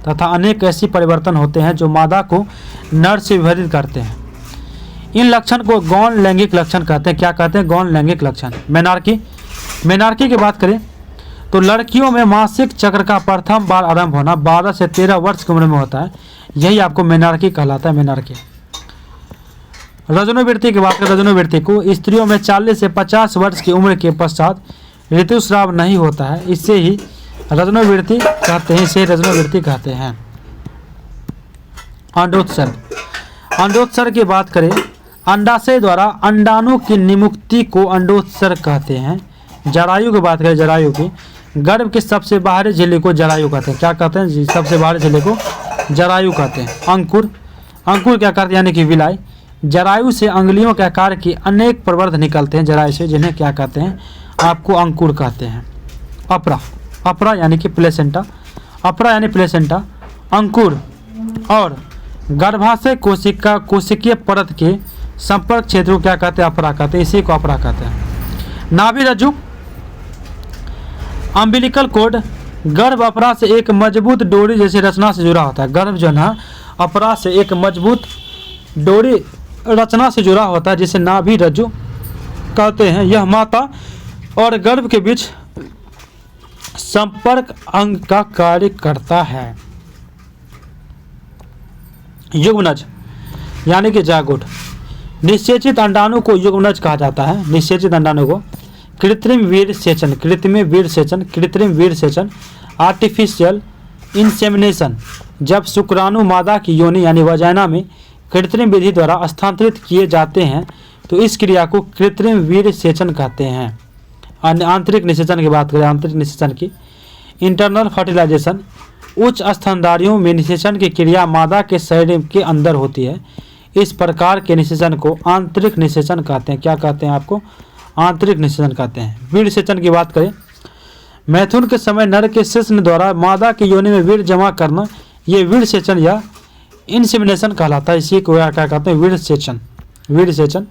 तथा अनेक ऐसी परिवर्तन होते हैं जो मादा को नर से विभाजित करते हैं। इन लक्षण को गौण लैंगिक लक्षण कहते हैं। क्या कहते हैं? गौण लैंगिक लक्षण। मेनार्की की बात करें तो लड़कियों में मासिक चक्र का प्रथम बार आरंभ होना 12 से 13 वर्ष की उम्र में होता है। यही आपको मेनार्की कहलाता है। मेनार्की। रजोनिवृत्ति की बात करें, रजोनिवृत्ति को स्त्रियों में 40 से 50 वर्ष की उम्र के पश्चात ऋतुस्राव नहीं होता है, इससे ही रजोनिवृत्ति कहते हैं। अंडोत्सर्ग की बात करें, अंडाशय द्वारा अंडाणु की निमुक्ति को अंडोत्सर्ग कहते हैं। जरायु की बात करें, जरायु की गर्भ के सबसे बाहरी झिल्ली को जरायु कहते हैं। क्या कहते हैं जी? सबसे बाहरी झिल्ली को जरायु कहते हैं। अंकुर क्या करते हैं? यानी कि विलाई। जरायु से अंगुलियों के आकार की अनेक प्रवर्ध निकलते हैं जरायु से, जिन्हें क्या कहते हैं? आपको अंकुर कहते हैं। अपरा यानी कि प्लेसेंटा, अंकुर और गर्भाशय कोशिकीय परत के संपर्क क्षेत्र को क्या कहते हैं? अपरा कहते हैं। इसी को अपरा कहते हैं। नाभि रज्जु, अम्बिलिकल कोड, गर्भ अपरा से एक मजबूत डोरी जैसी रचना से जुड़ा होता है। गर्भ जो है अपरा से एक मजबूत डोरी रचना से जुड़ा होता है, जिसे नाभि रज्जु कहते हैं। यह माता और गर्भ के बीच संपर्क अंग का कार्य करता है। युग्मनज यानी कि जागुट, निषेचित अंडाणु को युग्मनज कहा जाता है। निषेचित अंडाणु को कृत्रिम वीर सेचन, कृत्रिम वीर सेचन, आर्टिफिशियल इंसेमिनेशन, जब शुक्राणु मादा की योनि यानी वजाइना में कृत्रिम विधि द्वारा स्थानांतरित किए जाते हैं तो इस क्रिया को कृत्रिम वीर सेचन कहते हैं। आंतरिक निषेचन की बात करें, आंतरिक निषेचन की, इंटरनल फर्टिलाइजेशन, उच्च स्तनधारियों में निषेचन की क्रिया मादा के शरीर के अंदर होती है। इस प्रकार के निषेचन को आंतरिक निषेचन कहते हैं। क्या कहते हैं आपको? आंतरिक निषेचन कहते हैं। वीर सेचन की बात करें, मैथुन के समय नर के शिश्न द्वारा मादा की योनि में वीर जमा करना, ये वीर सेचन या इंसेमिनेशन कहलाता है। इसी को क्या कहते हैं? वीर सेचन। वीर सेचन।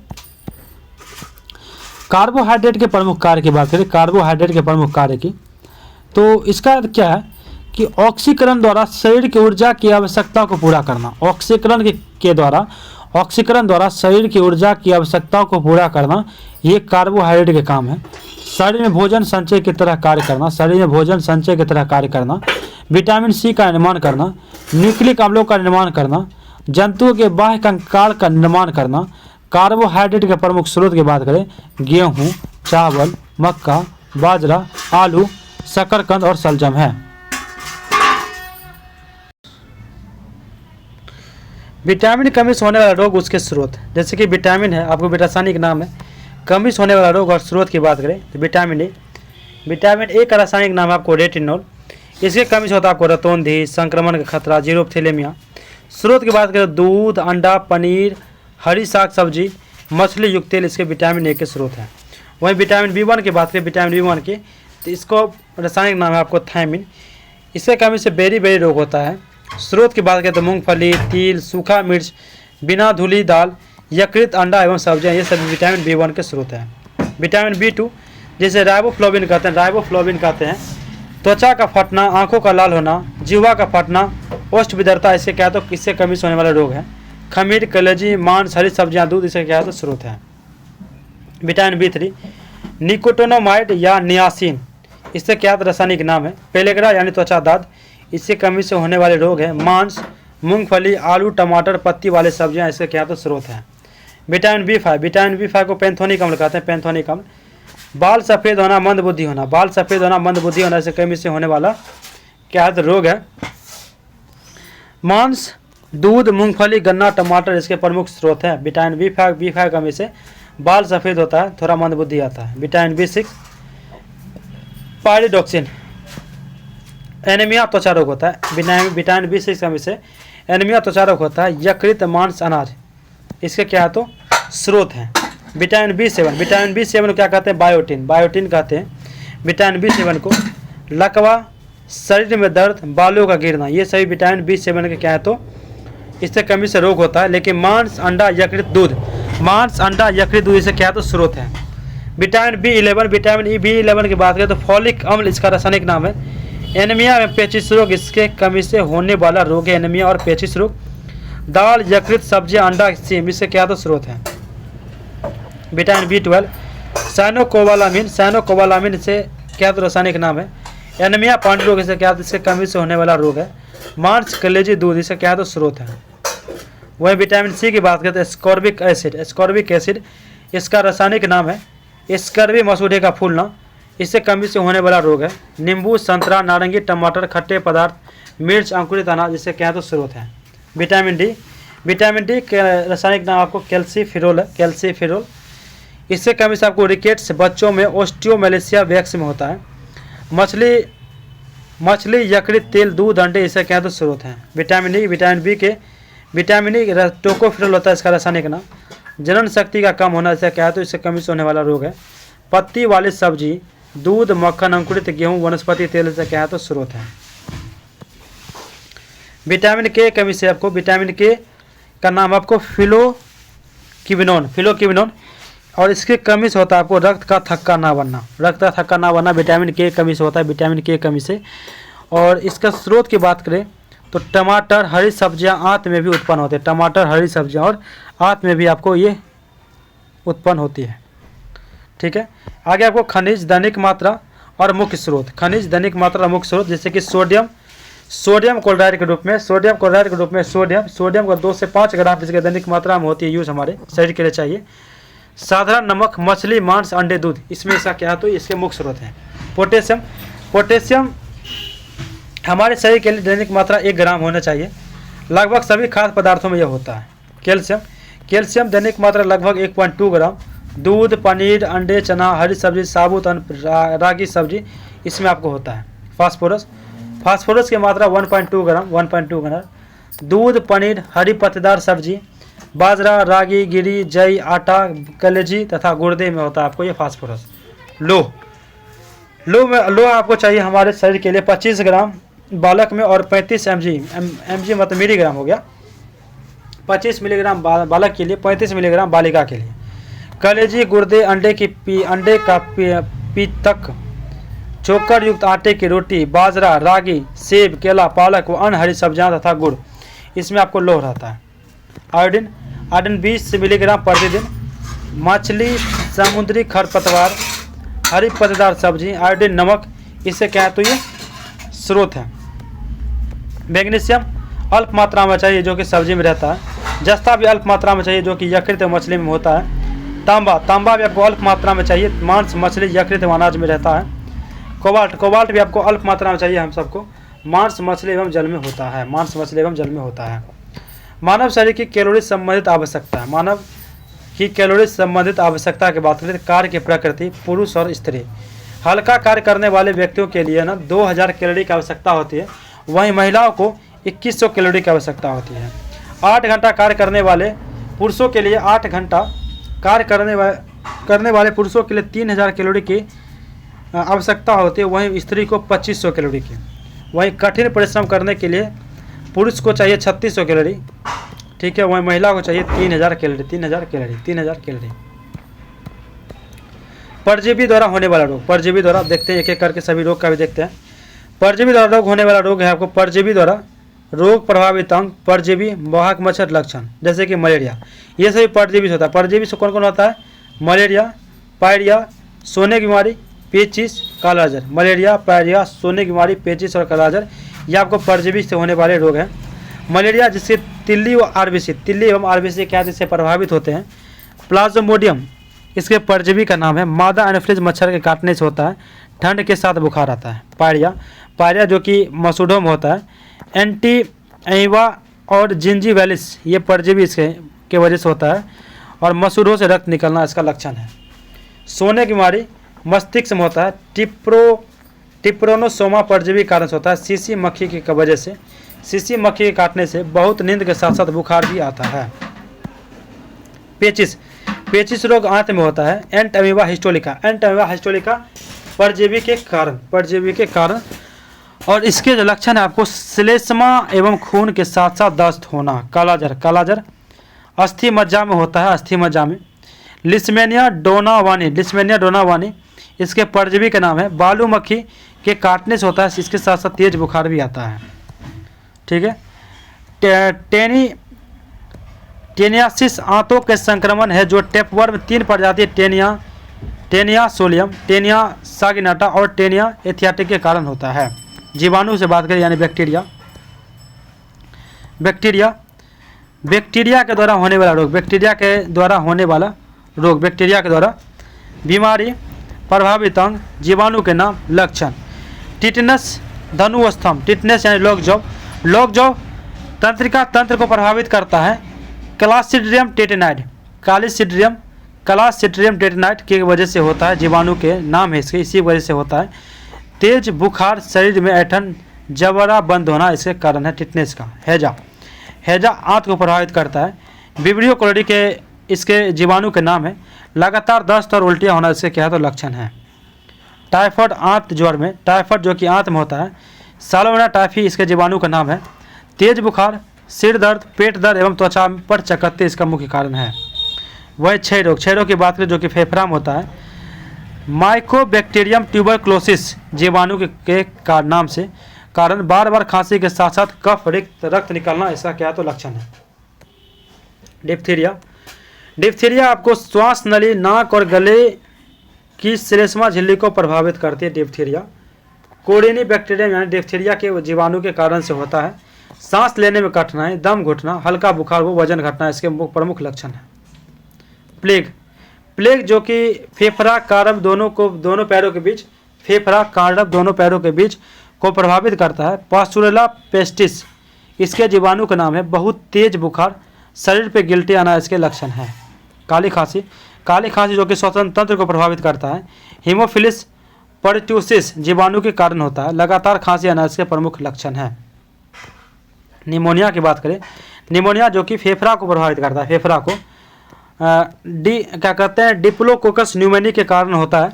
कार्बोहाइड्रेट के प्रमुख कार्य की बात करें, कार्बोहाइड्रेट के प्रमुख कार्य की, तो इसका क्या है कि ऑक्सीकरण द्वारा शरीर की ऊर्जा की आवश्यकता को पूरा करना। ऑक्सीकरण द्वारा शरीर की ऊर्जा की आवश्यकताओं को पूरा करना, ये कार्बोहाइड्रेट के काम है। शरीर में भोजन संचय की तरह कार्य करना, शरीर में भोजन संचय की तरह कार्य करना, विटामिन सी का निर्माण करना, न्यूक्लिक अम्लों का निर्माण करना, जंतुओं के बाह्य कंकाल का निर्माण करना। कार्बोहाइड्रेट के प्रमुख स्रोत की बात करें, गेहूँ, चावल, मक्का, बाजरा, आलू, शकरकंद और शलजम है। विटामिन कमी से होने वाला रोग, उसके स्रोत, जैसे कि विटामिन है, आपको रासायनिक नाम है। कमी से होने वाला रोग और स्रोत की बात करें तो विटामिन ए, विटामिन ए का रासायनिक नाम है आपको रेटिनॉल। इसके कमी से होता है आपको रतौंधी, संक्रमण का खतरा, जीरोप्थेलेमिया। स्रोत की बात करें दूध, अंडा, पनीर, हरी साग सब्जी, मछली युक्त तेल, इसके विटामिन ए के स्रोत हैं। वहीं विटामिन बी1 की बात करें, विटामिन बी1 की, तो इसको रासायनिक नाम है आपको थायमिन। इसके कमी से बेरी रोग होता है। स्रोत की बात करें तो मूंगफली, तिल, सूखा मिर्च, बिना धुली दाल, यकृत, अंडा एवं सब्जियां, ये सभी विटामिन बी1 के स्रोत हैं। विटामिन बी2 जिसे राइबोफ्लोविन कहते हैं, त्वचा का फटना, आंखों का लाल होना, जिह्वा का फटना, ओष्ठ विदरता, इससे क्या तो इससे कमी से होने वाला रोग है। खमीर, कलेजी, मांस, हरी सब्जियां, दूध, इससे क्या है तो स्रोत है। विटामिन बी3 निकोटिनोमाइड या नियासिन, इससे क्या तो रासायनिक नाम है। पेलेग्रा यानी त्वचा दाद, इससे कमी से होने वाले रोग है। मांस, मूंगफली, आलू, टमाटर, पत्ती वाले सब्जियां, इससे क्या तो स्रोत है। विटामिन बी5 को पैंथोनिक अम्ल कहते हैं, पैंथोनिक अम्ल। बाल सफ़ेद होना, मंद बुद्धि होना, इससे कमी से होने वाला क्या है तो रोग है। मांस, दूध, मूंगफली, गन्ना, टमाटर, इसके प्रमुख स्रोत हैं। विटामिन बी5 कमी से बाल सफ़ेद होता है, थोड़ा मंद बुद्धि आता है। विटामिन बी6 पायरिडॉक्सिन, एनीमिया, त्वचा रोग होता है। विटामिन बी6 कमी से एनीमिया, त्वचा रोग होता है। यकृत, मांस, अनाज, इसके क्या है तो स्रोत हैं। विटामिन बी7 को क्या कहते हैं? बायोटिन कहते हैं। विटामिन बी7 को लकवा, शरीर में दर्द, बालों का गिरना, ये सभी विटामिन बी7 के क्या है तो इससे कमी से रोग होता है। लेकिन मांस, अंडा, यकृत, दूध, इससे क्या है तो स्रोत है। विटामिन बी11 की बात करें तो फॉलिक अम्ल, इसका रासायनिक नाम है। एनीमिया में पेचिश रोग, इसके कमी से होने वाला रोग है एनीमिया और पेचिश रोग। दाल, यकृत, सब्जियां, अंडा, सीम, इससे क्या तो स्रोत है। विटामिन बी12 साइनोकोबालामिन, से क्या तो रासायनिक नाम है। एनीमिया, पांडु रोग, इससे क्या इससे कमी से होने वाला रोग है। मांस, कलेजी, दूध, इससे क्या तो स्रोत है। वही विटामिन सी की बात करते हैं, एस्कॉर्बिक एसिड, इसका रासायनिक नाम है। स्कर्वी मसूड़े का फूलना, इससे कमी से होने वाला रोग है। नींबू, संतरा, नारंगी, टमाटर, खट्टे पदार्थ, मिर्च, अंकुरित अनाज, जिससे क्या तो स्रोत है। विटामिन डी के रासायनिक नाम आपको कैल्सीफेरोल है, कैल्सीफेरोल। इससे कमी से आपको रिकेट्स, बच्चों में ओस्टियोमेलेसिया वैक्स में होता है। मछली, यकृत, तेल, दूध, अंडे, इससे क्या तो स्रोत हैं। विटामिन ई टोकोफेरोल होता है इसका रासायनिक नाम। जनन शक्ति का कम होना, इससे क्या है तो इससे कमी से होने वाला रोग है। पत्ती वाली सब्जी, दूध, मक्खन, अंकुरित गेहूं, वनस्पति तेल, से क्या है तो स्रोत है। विटामिन के कमी से आपको, विटामिन के का नाम आपको फिलोक्विनोन, और इसके कमी से होता है आपको रक्त का थक्का ना बनना, विटामिन के कमी से होता है, विटामिन के कमी से। और इसका स्रोत की बात करें तो टमाटर, हरी सब्जियां, आंत में भी उत्पन्न होते हैं। टमाटर, हरी सब्जियां और आंत में भी आपको ये उत्पन्न होती है। ठीक है, आगे आपको खनिज, दैनिक मात्रा और मुख्य स्रोत, जैसे कि सोडियम क्लोराइड के रूप में, सोडियम को 2 से 5 ग्राम इसके दैनिक मात्रा में होती है, यूज हमारे शरीर के लिए चाहिए। साधारण नमक, मछली, मांस, अंडे, दूध, इसमें इसका क्या है तो इसके मुख्य स्रोत हैं। पोटेशियम, पोटेशियम हमारे शरीर के लिए दैनिक मात्रा 1 ग्राम होना चाहिए। लगभग सभी खाद्य पदार्थों में यह होता है। कैल्शियम, कैल्शियम दैनिक मात्रा लगभग 1.2 ग्राम। दूध, पनीर, अंडे, चना, हरी सब्जी, साबुत अन्न, रागी सब्जी, इसमें आपको होता है। फास्फोरस, फास्फोरस की मात्रा 1.2 ग्राम, 1.2 ग्राम। दूध, पनीर, हरी पत्तेदार सब्जी, बाजरा, रागी, गिरी, जई, आटा, कलेजी तथा गुर्दे में होता है आपको ये फास्फोरस। लोह, लोह आपको चाहिए हमारे शरीर के लिए 25 ग्राम बालक में और 35 mg मतलब मिलीग्राम हो गया, 25 मिलीग्राम बालक के लिए, 35 मिलीग्राम बालिका के लिए। कलेजी, गुर्दे, अंडे का पीतक, चोकर युक्त आटे की रोटी, बाजरा, रागी, सेब, केला, पालक व अन्य हरी सब्जियां तथा गुड़, इसमें आपको लोह रहता है। आयोडीन, आयोडीन 20 मिलीग्राम प्रतिदिन। मछली, समुद्री खरपतवार, हरी पत्तेदार सब्जी, आयोडीन, नमक, इससे क्या है तो ये स्रोत है। मैग्नीशियम अल्प मात्रा में चाहिए जो कि सब्जी में रहता है। जस्ता भी अल्प मात्रा में चाहिए जो कि यकृत व मछली में होता है। तांबा, तांबा भी आपको अल्प मात्रा में चाहिए, मांस, मछली, यकृत व अनाज में रहता है। कोबाल्ट, कोबाल्ट भी आपको अल्प मात्रा में चाहिए हम सबको, मांस, मछली एवं जल में होता है, मांस, मछली एवं जल में होता है। मानव शरीर की कैलोरी संबंधित आवश्यकता है। मानव की कैलोरी संबंधित आवश्यकता की बात करें तो कार्य की प्रकृति, पुरुष और स्त्री। हल्का कार्य करने वाले व्यक्तियों के लिए ना 2000 कैलोरी की आवश्यकता होती है, वहीं महिलाओं को 2100 कैलोरी की आवश्यकता होती है। 8 घंटा कार्य करने वाले पुरुषों के लिए 8 घंटा कार्य करने वाले पुरुषों के लिए 3000 कैलोरी की आवश्यकता होती है, वहीं स्त्री को 2500 कैलोरी की। वहीं कठिन परिश्रम करने के लिए पुरुष को चाहिए 3600 कैलोरी, ठीक है, वहीं महिला को चाहिए 3000 कैलोरी, 3000 कैलोरी, 3000 कैलोरी। परजीवी द्वारा होने वाला रोग, परजीवी द्वारा देखते हैं एक एक करके सभी रोग का भी देखते हैं। परजीवी द्वारा रोग होने वाला रोग है आपको परजीवी द्वारा रोग प्रभावित अंग, परजीवी, वाहक मच्छर लक्षण, जैसे कि मलेरिया, ये सभी परजीवी से होता है। परजीवी से कौन कौन होता है? मलेरिया, पायरिया, सोने की बीमारी, पेचिस, कालाजार। मलेरिया, पायरिया, सोने की बीमारी, पेचिस और कालाजार, ये आपको परजीवी से होने वाले रोग हैं। मलेरिया जिससे तिल्ली व आरबीसी, तिल्ली एवं आरबीसी क्या जिससे प्रभावित होते हैं। प्लाज्मोडियम इसके परजीवी का नाम है, मादा एनोफिलीज मच्छर के काटने से होता है, ठंड के साथ बुखार आता है। पायरिया, पायरिया जो कि मसूडोम होता है। एंटी एवा और जिंजीवैलिस ये परजीवी इसके के वजह से होता है और मसूड़ों से रक्त निकलना इसका लक्षण है। सोने की बीमारी मस्तिष्क में होता है। टिप्रोनोसोमा परजीवी कारण से होता है, सीसी मक्खी की वजह से, सीसी मक्खी के काटने से बहुत नींद के साथ साथ बुखार भी आता है। पेचिस, पेचिस रोग आंत में होता है। एंट अमीबा हिस्टोलिका, एंट अमीबा हिस्टोलिका परजीवी के कारण और इसके जो लक्षण है आपको श्लेष्मा एवं खून के साथ साथ दस्त होना। कालाजार, कालाजार अस्थि मज्जा में होता है, अस्थि मज्जा में। लिस्मेनिया डोनावानी, लिस्मेनिया डोनावानी इसके परजीवी का नाम है, बालू मक्खी के काटने से होता है, इसके साथ साथ तेज बुखार भी आता है, ठीक है। टेनियासिस आंतों के संक्रमण है जो टेपवर्म 3 प्रजाति टेनिया सोलियम, टेनिया सागिनाटा और टेनिया एथियाटिक के कारण होता है। जीवाणु से बात करें यानी बैक्टीरिया, बैक्टीरिया के द्वारा होने वाला रोग, बैक्टीरिया के द्वारा होने वाला रोग, बैक्टीरिया के द्वारा बीमारी, प्रभावित अंग, जीवाणु के नाम, लक्षण। टिटनस धनुस्तंभ, टिटनस यानी लॉकजॉ तंत्रिका तंत्र को प्रभावित करता है। क्लास्ट्रीडियम टेटेनाइड, क्लास्ट्रीडियम टेटेनाइड की वजह से होता है, जीवाणु के नाम है इसके, इसी वजह से होता है। तेज बुखार, शरीर में ऐठन, जबड़ा बंद होना इसके कारण है टिटनेस का। हैजा आंत को प्रभावित करता है। विब्रियो क्लोरी के इसके जीवाणु के नाम है। लगातार दस्त और उल्टियाँ होना इसके क्या तो लक्षण है। टाइफाइड आंत ज्वर में, टाइफाइड जो कि आंत में होता है। सालोमोना टाइफी इसके जीवाणु का नाम है। तेज बुखार, सिर दर्द, पेट दर्द एवं त्वचा पर चकत्ते इसका मुख्य कारण है। वह क्षय रोग की बात करें जो कि फेफड़ा में होता है। माइकोबैक्टीरियम ट्यूबरक्लोसिस जीवाणु के नाम से कारण बार बार खांसी के साथ साथ कफ, रक्त निकलना इसका क्या तो लक्षण है। डिप्थीरिया आपको श्वास नली, नाक और गले की श्लेष्मा झिल्ली को प्रभावित करती है। डिप्थीरिया कोरिनी बैक्टीरियम यानी डिप्थीरिया के जीवाणु के कारण से होता है। सांस लेने में कठिनाई, दम घुटना, हल्का बुखार व वजन घटना इसके प्रमुख लक्षण है। प्लेग जो कि फेफड़ा कार्डम दोनों पैरों के बीच, फेफड़ा कार्डम दोनों पैरों के बीच को प्रभावित करता है। पास्चुरेला पेस्टिस इसके जीवाणु का नाम है। बहुत तेज बुखार, शरीर पे गिल्टी आना इसके लक्षण हैं। काली खांसी जो कि श्वसन तंत्र को प्रभावित करता है। हीमोफिलिस परट्यूसिस जीवाणु के कारण होता है। लगातार खांसी आना इसके प्रमुख लक्षण हैं। निमोनिया की बात करें, निमोनिया जो कि फेफड़ा को प्रभावित करता है, फेफड़ा को क्या कहते हैं, डिप्लोकोकस न्यूमोनी के कारण होता है।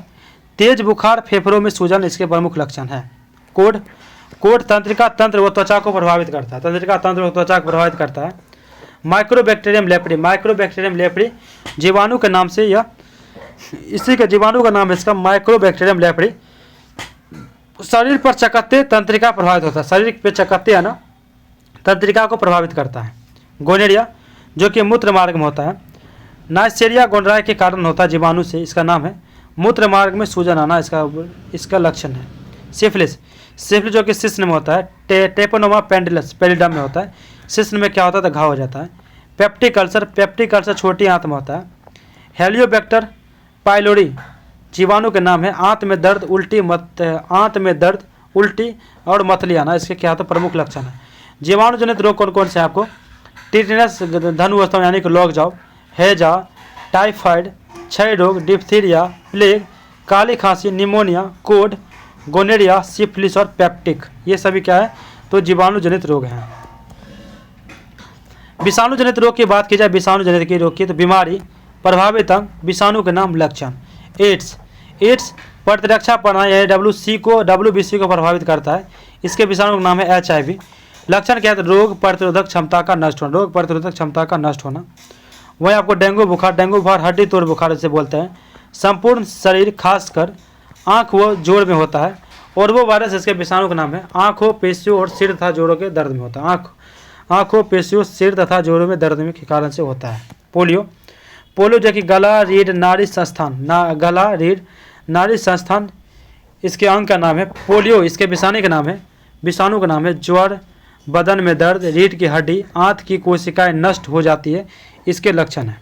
तेज बुखार, फेफड़ों में सूजन इसके प्रमुख लक्षण हैं। कोढ़ तंत्रिका तंत्र व त्वचा को प्रभावित करता है, तंत्रिका तंत्र व त्वचा को प्रभावित करता है। माइक्रोबैक्टीरियम लेप्री जीवाणु के नाम से, यह इसी के जीवाणु का नाम है इसका माइक्रोबैक्टीरियम लेप्री। शरीर पर चकत्ते तंत्रिका प्रभावित होता है, शरीर पे चकत्ते है ना, तंत्रिका को प्रभावित करता है। गोनेरिया जो कि मूत्र मार्ग में होता है। नाइसेरिया गोनराय के कारण होता है जीवाणु से, इसका नाम है। मूत्र मार्ग में सूजन आना इसका लक्षण है। सिफिलिस जो कि शिश्न में होता है। टेपोनोमा पेलिडम में होता है। शिश्न में क्या होता है तो घाव हो जाता है। पेप्टिक अल्सर छोटी आंत में होता है। हेलियोबैक्टर पाइलोरी जीवाणु के नाम है। आंत में दर्द, उल्टी और मतली आना इसके क्या होता है प्रमुख लक्षण है। जीवाणु जनित रोग कौन कौन से हैं आपको? टिटनेस धनुस्थम यानी कि लॉक जाओ, हैजा, टाइफाइड, क्षय रोग, डिप्थीरिया, प्लेग, काली खांसी, निमोनिया, कोढ़, गोनेरिया, सिफिलिस और पेप्टिक, ये सभी क्या है तो जीवाणु जनित रोग हैं। विषाणु जनित रोग की बात की जाए, विषाणु जनित की रोग की तो बीमारी, प्रभावित अंग, विषाणु के नाम, लक्षण। एड्स प्रतिरक्षा प्रणाली यानी WBC को प्रभावित करता है। इसके विषाणु का नाम है HIV। लक्षण क्या है तो रोग प्रतिरोधक क्षमता का नष्ट होना। वहीं आपको डेंगू बुखार हड्डी तोड़ बुखार इसे बोलते हैं। संपूर्ण शरीर खासकर आँख व जोड़ में होता है। और वो वायरस इसके विषाणु का नाम है। आँखों, पेशियों और सिर तथा जोड़ों के दर्द में होता है। आँखों, पेशियों, सिर तथा जोड़ों में दर्द में के कारण से होता है। पोलियो जो कि गला रीढ़ नाड़ी संस्थान इसके अंग का नाम है। पोलियो इसके विषाणु का नाम है। ज्वर, बदन में दर्द, रीढ़ की हड्डी, आंत की कोशिकाएं नष्ट हो जाती है, इसके लक्षण है।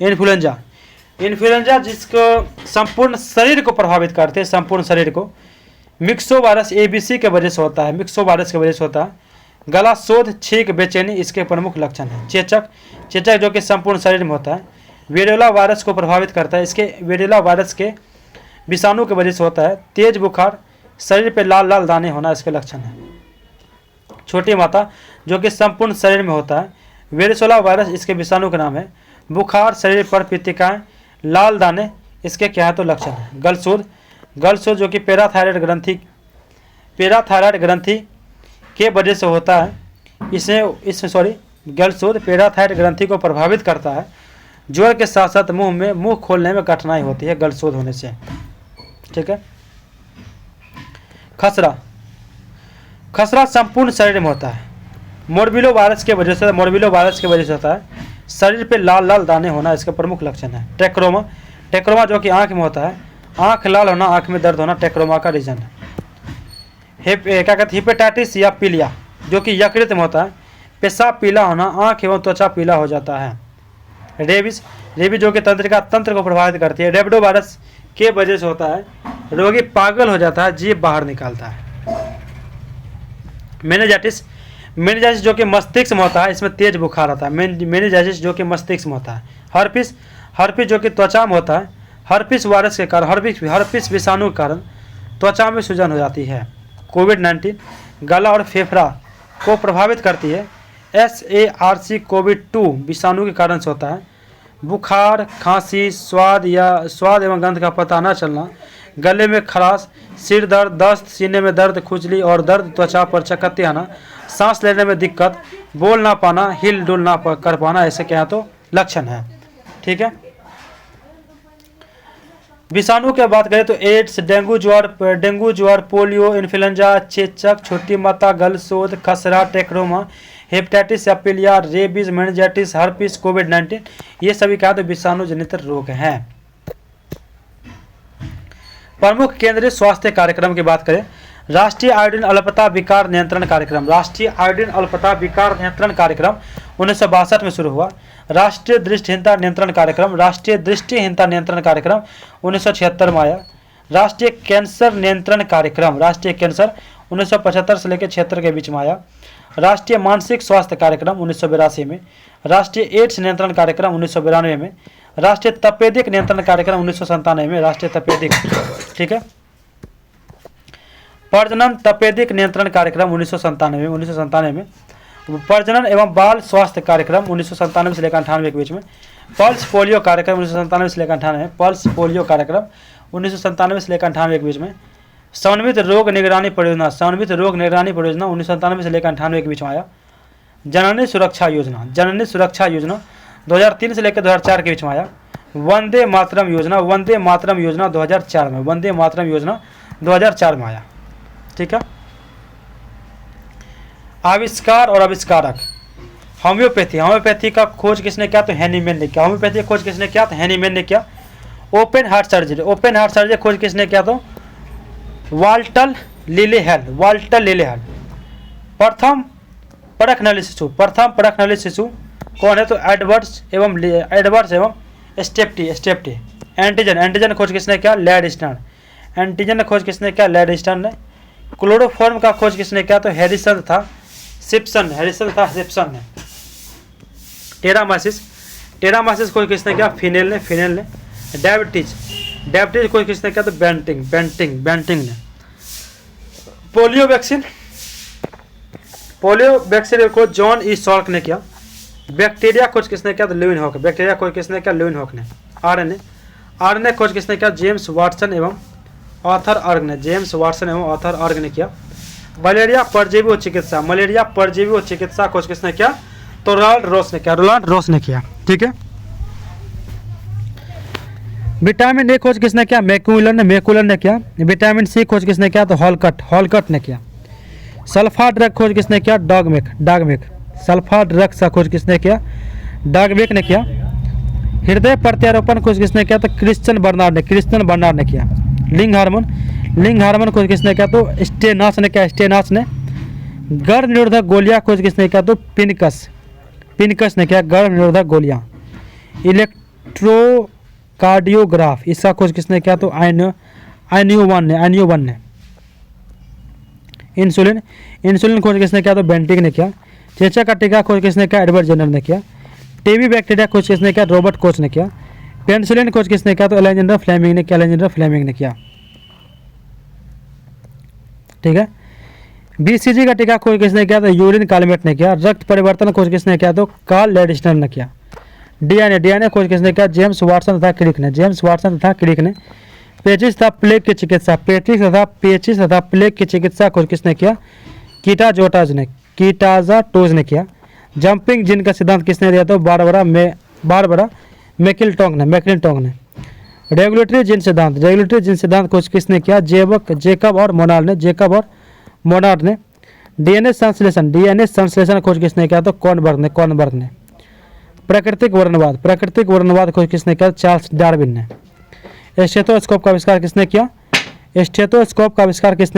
इन्फ्लुएंजा जिसको संपूर्ण शरीर को प्रभावित करते हैं, संपूर्ण शरीर को। मिक्सो वायरस ABC के वजह से होता है। गला शोथ, छींक, बेचैनी इसके प्रमुख लक्षण हैं। चेचक जो कि संपूर्ण शरीर में होता है। वेरियोला वायरस को प्रभावित करता है। इसके वेरियोला वायरस के विषाणु की वजह से होता है। तेज बुखार, शरीर पे लाल लाल दाने होना इसके लक्षण है। छोटी माता जो कि संपूर्ण शरीर में होता है। वेरियोला वायरस इसके विषाणु का नाम है। बुखार, शरीर पर पित्तिकाएं, लाल दाने इसके क्या है तो लक्षण है। गलशोध जो कि पैराथायराइड ग्रंथि के वजह से होता है। गलशोध पैराथायराइड ग्रंथि को प्रभावित करता है। ज्वर के साथ साथ मुंह खोलने में कठिनाई होती है गलशोध होने से, ठीक है। खसरा संपूर्ण शरीर में होता है। मोरबिलो वायरस के वजह से होता है। शरीर पे लाल लाल दाने होना इसका प्रमुख लक्षण है। टेक्रोमा जो कि आंख में होता है। आंख लाल होना, आंख में दर्द होना टेक्रोमा का रीजन है। क्या कहते हैं हिपेटाइटिस या पीलिया जो कि यकृत में होता है। पेशाब पीला होना, आंख एवं त्वचा पीला हो जाता है। रेबीज जो कि तंत्र को प्रभावित करती है। रेबडो वायरस के वजह से होता है। रोगी पागल हो जाता है, जीभ बाहर निकालता है। मेनिंजाइटिस जो कि मस्तिष्क में होता है, इसमें तेज बुखार आता है। मेनिंजाइटिस जो कि मस्तिष्क में होता है। हर्पिस जो कि त्वचा में होता है। हर्पिस वायरस के कारण, हर्पिस विषाणु के कारण त्वचा में सूजन हो जाती है। कोविड-19 गला और फेफड़ा को प्रभावित करती है। SARS कोविड-2 विषाणु के कारण से होता है। बुखार, खांसी, स्वाद एवं गंध का पता न चलना, गले में खराश, सिर दर्द, दस्त, सीने में दर्द, खुजली और दर्द, त्वचा पर चकत्ते आना, सांस लेने में दिक्कत, बोल ना पाना, हिल डुल ना कर पाना, ऐसे क्या तो लक्षण है, ठीक है। विषाणु की बात करें तो एड्स, डेंगू ज्वर, पोलियो, इन्फ्लुएंजा, चेचक, छोटी माता, गलशोध, खसरा, टेक्रोमा, हेपेटाइटिस या पीलिया, रेबीज, मेनिंजाइटिस, हर्पिस, कोविड-19 ये सभी क्या तो विषाणु जनित रोग हैं। प्रमुख केंद्रीय स्वास्थ्य कार्यक्रम की बात करें, राष्ट्रीय आयोडीन अल्पता विकार नियंत्रण कार्यक्रम 1962 में शुरू हुआ। राष्ट्रीय दृष्टिहीनता नियंत्रण कार्यक्रम 1976 में आया। राष्ट्रीय कैंसर नियंत्रण कार्यक्रम 1975 से लेकर 76 के बीच में आया। राष्ट्रीय मानसिक स्वास्थ्य कार्यक्रम 1982 में। राष्ट्रीय एड्स नियंत्रण कार्यक्रम 1992 में। राष्ट्रीय तपेदिक नियंत्रण कार्यक्रम 1997 में। राष्ट्रीय तपेदिक, ठीक है। प्रजनन तपेदिक नियंत्रण कार्यक्रम 1997 में। प्रजनन एवं बाल स्वास्थ्य कार्यक्रम 1997 से लेकर 98 के बीच में। पल्स पोलियो कार्यक्रम 1997 से लेकर 98 में। पल्स पोलियो कार्यक्रम 1997 से लेकर 98 के बीच में। समन्वित रोग निगरानी परियोजना 1997 से लेकर 98 के बीच में आया। जननी सुरक्षा योजना 2003 से लेकर 2004 के बीच में आया। वंदे मातरम योजना 2004 में। वंदे मातरम योजना 2004 में आया, ठीक है। आविष्कार और आविष्कारक होम्योपैथी का खोज किसने किया? तो हैनीमैन ने किया। होम्योपैथी की खोज किसने किया? तो हैनीमैन ने किया। ओपन हार्ट सर्जरी खोज किसने किया? तो वाल्टर लिलेहल। प्रथम परखनली शिशु कौन है? तो एडवर्ड्स एवं स्टेप्टी। एंटीजन खोज किसने किया? लैडस्टर्न। एंटीजन खोज किसने किया? लैडस्टर्न ने। क्लोरोफॉर्म का खोज किसने किया? तो हैरिसन था सिप्सन ने। टेरामाइसिस खोज किसने किया? फिनेल ने। डायबिटीज खोज किसने किया? तो बेंटिंग ने। पोलियो वैक्सीन खोज जॉन ई सॉल्क ने किया। बैक्टीरिया खोज किसने किया? तो ल्यूइनहॉक ने। आरएनए खोज किसने किया? जेम्स वाटसन एवं ऑथर अर्ग ने किया। मलेरिया परजीवी चिकित्सा खोज किसने किया? तो रोनाल्ड रोस ने किया, ठीक है। विटामिन ए खोज किसने किया? मैकुलर ने किया। विटामिन सी खोज किसने किया? तो हॉलकट ने किया। सल्फा ड्रग खोज किसने किया? डॉगमेक। सल्फा ड्रग का खोज किसने किया? डॉगमेक ने किया। हृदय प्रत्यारोपण खोज किसने किया? तो क्रिश्चियन बर्नार्ड ने किया। लिंग हार्मोन खोज किसने किया? तो स्टेनास ने। गर्भ निरोधक गोलियां खोज किसने किया? तो पिनकस ने किया। गर्भ निरोधक गोलियां। इलेक्ट्रोकार्डियोग्राफ इसका खोज किसने किया? तो आइनियो वन ने। इंसुलिन खोज किसने किया? तो बेंटिक ने किया। चेचक का टीका खोज किसने किया? एडवर्ड जेनर ने किया। टीबी बैक्टीरिया खोज किसने किया? रॉबर्ट कोच ने किया। पेनिसिलिन खोज किसने किया? तो अलेक्जेंडर फ्लेमिंग ने किया, ठीक है। बीसीजी का टीका खोज किसने किया? तो यूरिन कालमेट ने किया। रक्त परिवर्तन खोज किसने किया? तो कार्ल लैडस्टर ने किया। डीएनए खोज किसने किया? जेम्स वाटसन तथा क्रिक ने। पेचिस तथा प्लेग की चिकित्सा खोज किसने किया? कीटाजोटोज ने किया। जंपिंग जिन का सिद्धांत किसने दिया? तो बारबरा मैकिलटोंग ने। रेगुलेटरी जिन सिद्धांत खोज किसने किया? जेकब और मोनार्ड ने। डीएनए संश्लेषण खोज किसने किया? तो कॉर्नबर्ग ने। प्राकृतिक वर्णवाद खोज किसने किया? चार्ल्स डार्विन ने। स्टेथोस्कोप का आविष्कार किसने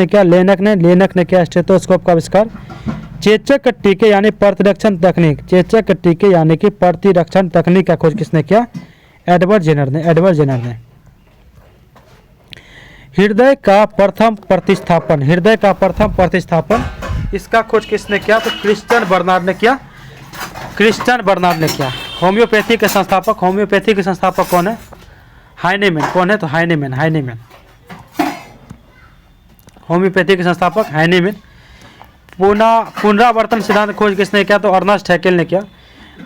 किया? लेनक ने किया स्टेथोस्कोप का आविष्कार। चेचक टीके यानी प्रतिरक्षण तकनीक का खोज किसने किया? एडवर्ड जेनर ने। हृदय का प्रथम प्रतिस्थापन इसका खोज किसने किया? तो क्रिश्चियन बर्नार्ड ने किया। होम्योपैथी के संस्थापक कौन है? हाइनेमैन। तो हाइनेमैन। होम्योपैथी के संस्थापक हाइनेमैन। पुनरावर्तन सिद्धांत खोज किसने किया? तो अर्नस्ट हैकेल ने किया।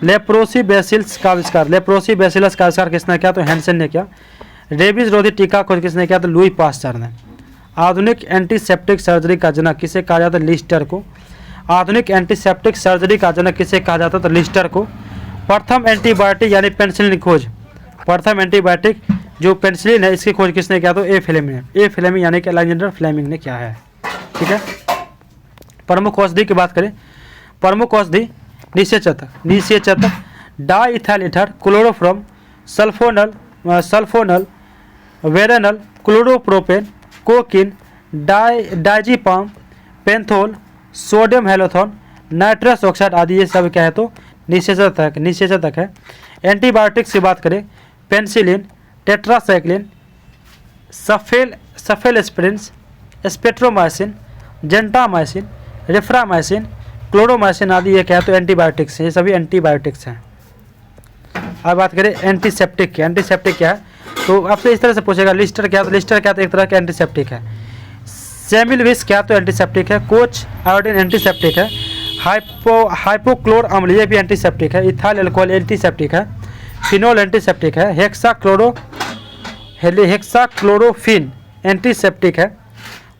लेप्रोसी बेसिलस का आविष्कार किसने किया? तो हैंसन ने किया। रेबीज रोधी टीका खोज किसने किया? तो लुई पास्चर ने। आधुनिक एंटीसेप्टिक सर्जरी का जनक किसे कहा जाता है? लिस्टर को। आधुनिक एंटीसेप्टिक सर्जरी का जनक किसे कहा जाता है? तो लिस्टर को। प्रथम एंटीबायोटिक यानी पेनिसिलिन खोज जो पेनिसिलिन है इसकी खोज किसने किया? तो ए फ्लेमिंग यानी कि अलेक्जेंडर फ्लेमिंग ने किया है, ठीक है। प्रमुख औषधि की बात करें, प्रमुख औषधि निषेचक diethyl ether, chloroform, sulfonal, veronal, chloropropane, cocaine, diazepam, pentothal, sodium halothane, nitrous oxide आदि ये सब क्या है? तो निषेचक है। एंटीबायोटिक्स की बात करें, पेनिसिलिन, टेट्रासाइक्लिन, सफेलस्प्रिन, स्पेट्रोमाइसिन, जेंटामाइसिन, रिफ्रामाइसिन, क्लोरोमाइसिन आदि ये क्या है तो एंटीबायोटिक्स हैं, ये सभी एंटीबायोटिक्स हैं। अब बात करें एंटीसेप्टिक की। एंटीसेप्टिक क्या है तो आपसे इस तरह से पूछेगा, लिस्टर क्या, तो लिस्टर क्या तो एक तरह का एंटीसेप्टिक है। सेमिलविस क्या तो एंटीसेप्टिक है। कोच आयोडीन एंटीसेप्टिक है। हाइपोक्लोर अम्ल ये भी एंटीसेप्टिक है। इथाइल अल्कोहल एंटीसेप्टिक है। फिनोल एंटीसेप्टिक है। हेक्साक्लोरोफिन एंटीसेप्टिक है।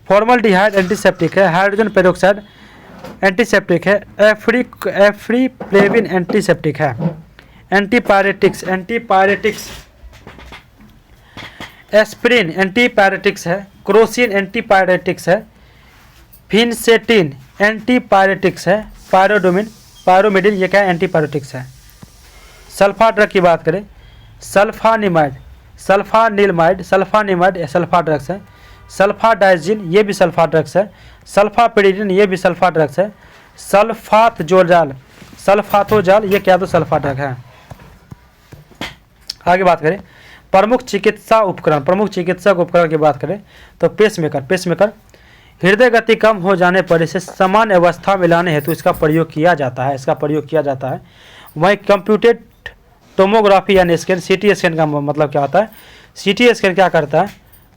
फॉर्मल्डिहाइड एंटीसेप्टिक है। हाइड्रोजन पेरोक्साइड एंटीसेप्टिक है। एफ्रीप्लेविन एंटीसेप्टिक है। एंटीपायरेटिक्स एस्प्रिन एंटीपायरेटिक्स है। क्रोसिन एंटीपायरेटिक्स है। फिनसेटिन एंटीपायरेटिक्स है। पायरोमिडिन ये क्या एंटीपायरेटिक्स है। सल्फा ड्रग की बात करें, सल्फानिमाइड सल्फा ड्रग्स है। सल्फाडाइजिन ये भी सल्फा ड्रग्स है। सल्फापिरिडिन ये भी सल्फा ड्रग्स है। सल्फाथोजाल ये क्या तो सल्फा ड्रग है। आगे बात करें प्रमुख चिकित्सा उपकरण की बात करें तो पेसमेकर हृदय गति कम हो जाने पर इसे सामान्य अवस्था में लाने हेतु इसका प्रयोग किया जाता है। वहीं कंप्यूटेड टोमोग्राफी यानी स्कैन, सीटी स्कैन का मतलब क्या होता है, सीटी स्कैन क्या करता है,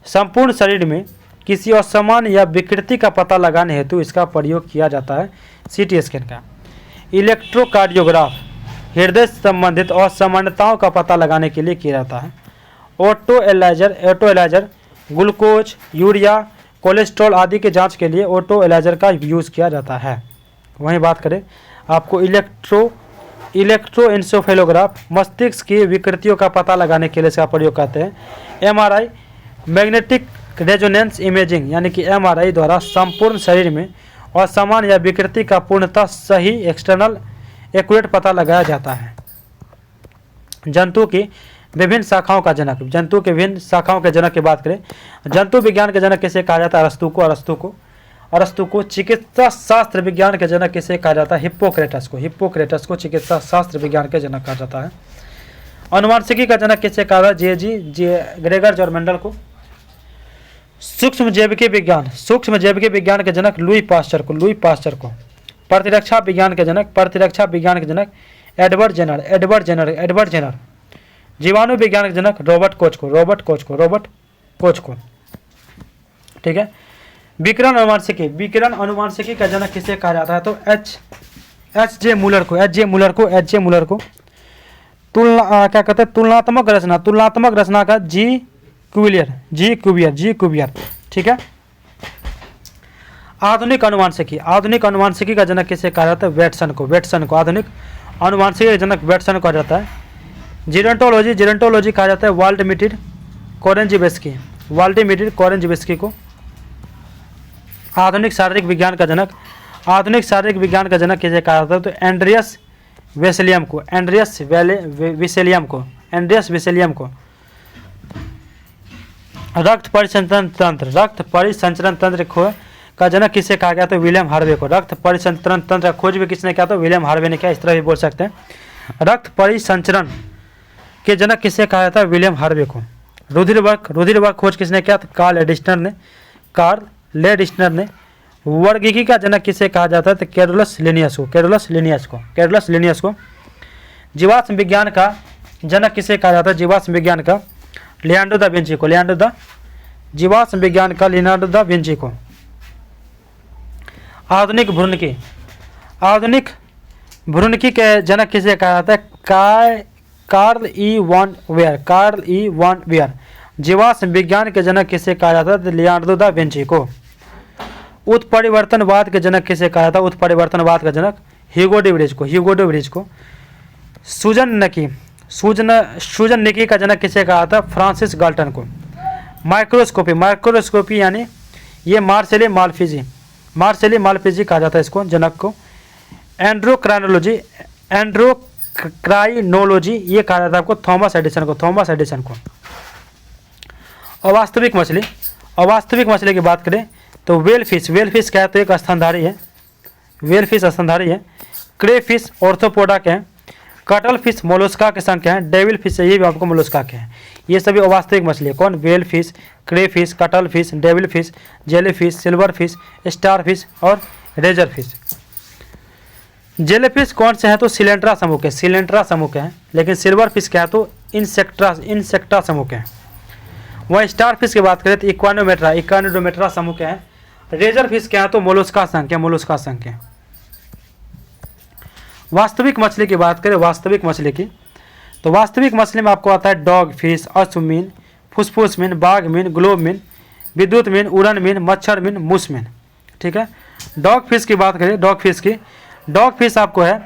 संपूर्ण शरीर में किसी असामान्य या विकृति का पता लगाने हेतु इसका प्रयोग किया जाता है, सीटी स्कैन का। इलेक्ट्रोकार्डियोग्राफ हृदय संबंधित असामान्यताओं का पता लगाने के लिए किया जाता है। Auto ELISA glucose, urea, cholesterol आदि के जांच के लिए ऑटो एलाइजर का यूज़ किया जाता है। वहीं बात करें आपको इलेक्ट्रोएन्सेफेलोग्राफ मस्तिष्क की विकृतियों का पता लगाने के लिए इसका प्रयोग करते हैं। एमआरआई मैग्नेटिक रेजोनेंस इमेजिंग यानी कि एमआरआई द्वारा संपूर्ण शरीर में असामान्य या विकृति का पूर्णतः सही एक्सटर्नल एक्यूरेट पता लगाया जाता है। जंतु की विभिन्न शाखाओं के जनक की बात करें, जंतु विज्ञान के जनक किसे कहा जाता है, अरस्तु को। चिकित्सा शास्त्र विज्ञान के जनक किसे कहा जाता है, हिप्पोक्रेटस को चिकित्सा शास्त्र विज्ञान के जनक कहा जाता है। अनुवांशिकी का जनक किसे कहा जाता है, ग्रेगर और मेंडल को। सूक्ष्म जैविकी विज्ञान के जनक लुई पास्चर को। प्रतिरक्षा विज्ञान के जनक एडवर्ड जेनर। जीवाणु विज्ञान के जनक रॉबर्ट कोच को। ठीक है। विकिरण अनुवांशिकी का जनक किसे कहा जाता है तो एच जे मूलर को। क्या कहते हैं तुलनात्मक रचना का जी क्यूबियर। ठीक है। आधुनिक अनुवांशिकी का जनक किसे कहा जाता है, वेटसन को। आधुनिक अनुवांशिकी का जनक वेटसन को कहा जाता है। जिरेंटोलॉजी कहा जाता है वाल्डमिटिड कोरेंजिवेस्की को। आधुनिक शारीरिक विज्ञान का जनक किसे कहा जाता है तो एंड्रियस वेसेलियम को। रक्त परिसंचरण तंत्र का जनक किसे कहा गया तो विलियम हार्वे को। रक्त परिसंचरण तंत्र का खोज भी किसने किया तो विलियम हार्वे ने किया, इस तरह भी बोल सकते हैं। रक्त परिसंचरण के जनक किसे कहा जाता है, विलियम हार्वे को। रुधिर खोज किसने किया तो कार्ल लेडिस्नर ने। वर्गीकी का जनक किसे कहा जाता है तो कैरोलस लिनियस को। जीवाश्म विज्ञान का जनक किसे कहा जाता है, लियोनार्डो दा विंची को। आधुनिक भ्रूणकी के जनक किसे कहा जाता है, कार्ल ई वॉन वेयर। जीवाश्म विज्ञान के जनक किसे कहा जाता है, लियोनार्डो दा विंची को। उत्परिवर्तनवाद के जनक किसे कहा जाता है, उत्परिवर्तनवाद का जनक ह्यूगो डी वृज को। सूजननिकी का जनक किसे कहा था, फ्रांसिस गाल्टन को। माइक्रोस्कोपी यानी ये मार्सेली मालफिजी कहा जाता है इसको, जनक को। एंड्रोक्राइनोलॉजी ये कहा जाता है आपको थॉमस एडिसन को। अवास्तविक मछली की बात करें तो वेल फिश क्या है तो एक स्तनधारी है, क्रेफिश ऑर्थोपोडा के हैं। कटल फिश मोलस्का के संख्या है, डेविल फिश ये भी आपको मोलस्का के हैं। ये सभी अवास्तविक मछली है। कौन? वेल फिश, क्रे फिश, कटल fish, devil fish, jelly fish, silver fish, star fish और रेजर फिश। जेली फिश कौन से हैं? तो सिलेंट्रा समूह के, सिलेंट्रा समूह के हैं। लेकिन सिल्वर फिश क्या है? तो इंसेक्टा समूह के हैं। वहीं स्टार फिश की बात करें तो इक्वानोडोमेट्रा समूह के हैं। रेजर फिश क्या है? तो मोलस्का संघ के। वास्तविक मछली की बात करें, वास्तविक मछली की, तो वास्तविक मछली में आपको आता है डॉग फिश, अश्वमीन, फुसफुस मीन, बाघ मीन, ग्लोब मीन, विद्युत मीन, उड़न मीन, मच्छर मीन, मूस मीन। ठीक है। डॉग फिश की बात करें, डॉग फिश आपको है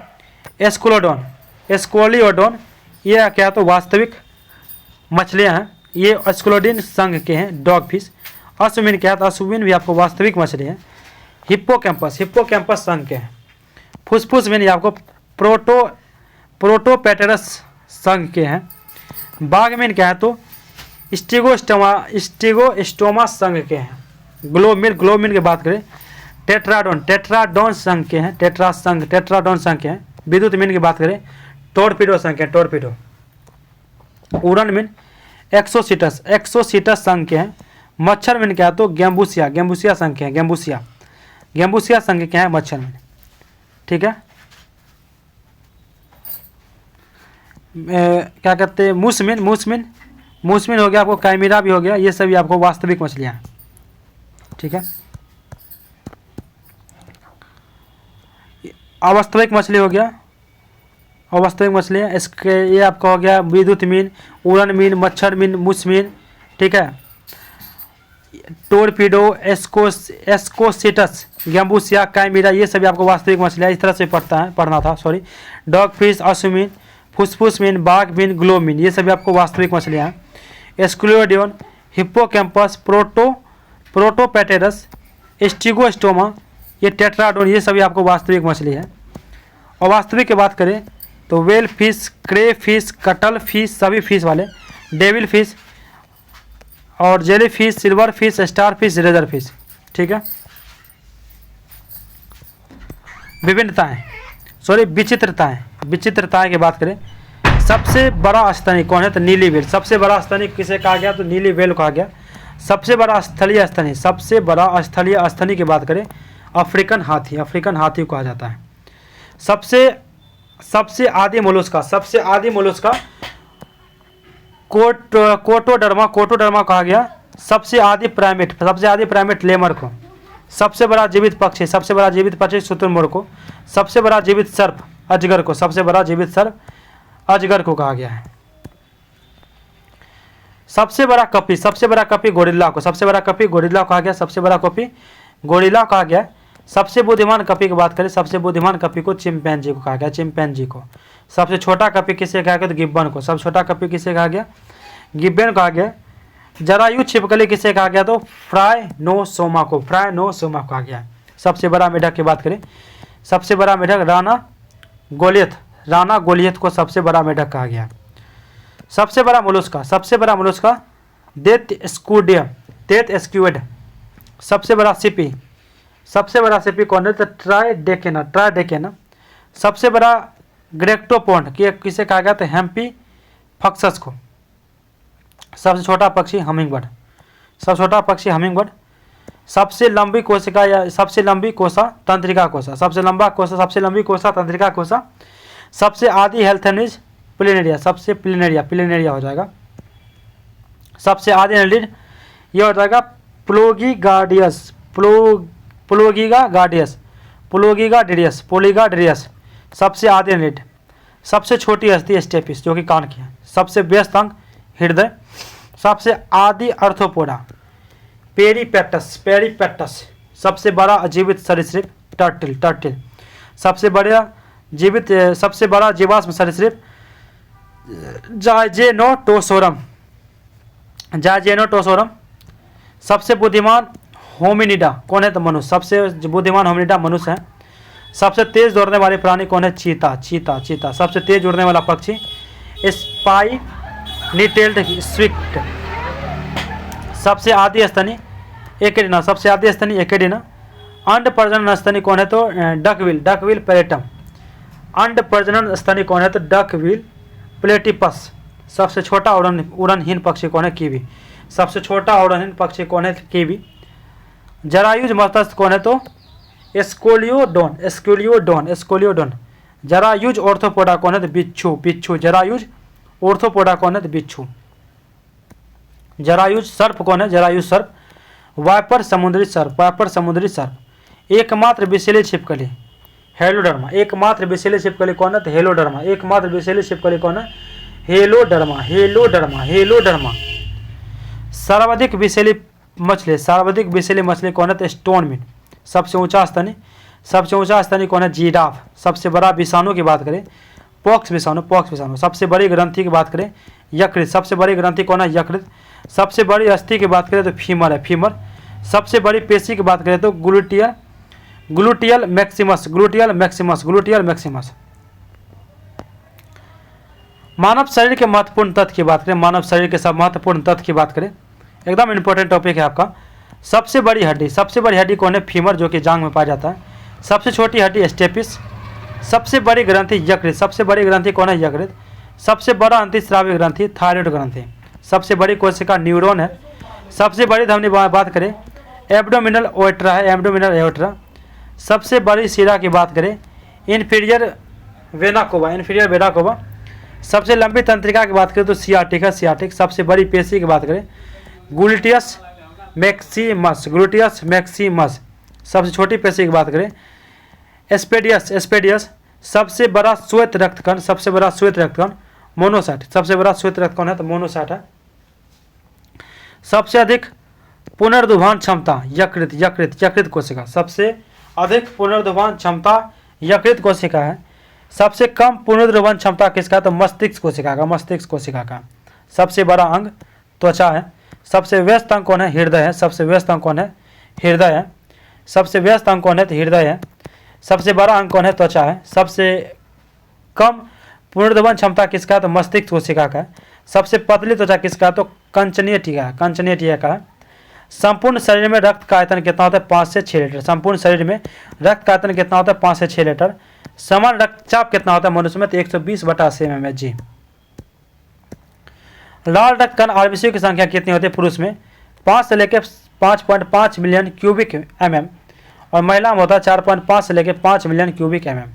एस्कोलियोडोन। ये क्या? तो वास्तविक मछलियाँ हैं, ये एस्कोलोडिन संघ के हैं डॉग फिश। अश्वमीन क्या है? तो अश्वमीन भी आपको वास्तविक मछली है। हिप्पोकैम्पस संघ के हैं। फुसफुस मीन ये आपको प्रोटोपेटेरस संघ के हैं। बाघ मीन क्या है? तो स्टिगोस्टोमा संघ के हैं। ग्लोब मीन की बात करें टेट्राडोन संघ के हैं। टेट्राडोन संघ के हैं। विद्युत मीन की बात करें टोरपीडो संघ के, टोरपीडो। उड़न मीन एक्सोसीटस संघ के हैं। मच्छर मीन क्या है? तो गेम्बुसिया संघ के हैं। गेम्बुसिया संघ के हैं मच्छर मीन। ठीक है। क्या कहते हैं? मूस मीन हो गया आपको, काइमेरा भी हो गया। ये सभी आपको वास्तविक मछलियाँ। ठीक है। अवास्तविक मछली हो गया, अवास्तविक मछलियाँ इसके ये आपका हो गया विद्युत मीन, उड़न मीन, मच्छर मीन, मूस मीन। ठीक है। टोरपीडो, एस्कोसिटस, गैम्बुसिया, काइमेरा ये सभी आपको वास्तविक मछलियाँ इस तरह से पढ़ना था। डॉग फिश, अश्वमीन, फुसफुस मीन, बाघ मीन, ग्लोब मीन ये सभी आपको वास्तविक मछलियाँ हैं। एस्क्लोडियन, हिप्पोकैम्पस, प्रोटोपेटेरस, स्टिगोस्टोमा, ये टेट्राडोन ये सभी आपको वास्तविक मछली है। और वास्तविक की बात करें तो वेल फिश, क्रे फिश, कटल फिश सभी फिश वाले, डेविल फिश और jelly fish, silver fish, star fish, razor fish. ठीक है। विचित्रताएं की बात करें, सबसे बड़ा स्तनी कौन है? तो नीली व्हेल। सबसे बड़ा स्तनी किसे कहा गया? तो नीली व्हेल कहा गया। सबसे बड़ा स्थलीय स्तनी की बात करें अफ्रीकन हाथी को कहा जाता है। सबसे आदि मोलस्का कोटोडर्मा कहा गया। सबसे आदि प्राइमेट लेमर को। सबसे बड़ा जीवित पक्षी शुतुरमुर्ग को। सबसे बड़ा जीवित सर्प अजगर को कहा गया है। सबसे बड़ा कपी गोरिल्ला को कहा गया। सबसे बुद्धिमान कपी की बात करें, सबसे बुद्धिमान कपी को चिंपैंजी को कहा गया, सबसे छोटा कपी किसे कहा गया? तो गिब्बन को। सबसे छोटा कपी किसे कहा गया? गिब्बन कहा गया। जरायु छिपकली किसे कहा गया? तो फ्रायनोसोमा को कहा गया। सबसे बड़ा मेढक की बात करें, सबसे बड़ा मेढक राना गोलियत को सबसे बड़ा मेढक कहा गया। सबसे बड़ा मोलस्का डेथ स्क्विड। सबसे बड़ा सिपी कौन है? तो ट्राइडेकेना। सबसे बड़ा ग्रेक्टोपोड किसे कहा गया? तो हेम्पीफक्सस को। सबसे छोटा पक्षी हमिंगबर्ड। सबसे लंबी कोशिका या सबसे लंबी कोसा तंत्रिका कोसा। सबसे लंबी कोसा तंत्रिका कोसा। सबसे आदि हेल्थेनिज प्लेनेरिया हो जाएगा। सबसे आदि एनलिड ये हो जाएगा पोलीगाडियस। सबसे आदि एनलिड। सबसे छोटी हस्ती स्टेपिस जो कि कान की है। सबसे व्यस्त अंग हृदय। सबसे आदि अर्थोपोडा पेरीपेटस। सबसे बड़ा जीवित सरीसृप टर्टिल। सबसे बड़ा जीवाश्म सरीसृप जाइजेनोटोसोरम। सबसे बुद्धिमान होमिनिडा कौन है? तो मनुष्य। सबसे बुद्धिमान होमिनिडा मनुष्य है। सबसे तेज दौड़ने वाले प्राणी कौन है? चीता। सबसे तेज उड़ने वाला पक्षी स्पाइनीटेल्ड स्विफ्ट। सबसे आदि स्तनी एकेडिना। अंड प्रजनन स्तनी कौन है? तो डकविल पेरेटम। अंड प्रजनन स्तनी कौन है? तो डक व्हील प्लेटिपस। सबसे छोटा उड़नहीन पक्षी कौन है? कीवी। सबसे छोटा उड़नहीन पक्षी कौन है? कीवी। जरायुज मत्स्य कौन है? तो एस्कोलियोडोन। एस्कोलियोडोन एस्कोलियोडोन। जरायुज ऑर्थोपोडा कौन है? तो बिच्छू। बिच्छू। जरायुज ऑर्थोपोडा कौन है? तो बिच्छू। जरायुज सर्प कौन है? जरायुज सर्प। वाइपर समुद्री सर्प। वाइपर समुद्री सर्प। एकमात्र विषैली छिपकली हेलोडर्मा। एकमात्र विषैली छिपकली कौन है? तो हेलोडर्मा। एकमात्र विषैली छिपकली कौन है? हेलोडर्मा। हेलोडर्मा। हेलोडर्मा। सर्वाधिक विषैली मछली। सर्वाधिक विषैली मछली कौन है? तो स्टोन मीट। सबसे ऊंचा स्तनी। सबसे ऊंचा स्तनी कौन है? जीराफ। सबसे बड़ा विषाणु की बात करें, पॉक्स विषाणु। पॉक्स विषाणु। सबसे बड़ी ग्रंथि की बात करें, यकृत। सबसे बड़ी ग्रंथि कौन है? यकृत। सबसे बड़ी अस्थि की बात करें तो फीमर है, फीमर। सबसे बड़ी पेशी की बात करें तो gluteal maximus. Gluteal maximus. Gluteal maximus. मानव शरीर के महत्वपूर्ण तथ्य की बात करें, मानव शरीर के सब महत्वपूर्ण तथ्य की बात करें, एकदम इंपॉर्टेंट टॉपिक है आपका। सबसे बड़ी हड्डी। सबसे बड़ी हड्डी कौन है? फीमर, जो कि जांग में पाया जाता है। सबसे छोटी हड्डी स्टेपिस। सबसे बड़ी ग्रंथि यकृत। सबसे बड़ी ग्रंथि कौन है? यकृत। सबसे बड़ा अंतःस्रावी ग्रंथि थायराइड ग्रंथि। सबसे बड़ी कोशिका न्यूरॉन है। सबसे बड़ी धमनी बात करें एब्डोमिनल ओएट्रा है, एब्डोमिनल ओएट्रा। सबसे बड़ी शिरा की बात करें inferior vena cava, inferior vena cava. सबसे लंबी तंत्रिका की बात करें तो सियाटिक है, सियाटिक। सबसे बड़ी पेशी की बात करें ग्लूटियस मैक्सिमस, ग्लूटियस मैक्सिमस। सबसे छोटी पेशी की बात करें एस्पेडियस, एस्पेडियस। सबसे बड़ा श्वेत रक्तकण, सबसे बड़ा श्वेत रक्तकण मोनोसाइट। सबसे बड़ा श्वेत रक्तकण है तो मोनोसाइट है। सबसे अधिक पुनर्दुभान क्षमता यकृत, यकृत, यकृत कोशिका। सबसे अधिक पुनर्दुभान क्षमता यकृत कोशिका है। सबसे कम पुनर्द्रवण क्षमता किसका? तो मस्तिष्क कोशिका का, मस्तिष्क कोशिका का। सबसे बड़ा अंग त्वचा है। सबसे व्यस्त अंग कौन है? हृदय है। सबसे व्यस्त अंग कौन है? हृदय है। सबसे व्यस्त अंग कौन है? तो हृदय है। सबसे बड़ा अंग कौन है? त्वचा है। सबसे कम पुनर्द्रवण क्षमता किसका? तो मस्तिष्क कोशिका का है। सबसे पतली त्वचा किसका? तो कंचनीय टीका, कंचनीय टीका का है। संपूर्ण शरीर में रक्त का आयतन कितना होता है? 5 से 6 लीटर। संपूर्ण शरीर में रक्त का आयतन कितना होता है? 5 से 6 लीटर। समान रक्तचाप कितना होता है मनुष्य में? तो 120/80 mmHg। लाल रक्त कण आरबीसी की संख्या कितनी होती है पुरुष में? 5 से लेकर 5.5 मिलियन क्यूबिक mm और महिला में होता है 4.5 से लेकर 5 मिलियन क्यूबिक mm।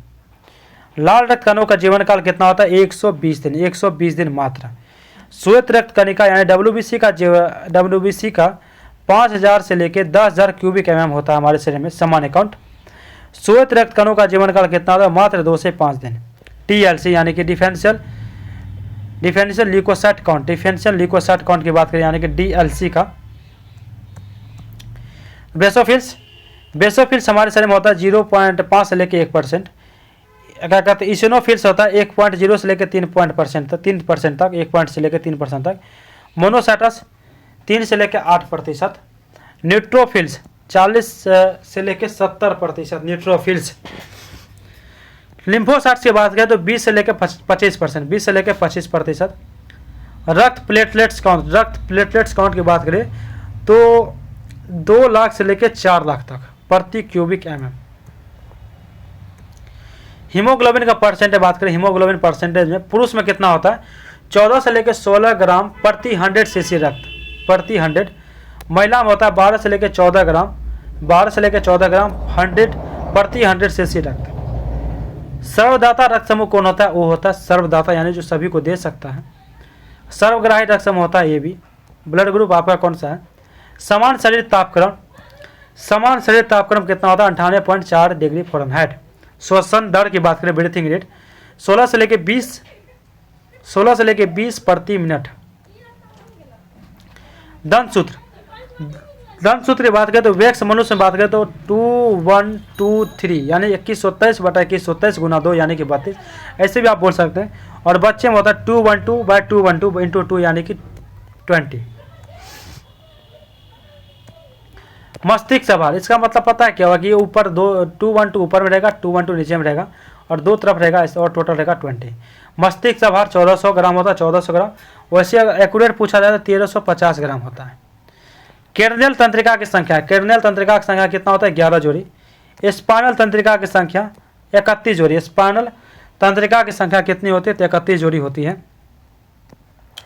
लाल रक्त कणों का जीवन काल कितना होता है? 120 दिन, 120 दिन मात्र। श्वेत रक्त कणिका यानी WBC का 5000 से लेकर 10,000 क्यूबिक mm होता है हमारे शरीर में, सामान्य काउंट। श्वेत रक्त कणों का जीवन काल कितना होता है? मात्र 2 से 5 दिन। TLC यानी कि differential leucocyte count, differential leucocyte count की बात करें यानी कि DLC का। बेसोफिल्स, बेसोफिल्स हमारे शरीर में होता है 0.5 से लेकर 1%। क्या कहते हैं? इसिनोफिल्स होता है 1.0 से लेकर 3% तक, 3% तक, 1 से लेकर 3% तक। मोनोसाइटस 3 से लेकर 8%। न्यूट्रोफिल्स 40 से लेकर 70%। न्यूट्रोफिल्स। लिम्फोसाइट्स की बात करें तो 20 से लेकर 25%, 20 से लेकर 25%। रक्त प्लेटलेट्स काउंट, रक्त प्लेटलेट्स काउंट की बात करें तो 2 लाख से लेकर 4 लाख तक प्रति क्यूबिक mm। हीमोग्लोबिन का परसेंटेज बात करें, हीमोग्लोबिन परसेंटेज में पुरुष में कितना होता है? 14 से लेकर 16 ग्राम प्रति 100 cc रक्त, प्रति 100। महिला में होता है 12 से लेकर 14 ग्राम, 12 से लेकर 14 ग्राम 100 प्रति 100 cc रक्त। सर्वदाता रक्त समूह कौन होता है? वो होता है सर्वदाता, यानी जो सभी को दे सकता है। सर्वग्राही रक्त समूह होता है ये भी। ब्लड ग्रुप आपका कौन सा है? समान शरीर तापक्रम, समान शरीर तापक्रम कितना होता है? 98.4 डिग्री फ़ारेनहाइट। श्वसन दर की बात करें, ब्रीथिंग रेट 16 से लेकर 20 प्रति मिनट। दंतसूत्र, दंतसूत्र की बात करें तो वैक्स मनुष्य में बात करें तो 2123 यानी 2127/2127 गुना 2 यानी कि 32, ऐसे भी आप बोल सकते हैं। और बच्चे में होता है 212/212 × 2 यानी कि 20। मस्तिष्क आभार, इसका मतलब पता है क्या होगा कि ऊपर 212 ऊपर में रहेगा, 212 नीचे में रहेगा और 2 तरफ रहेगा और टोटल रहेगा 20। मस्तिष्क आभार 1400 ग्राम होता है, 1400 ग्राम। वैसे एक्यूरेट पूछा जाए तो 1350 ग्राम होता है। कैर्नियल तंत्रिका की संख्या, कैर्नियल तंत्रिका की संख्या कितना होता है? 11 जोड़ी। स्पाइनल तंत्रिका की संख्या 31 जोड़ी। स्पाइनल तंत्रिका की संख्या कितनी होती है? तो 31 जोड़ी होती है।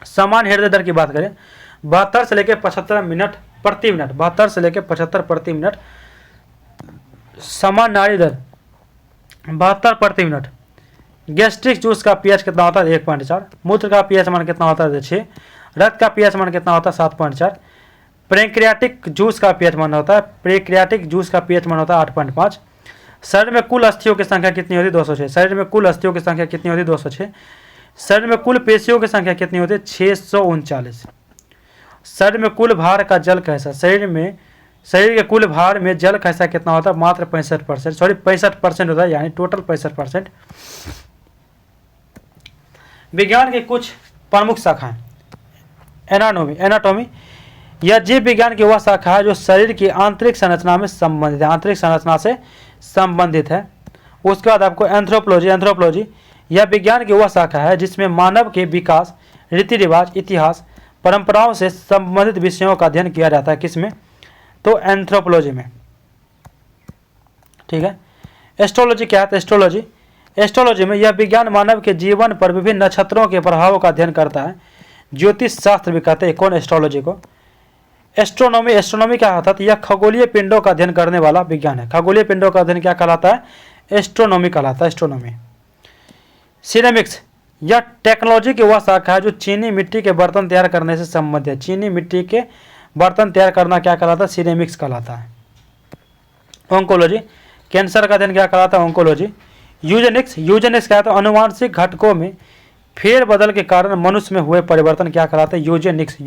सामान्य हृदय दर की बात करें 72 से लेकर 75 मिनट प्रति मिनट, 72 से लेकर 75 प्रति मिनट। सामान्य नाड़ी दर 72 प्रति मिनट। गैस्ट्रिक जूस का पीएच कितना होता है? 1.4। मूत्र का पीएच मान कितना होता है? 6। रक्त का पीएच मान कितना होता है? 7.4। पैंक्रियाटिक जूस का पीएच मान होता है, पैंक्रियाटिक जूस का पीएच मान होता है 8.5। शरीर में कुल अस्थियों की संख्या कितनी होती है? 206। शरीर में कुल अस्थियों की संख्या कितनी होती है? 206। शरीर में कुल पेशियों की संख्या कितनी होती है? 639। शरीर में कुल भार का जल का हिस्सा, शरीर के कुल भार में जल का हिस्सा कितना होता है? मात्र 65%, सॉरी 65% होता है, यानी टोटल 65%। विज्ञान की कुछ प्रमुख शाखाएं। एनाटॉमी यह जीव विज्ञान की वह शाखा है जो शरीर की आंतरिक संरचना में संबंधित है, आंतरिक संरचना से संबंधित है। उसके बाद आपको एंथ्रोपोलॉजी यह विज्ञान की वह शाखा है जिसमें मानव के विकास, रीति रिवाज, इतिहास, परंपराओं से संबंधित विषयों का अध्ययन किया जाता है। किसमें? तो एंथ्रोपोलॉजी में। ठीक है। एस्ट्रोलॉजी क्या है? एस्ट्रोलॉजी में यह विज्ञान मानव के जीवन पर विभिन्न नक्षत्रों के प्रभावों का अध्ययन करता है। ज्योतिष शास्त्र भी कहते हैं कौन? एस्ट्रोलॉजी को। एस्ट्रोनॉमी क्या होता है? यह खगोलीय पिंडों का अध्ययन करने वाला विज्ञान है। खगोलीय पिंडों का अध्ययन क्या कहलाता है? एस्ट्रोनॉमी कहलाता है, एस्ट्रोनॉमी। सिरेमिक्स यह टेक्नोलॉजी की वह शाखा है जो चीनी मिट्टी के बर्तन तैयार करने से संबंधित है। चीनी मिट्टी के बर्तन तैयार करना क्या कहलाता है? सिरेमिक्स कहलाता है। ऑन्कोलॉजी कैंसर का अध्ययन क्या कहलाता है? ऑन्कोलॉजी। यूजेनिक्स क्या है? तो अनुवांशिक घटकों में फेरबदल के कारण मनुष्य में हुए परिवर्तन क्या कहलाता है? यूजेनिक्स।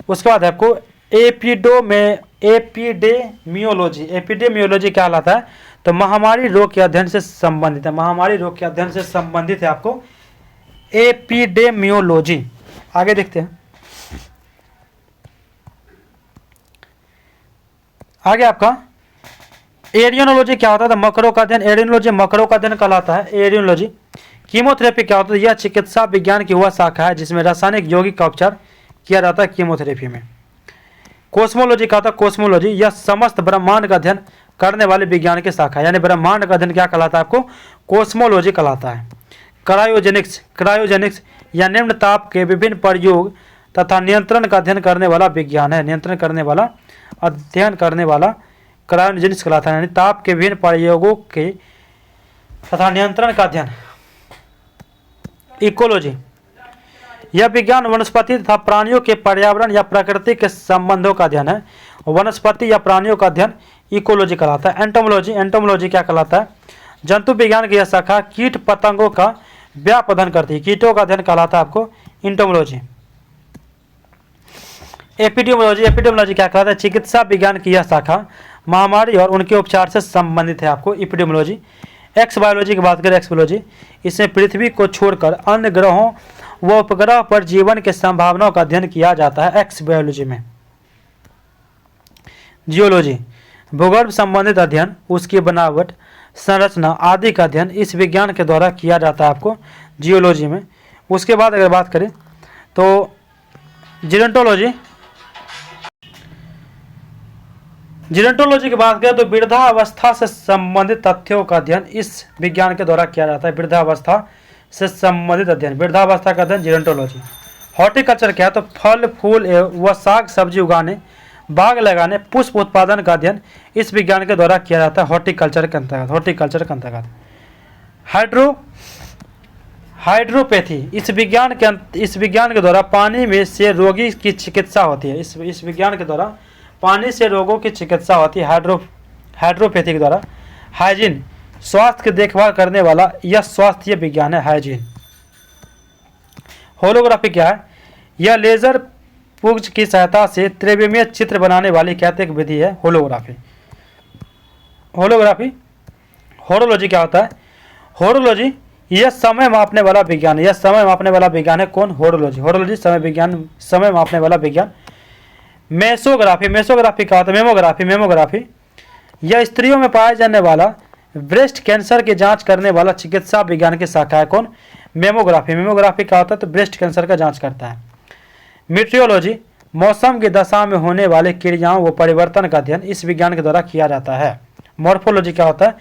उसके बाद आपको एपिडेमियोलॉजी क्या कहलाता है? तो महामारी रोग के अध्ययन से संबंधित है। महामारी रोग के अध्ययन से संबंधित है आपको एपिडेमियोलॉजी। आगे देखते हैं। आगे आपका एरियोनोलॉजी क्या होता है? मकरों का अध्ययन। एरियोनोलॉजी मकरों का अध्ययन कहलाता है, एरियोनोलॉजी। कीमोथेरेपी क्या होता है? यह चिकित्सा विज्ञान की वह शाखा है जिसमें रासायनिक यौगिक का उपचार किया जाता है कीमोथेरेपी में। कोस्मोलॉजी क्या होता है? कोस्मोलॉजी यह समस्त ब्रह्मांड का अध्ययन करने वाले विज्ञान की शाखा है, यानी ब्रह्मांड का अध्ययन क्या कहलाता है? आपको कोस्मोलॉजी कहलाता है। क्रायोजेनिक्स या निम्न ताप के विभिन्न प्रयोग तथा नियंत्रण का अध्ययन करने वाला विज्ञान है। अध्ययन करने वाला क्रायोजेनिक्स कहलाता है, यानी ताप के विभिन्न प्रयोगों के तथा नियंत्रण का अध्ययन। इकोलॉजी यह विज्ञान वनस्पति तथा प्राणियों के पर्यावरण या प्रकृति के संबंधों का अध्ययन है। वनस्पति या प्राणियों का अध्ययन इकोलॉजी कहलाता है। एंटोमोलॉजी क्या कहलाता है? जंतु विज्ञान की यह शाखा कीट पतंगों का व्याप अध्ययन करती है। कीटों का अध्ययन कहलाता है आपको एंटोमोलॉजी। एपिडेमियोलॉजी क्या कहलाता है? चिकित्सा विज्ञान की यह शाखा महामारी और उनके उपचार से संबंधित है आपको एपिडेमियोलॉजी। एक्स बायोलॉजी की बात करें, एक्सबायोलॉजी इसमें पृथ्वी को छोड़कर अन्य ग्रहों व उपग्रह पर जीवन के संभावनाओं का अध्ययन किया जाता है एक्स बायोलॉजी में। जियोलॉजी भूगर्भ संबंधित अध्ययन, उसकी बनावट, संरचना आदि का अध्ययन इस विज्ञान के द्वारा किया जाता है आपको जियोलॉजी में। उसके बाद अगर बात करें तो जीरेंटोलॉजी की बात करें तो वृद्धावस्था से संबंधित तथ्यों का अध्ययन इस विज्ञान के द्वारा किया जाता है। वृद्धावस्था से संबंधित अध्ययन, वृद्धावस्था का अध्ययन जीरेंटोलॉजी। हॉर्टिकल्चर क्या है? तो फल फूल व साग सब्जी उगाने, बाग लगाने, पुष्प उत्पादन का अध्ययन इस विज्ञान के द्वारा किया जाता है हॉर्टिकल्चर के अंतर्गत। हाइड्रोपैथी इस विज्ञान के द्वारा पानी में से रोगी की चिकित्सा होती है। इस विज्ञान के द्वारा पानी से रोगों की चिकित्सा होती है हाइड्रोपैथी के द्वारा। हाइजीन स्वास्थ्य की देखभाल करने वाला यह स्वास्थ्य विज्ञान है, हाइजीन। होलोग्राफी क्या है? यह लेजर पुंज की सहायता से त्रिविमीय चित्र बनाने वाली एक विधि है होलोग्राफी। होरोलॉजी क्या होता है? होरोलॉजी यह समय मापने वाला विज्ञान है। है कौन? होरोलॉजी समय मापने वाला विज्ञान। मेसोग्राफी क्या होता है? मेमोग्राफी यह स्त्रियों में पाए जाने वाला ब्रेस्ट कैंसर की जांच करने वाला चिकित्सा विज्ञान की शाखा है कौन? मेमोग्राफी क्या होता है? तो ब्रेस्ट कैंसर का जांच करता है। मीटियोलॉजी मौसम की दशा में होने वाले क्रियाओं व परिवर्तन का अध्ययन इस विज्ञान के द्वारा किया जाता है। मॉर्फोलॉजी क्या होता है?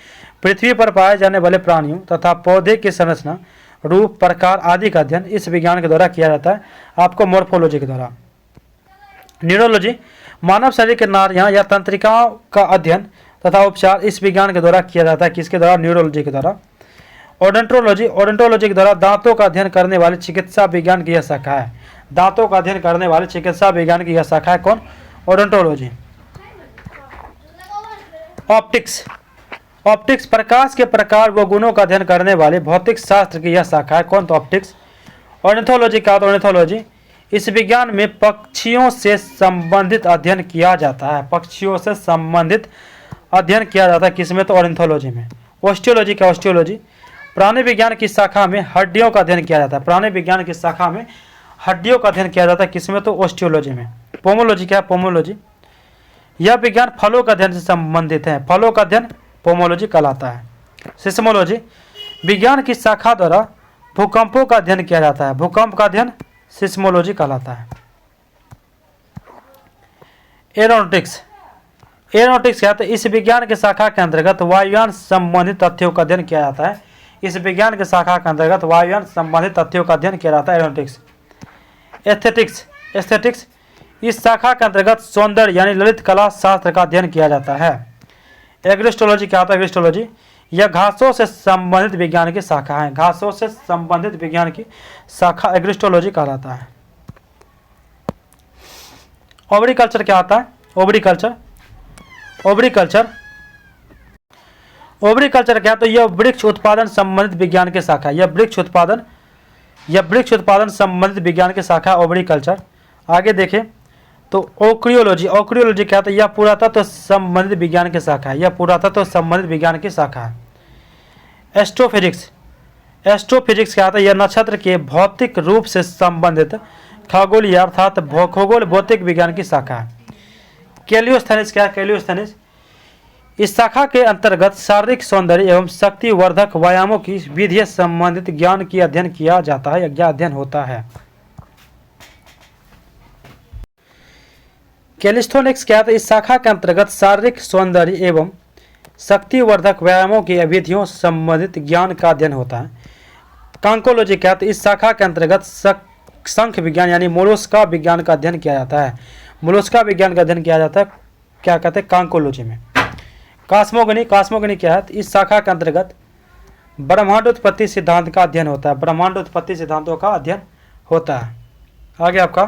पृथ्वी पर पाए जाने वाले प्राणियों तथा पौधे की संरचना, रूप, प्रकार आदि का अध्ययन इस विज्ञान के द्वारा किया जाता है, आपको मॉर्फोलॉजी के द्वारा। न्यूरोलॉजी मानव शरीर के नाड़ियाँ या तंत्रिकाओं का अध्ययन तथा उपचार इस विज्ञान के द्वारा किया जाता है, किसके द्वारा? न्यूरोलॉजी के द्वारा। ओडोंटोलॉजी ओडोंटोलॉजी के द्वारा दांतों का अध्ययन करने वाली चिकित्सा विज्ञान की यह शाखा है। दांतों का अध्ययन करने वाली चिकित्सा विज्ञान की यह शाखा है कौन? ओडोंटोलॉजी। ऑप्टिक्स ऑप्टिक्स प्रकाश के प्रकार व गुणों का अध्ययन करने वाले भौतिक शास्त्र की यह शाखा है कौन? तो ऑप्टिक्स। ऑर्निथोलॉजी क्या होता है? ऑर्निथोलॉजी इस विज्ञान में पक्षियों से संबंधित अध्ययन किया जाता है। पक्षियों से संबंधित अध्ययन किया जाता है किसमें? तो ऑर्निथोलॉजी में। ऑस्टियोलॉजी क्या? ऑस्टियोलॉजी प्राणी विज्ञान की शाखा में हड्डियों का अध्ययन किया जाता है। प्राणी विज्ञान की शाखा में हड्डियों का अध्ययन किया जाता है किसमें? तो ऑस्टियोलॉजी में। पोमोलॉजी क्या है? पोमोलॉजी यह विज्ञान फलों का अध्ययन से संबंधित है। फलों का अध्ययन पोमोलॉजी कहलाता है। सिस्मोलॉजी विज्ञान की शाखा द्वारा भूकंपों का अध्ययन किया जाता है। भूकंप का अध्ययन सिस्मोलॉजी कहलाता है। एरोनॉटिक्स एरोनॉटिक्स क्या है? इस विज्ञान के शाखा के अंतर्गत वायुयान संबंधित तथ्यों का अध्ययन किया जाता है। इस विज्ञान के शाखा के अंतर्गत वायुयान संबंधित तथ्यों का अध्ययन किया जाता है, एरोनॉटिक्स। एस्थेटिक्स एस्थेटिक्स इस शाखा के अंतर्गत सौंदर्य यानी ललित कला शास्त्र का अध्ययन किया जाता है। एग्रिस्टोलॉजी क्या होता है? एग्रिस्टोलॉजी यह घासों से संबंधित विज्ञान की शाखा है। घासों से संबंधित विज्ञान की शाखा एग्रिस्टोलॉजी कहलाता है। ओवरीकल्चर क्या होता है? ओवरीकल्चर ओवरीकल्चर ओवरीकल्चर क्या? तो यह वृक्ष उत्पादन संबंधित विज्ञान की शाखा है। यह वृक्ष उत्पादन संबंधित विज्ञान की शाखा ओवरीकल्चर। आगे देखें तो ओक्रियोलॉजी ओक्रियोलॉजी क्या? तो यह पुरातत्व संबंधित विज्ञान की शाखा है। यह पुरातत्व संबंधित विज्ञान की शाखा है। एस्ट्रोफिजिक्स एस्ट्रोफिजिक्स क्या? तो यह नक्षत्र के भौतिक रूप से संबंधित खगोलीय अर्थात खगोल भौतिक विज्ञान की शाखा है। कैलियोस्थेनिक्स क्या? कैलियोस्थेनिक्स इस शाखा के अंतर्गत शारीरिक सौंदर्य एवं शक्तिवर्धक व्यायामों की विधि संबंधित ज्ञान की अध्ययन किया जाता है या अध्ययन होता है। कैलिस्थोनिक्स क्या? तो इस शाखा के अंतर्गत शारीरिक सौंदर्य एवं शक्तिवर्धक व्यायामों की विधियों संबंधित ज्ञान का अध्ययन होता है। कांकोलॉजी क्या? तो इस शाखा के अंतर्गत शंख विज्ञान यानी मोलस्का विज्ञान का अध्ययन किया जाता है। मोलस्का विज्ञान का अध्ययन किया जाता है, क्या कहते हैं? कांकोलॉजी में। कॉस्मोगनी कॉस्मोगनी क्या है? इस शाखा के अंतर्गत ब्रह्मांड उत्पत्ति सिद्धांत का अध्ययन होता है। ब्रह्मांड उत्पत्ति सिद्धांतों का अध्ययन होता है। आगे आपका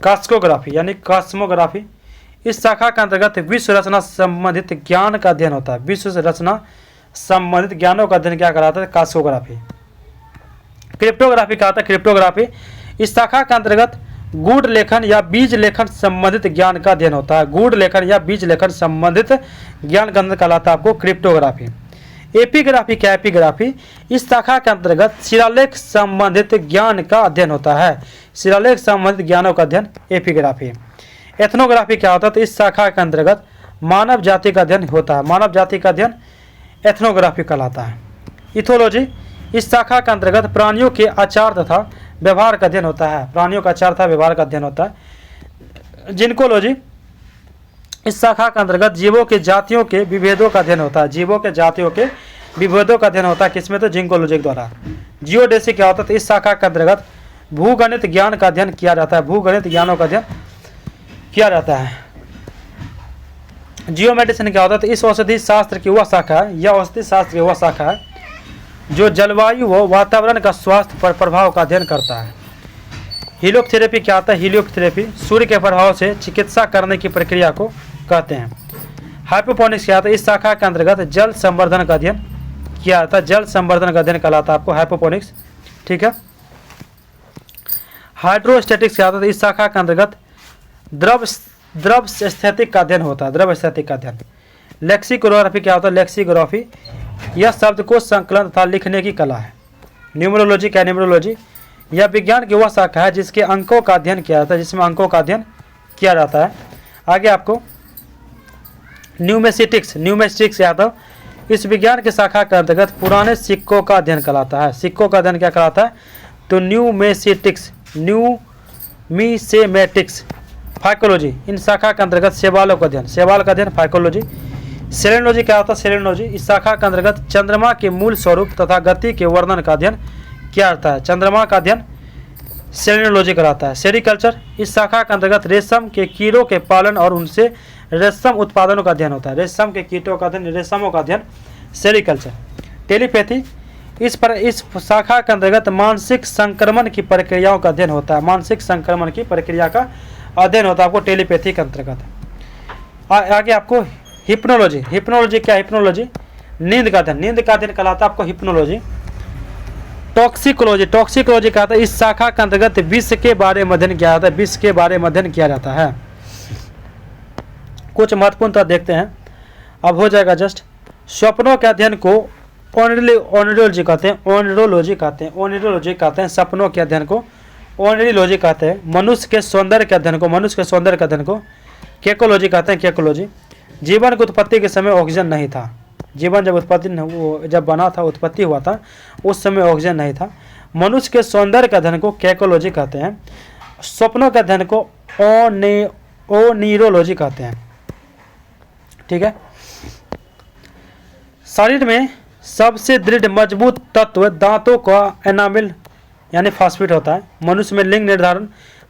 कॉस्मोग्राफी यानी कॉस्मोग्राफी इस शाखा के अंतर्गत विश्व रचना संबंधित ज्ञान का अध्ययन होता है। विश्व रचना संबंधित ज्ञानों का अध्ययन क्या कराता है? कॉस्मोग्राफी। क्रिप्टोग्राफी क्या होता है? क्रिप्टोग्राफी इस शाखा के अंतर्गत गूढ़ लेखन या बीज लेखन संबंधित ज्ञान का अध्ययन होता है। गूढ़ लेखन या बीज लेखन संबंधित ज्ञान का अध्ययन कहलाता है आपको क्रिप्टोग्राफी। एपिग्राफी क्या? एपिग्राफी इस शाखा के अंतर्गत शिलालेख संबंधित ज्ञान का अध्ययन होता है। शिलालेख संबंधित ज्ञानों का अध्ययन एपिग्राफी। एथनोग्राफी क्या होता है? तो इस शाखा के अंतर्गत मानव जाति का अध्ययन होता है। मानव जाति का अध्ययन एथनोग्राफी कहलाता है। इथोलॉजी इस शाखा के अंतर्गत प्राणियों के आचार तथा व्यवहार का अध्ययन होता है। प्राणियों का आचार तथा व्यवहार का अध्ययन होता है। जिनकोलॉजी इस शाखा के अंतर्गत जीवों के जातियों के विभेदों का अध्ययन होता है। जीवों के जातियों के विभेदों का अध्ययन होता है किसमें? तो जिंकोलॉजी के द्वारा। जियोडेसी क्या होता है? तो इस शाखा के अंतर्गत भूगणित ज्ञान का अध्ययन किया जाता है। भूगणित ज्ञानों का अध्ययन किया जाता है। जियो मेडिसिन क्या होता है? तो इस औषधि शास्त्र की वह शाखा है, यह औषधि शास्त्र की वह शाखा है जो जलवायु व वातावरण का स्वास्थ्य पर प्रभाव का अध्ययन करता है। हीलियोथेरेपी क्या होता है? हीलियोथेरेपी सूर्य के प्रभाव से चिकित्सा करने की प्रक्रिया को कहते हैं। हाइपोपोनिक्स क्या होता है? इस शाखा के अंतर्गत जल संवर्धन का अध्ययन किया जाता है। जल संवर्धन का अध्ययन कहलाता है आपको हाइपोपोनिक्स। ठीक है। हाइड्रोस्टैटिक्स क्या होता है? इस शाखा के अंतर्गत द्रव स्थैतिक का अध्ययन होता है। द्रव स्थैतिक का अध्ययन। लेक्सिकोग्राफी क्या होता है? लेक्सिकोग्राफी यह शब्द को संकलन तथा लिखने की कला है। न्यूमरोलॉजी क्या? न्यूमरोलॉजी यह विज्ञान की वह शाखा है जिसके अंकों का अध्ययन किया जाता है, जिसमें अंकों का अध्ययन किया जाता है। आगे आपको न्यूमेसिटिक्स न्यूमेसिटिक्स याद हो, इस विज्ञान की शाखा के अंतर्गत पुराने सिक्कों का अध्ययन कहलाता है। सिक्कों का अध्ययन क्या कहलाता है? तो न्यूमेसिटिक्स न्यूमिसेमेटिक्स। फाइकोलॉजी इन शाखा के अंतर्गत शैवालों का अध्ययन। शैवाल का अध्ययन फाइकोलॉजी। सेलेनोलॉजी क्या होता है? सेलेनोलॉजी इस शाखा के अंतर्गत चंद्रमा के मूल स्वरूप तथा गति के वर्णन का अध्ययन किया जाता है। चंद्रमा का अध्ययन सेलेनोलॉजी कराता है। सेरिकल्चर इस शाखा के अंतर्गत रेशम के कीड़ों के पालन और उनसे रेशम उत्पादनों का अध्ययन होता है। रेशम के कीटों का अध्ययन, रेशमों का अध्ययन, सेरिकल्चर। टेलीपैथी इस शाखा के अंतर्गत मानसिक संक्रमण की प्रक्रियाओं का अध्ययन होता है। मानसिक संक्रमण की प्रक्रिया का अध्ययन होता है आपको टेलीपैथी के अंतर्गत। आगे आपको हिप्नोलॉजी। हिप्नोलॉजी क्या? हिप्नोलॉजी नींद का अध्ययन, नींद का अध्ययन कहलाता है आपको हिप्नोलॉजी। टॉक्सिकोलॉजी, टॉक्सिकोलॉजी कहता है इस शाखा के अंतर्गत विष के बारे में अध्ययन किया जाता है। विष के बारे में अध्ययन किया जाता है। कुछ महत्वपूर्ण तथ्य देखते हैं, अब हो जाएगा जस्ट। स्वप्नों के अध्ययन को ओनिरोलॉजी कहते हैं, ओनिरोलॉजी कहते हैं, ओनिरोलॉजी कहते हैं। सपनों के अध्ययन को ओनिरोलॉजी कहते हैं। मनुष्य के सौंदर्य के अध्ययन को, मनुष्य के सौंदर्य के अध्ययन को केकोलॉजी कहते हैं, केकोलॉजी। जीवन की उत्पत्ति के समय ऑक्सीजन नहीं था। जीवन जब बना था, उत्पत्ति हुआ था, उस समय ऑक्सीजन नहीं था। मनुष्य के सौंदर्य के अध्ययन को केकोलॉजी कहते हैं। स्वप्नों के अध्ययन को ओनिरोलॉजी कहते हैं। ठीक है। शरीर में सबसे दृढ़ मजबूत तत्व दांतों का एनामिल यानी फास्फेट होता है। मनुष्य में लिंग निर्धारण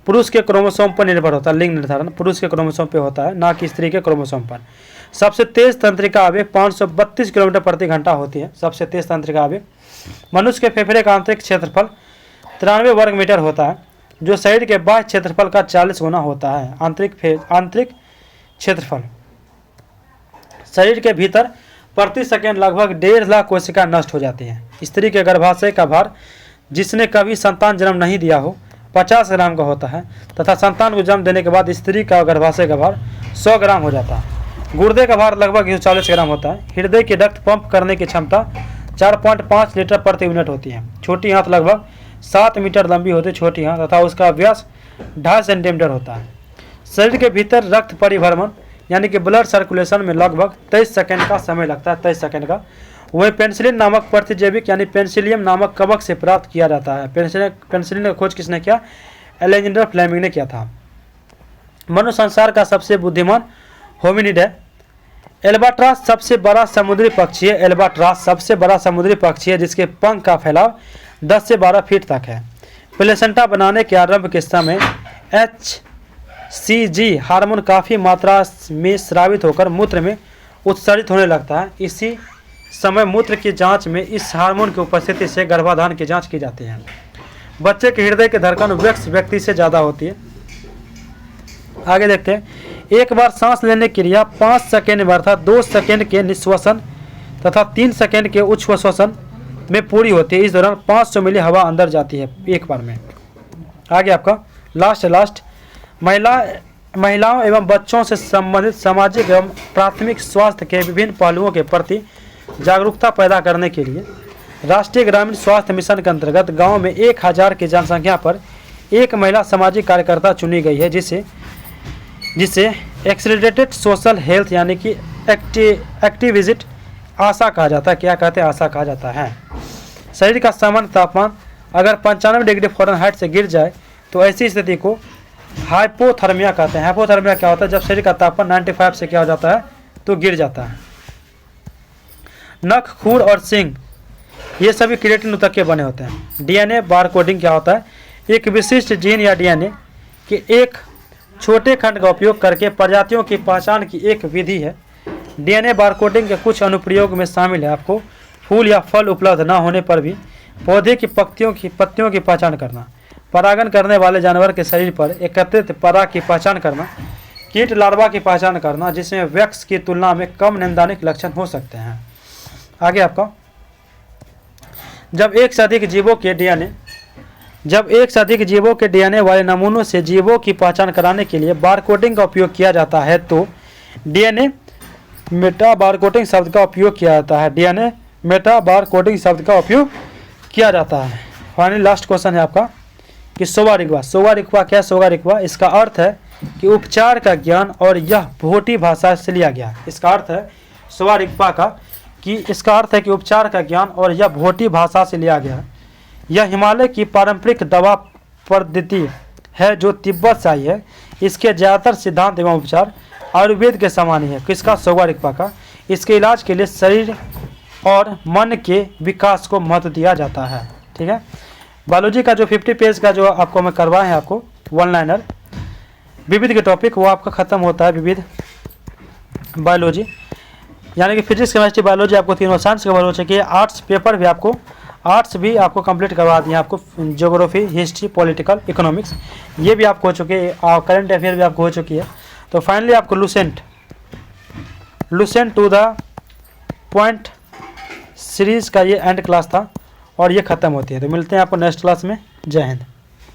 पुरुष के क्रोमोसोम पर निर्भर होता है। लिंग निर्धारण पुरुष के क्रोमोसोम पर होता है, ना कि स्त्री के क्रोमोसोम पर। सबसे तेज तंत्रिका आवेग 532 किलोमीटर प्रति घंटा होती है। सबसे तेज तंत्रिका आवेग। मनुष्य के फेफड़े का आंतरिक क्षेत्रफल 93 वर्ग मीटर होता है, जो शरीर के बाह्य क्षेत्रफल का 40 गुना होता है। आंतरिक क्षेत्रफल। शरीर के भीतर प्रति सेकंड लगभग 1.5 लाख कोशिका नष्ट हो जाती हैं। स्त्री के गर्भाशय का भार जिसने कभी संतान जन्म नहीं दिया हो 50 ग्राम का होता है, तथा संतान को जन्म देने के बाद स्त्री का गर्भाशय का भार 100 ग्राम हो जाता है। गुर्दे का भार लगभग 140 ग्राम होता है। हृदय की रक्त पंप करने की क्षमता 4.5 लीटर प्रति मिनट होती है। छोटी आंत लगभग 7 मीटर लंबी होती है, छोटी आंत, तथा उसका व्यास 2.5 सेंटीमीटर होता है। शरीर के भीतर रक्त परिभ्रमण यानी कि ब्लड सर्कुलेशन में लगभग 23 सेकंड का समय लगता है, 23 सेकंड का। वह पेनिसिलिन नामक प्रतिजैविक यानी पेनिसिलियम नामक कवक से प्राप्त किया जाता है। पेनिसिलिन का खोज किसने किया? अलेक्जेंडर फ्लेमिंग ने किया था। मनुष्य संसार का सबसे बुद्धिमान होमिनिड है। एल्बाट्रॉस सबसे बड़ा समुद्री पक्षी है। एल्बाट्रॉस सबसे बड़ा समुद्री पक्षी है जिसके पंख का फैलाव 10 से 12 फीट तक है। प्लेसेंटा बनाने के आरंभ के समय HCG हार्मोन काफ़ी मात्रा में स्रावित होकर मूत्र में उत्सर्जित होने लगता है। इसी समय मूत्र की जांच में इस हार्मोन की उपस्थिति से गर्भाधान की जांच की जाती है। बच्चे के हृदय की धड़कन वयस्क व्यक्ति से ज़्यादा होती है। आगे देखते हैं। एक बार सांस लेने की क्रिया 5 सेकेंड में अर्थात 2 सेकेंड के निश्वसन तथा 3 सेकेंड के उच्छ्वसन में पूरी होती है। इस दौरान 500 मिली हवा अंदर जाती है एक बार में। आगे आपका लास्ट महिलाओं एवं बच्चों से संबंधित सामाजिक एवं प्राथमिक स्वास्थ्य के विभिन्न पहलुओं के प्रति जागरूकता पैदा करने के लिए राष्ट्रीय ग्रामीण स्वास्थ्य मिशन के अंतर्गत गाँव में 1000 की जनसंख्या पर एक महिला सामाजिक कार्यकर्ता चुनी गई है, जिसे एक्सेलरेटेड सोशल हेल्थ यानी कि एक्टिविस्ट आशा कहा जाता है। क्या कहते हैं? आशा कहा जाता है। शरीर का सामान्य तापमान अगर 95 डिग्री फ़ारेनहाइट से गिर जाए तो ऐसी स्थिति को हाइपोथर्मिया कहते हैं। हाइपोथर्मिया क्या होता है? जब शरीर का तापमान 95 से क्या हो जाता है? तो गिर जाता है। नख, खूर और सींग ये सभी केराटिन ऊतक के बने होते हैं। डीएनए बारकोडिंग क्या होता है? एक विशिष्ट जीन या डीएनए के एक छोटे खंड का उपयोग करके प्रजातियों की पहचान की एक विधि है। डीएनए बारकोडिंग के कुछ अनुप्रयोग में शामिल है आपको फूल या फल उपलब्ध न होने पर भी पौधे की पत्तियों की पहचान करना, परागण करने वाले जानवर के शरीर पर एकत्रित पराग की पहचान करना, कीट लार्वा की पहचान करना जिसमें वैक्स की तुलना में कम निंदानिक लक्षण हो सकते हैं। आगे आपका जब एक से अधिक जीवों के डीएनए वाले नमूनों से जीवों की पहचान कराने के लिए बारकोडिंग का उपयोग किया जाता है तो डीएनए मेटा बारकोडिंग शब्द का उपयोग किया जाता है। डीएनए मेटा बारकोडिंग शब्द का उपयोग किया जाता है। फाइनली लास्ट क्वेश्चन है आपका कि सोवा रिक्वा क्या? सोवा रिक्वा इसका अर्थ है कि उपचार का ज्ञान और यह भोटी भाषा से लिया गया। इसका अर्थ है सोवा रिक्वा का कि इसका अर्थ है कि उपचार का ज्ञान और यह भोटी भाषा से लिया गया। यह हिमालय की पारंपरिक दवा पद्धति है जो तिब्बत से आई है। इसके ज़्यादातर सिद्धांत एवं उपचार आयुर्वेद के समान ही है। किसका? सोवा रिक्वा का। इसके इलाज के लिए शरीर और मन के विकास को महत्व दिया जाता है। ठीक है, बायोलॉजी का जो 50 पेज का जो आपको मैं करवाए हैं आपको वन लाइनर विविध के टॉपिक, वो आपका ख़त्म होता है विविध बायोलॉजी, यानी कि फिजिक्स केमिस्ट्री बायोलॉजी आपको तीनों साइंस कवर हो चुकी है। आर्ट्स पेपर भी आपको कंप्लीट करवा दिए आपको, ज्योग्राफी, हिस्ट्री, पॉलिटिकल, इकोनॉमिक्स ये भी आपको हो चुके हैं, करंट अफेयर भी आपको हो चुकी है। तो फाइनली आपको Lucent to the point series का ये एंड क्लास था और ये ख़त्म होती है। तो मिलते हैं आपको नेक्स्ट क्लास में। जय हिंद।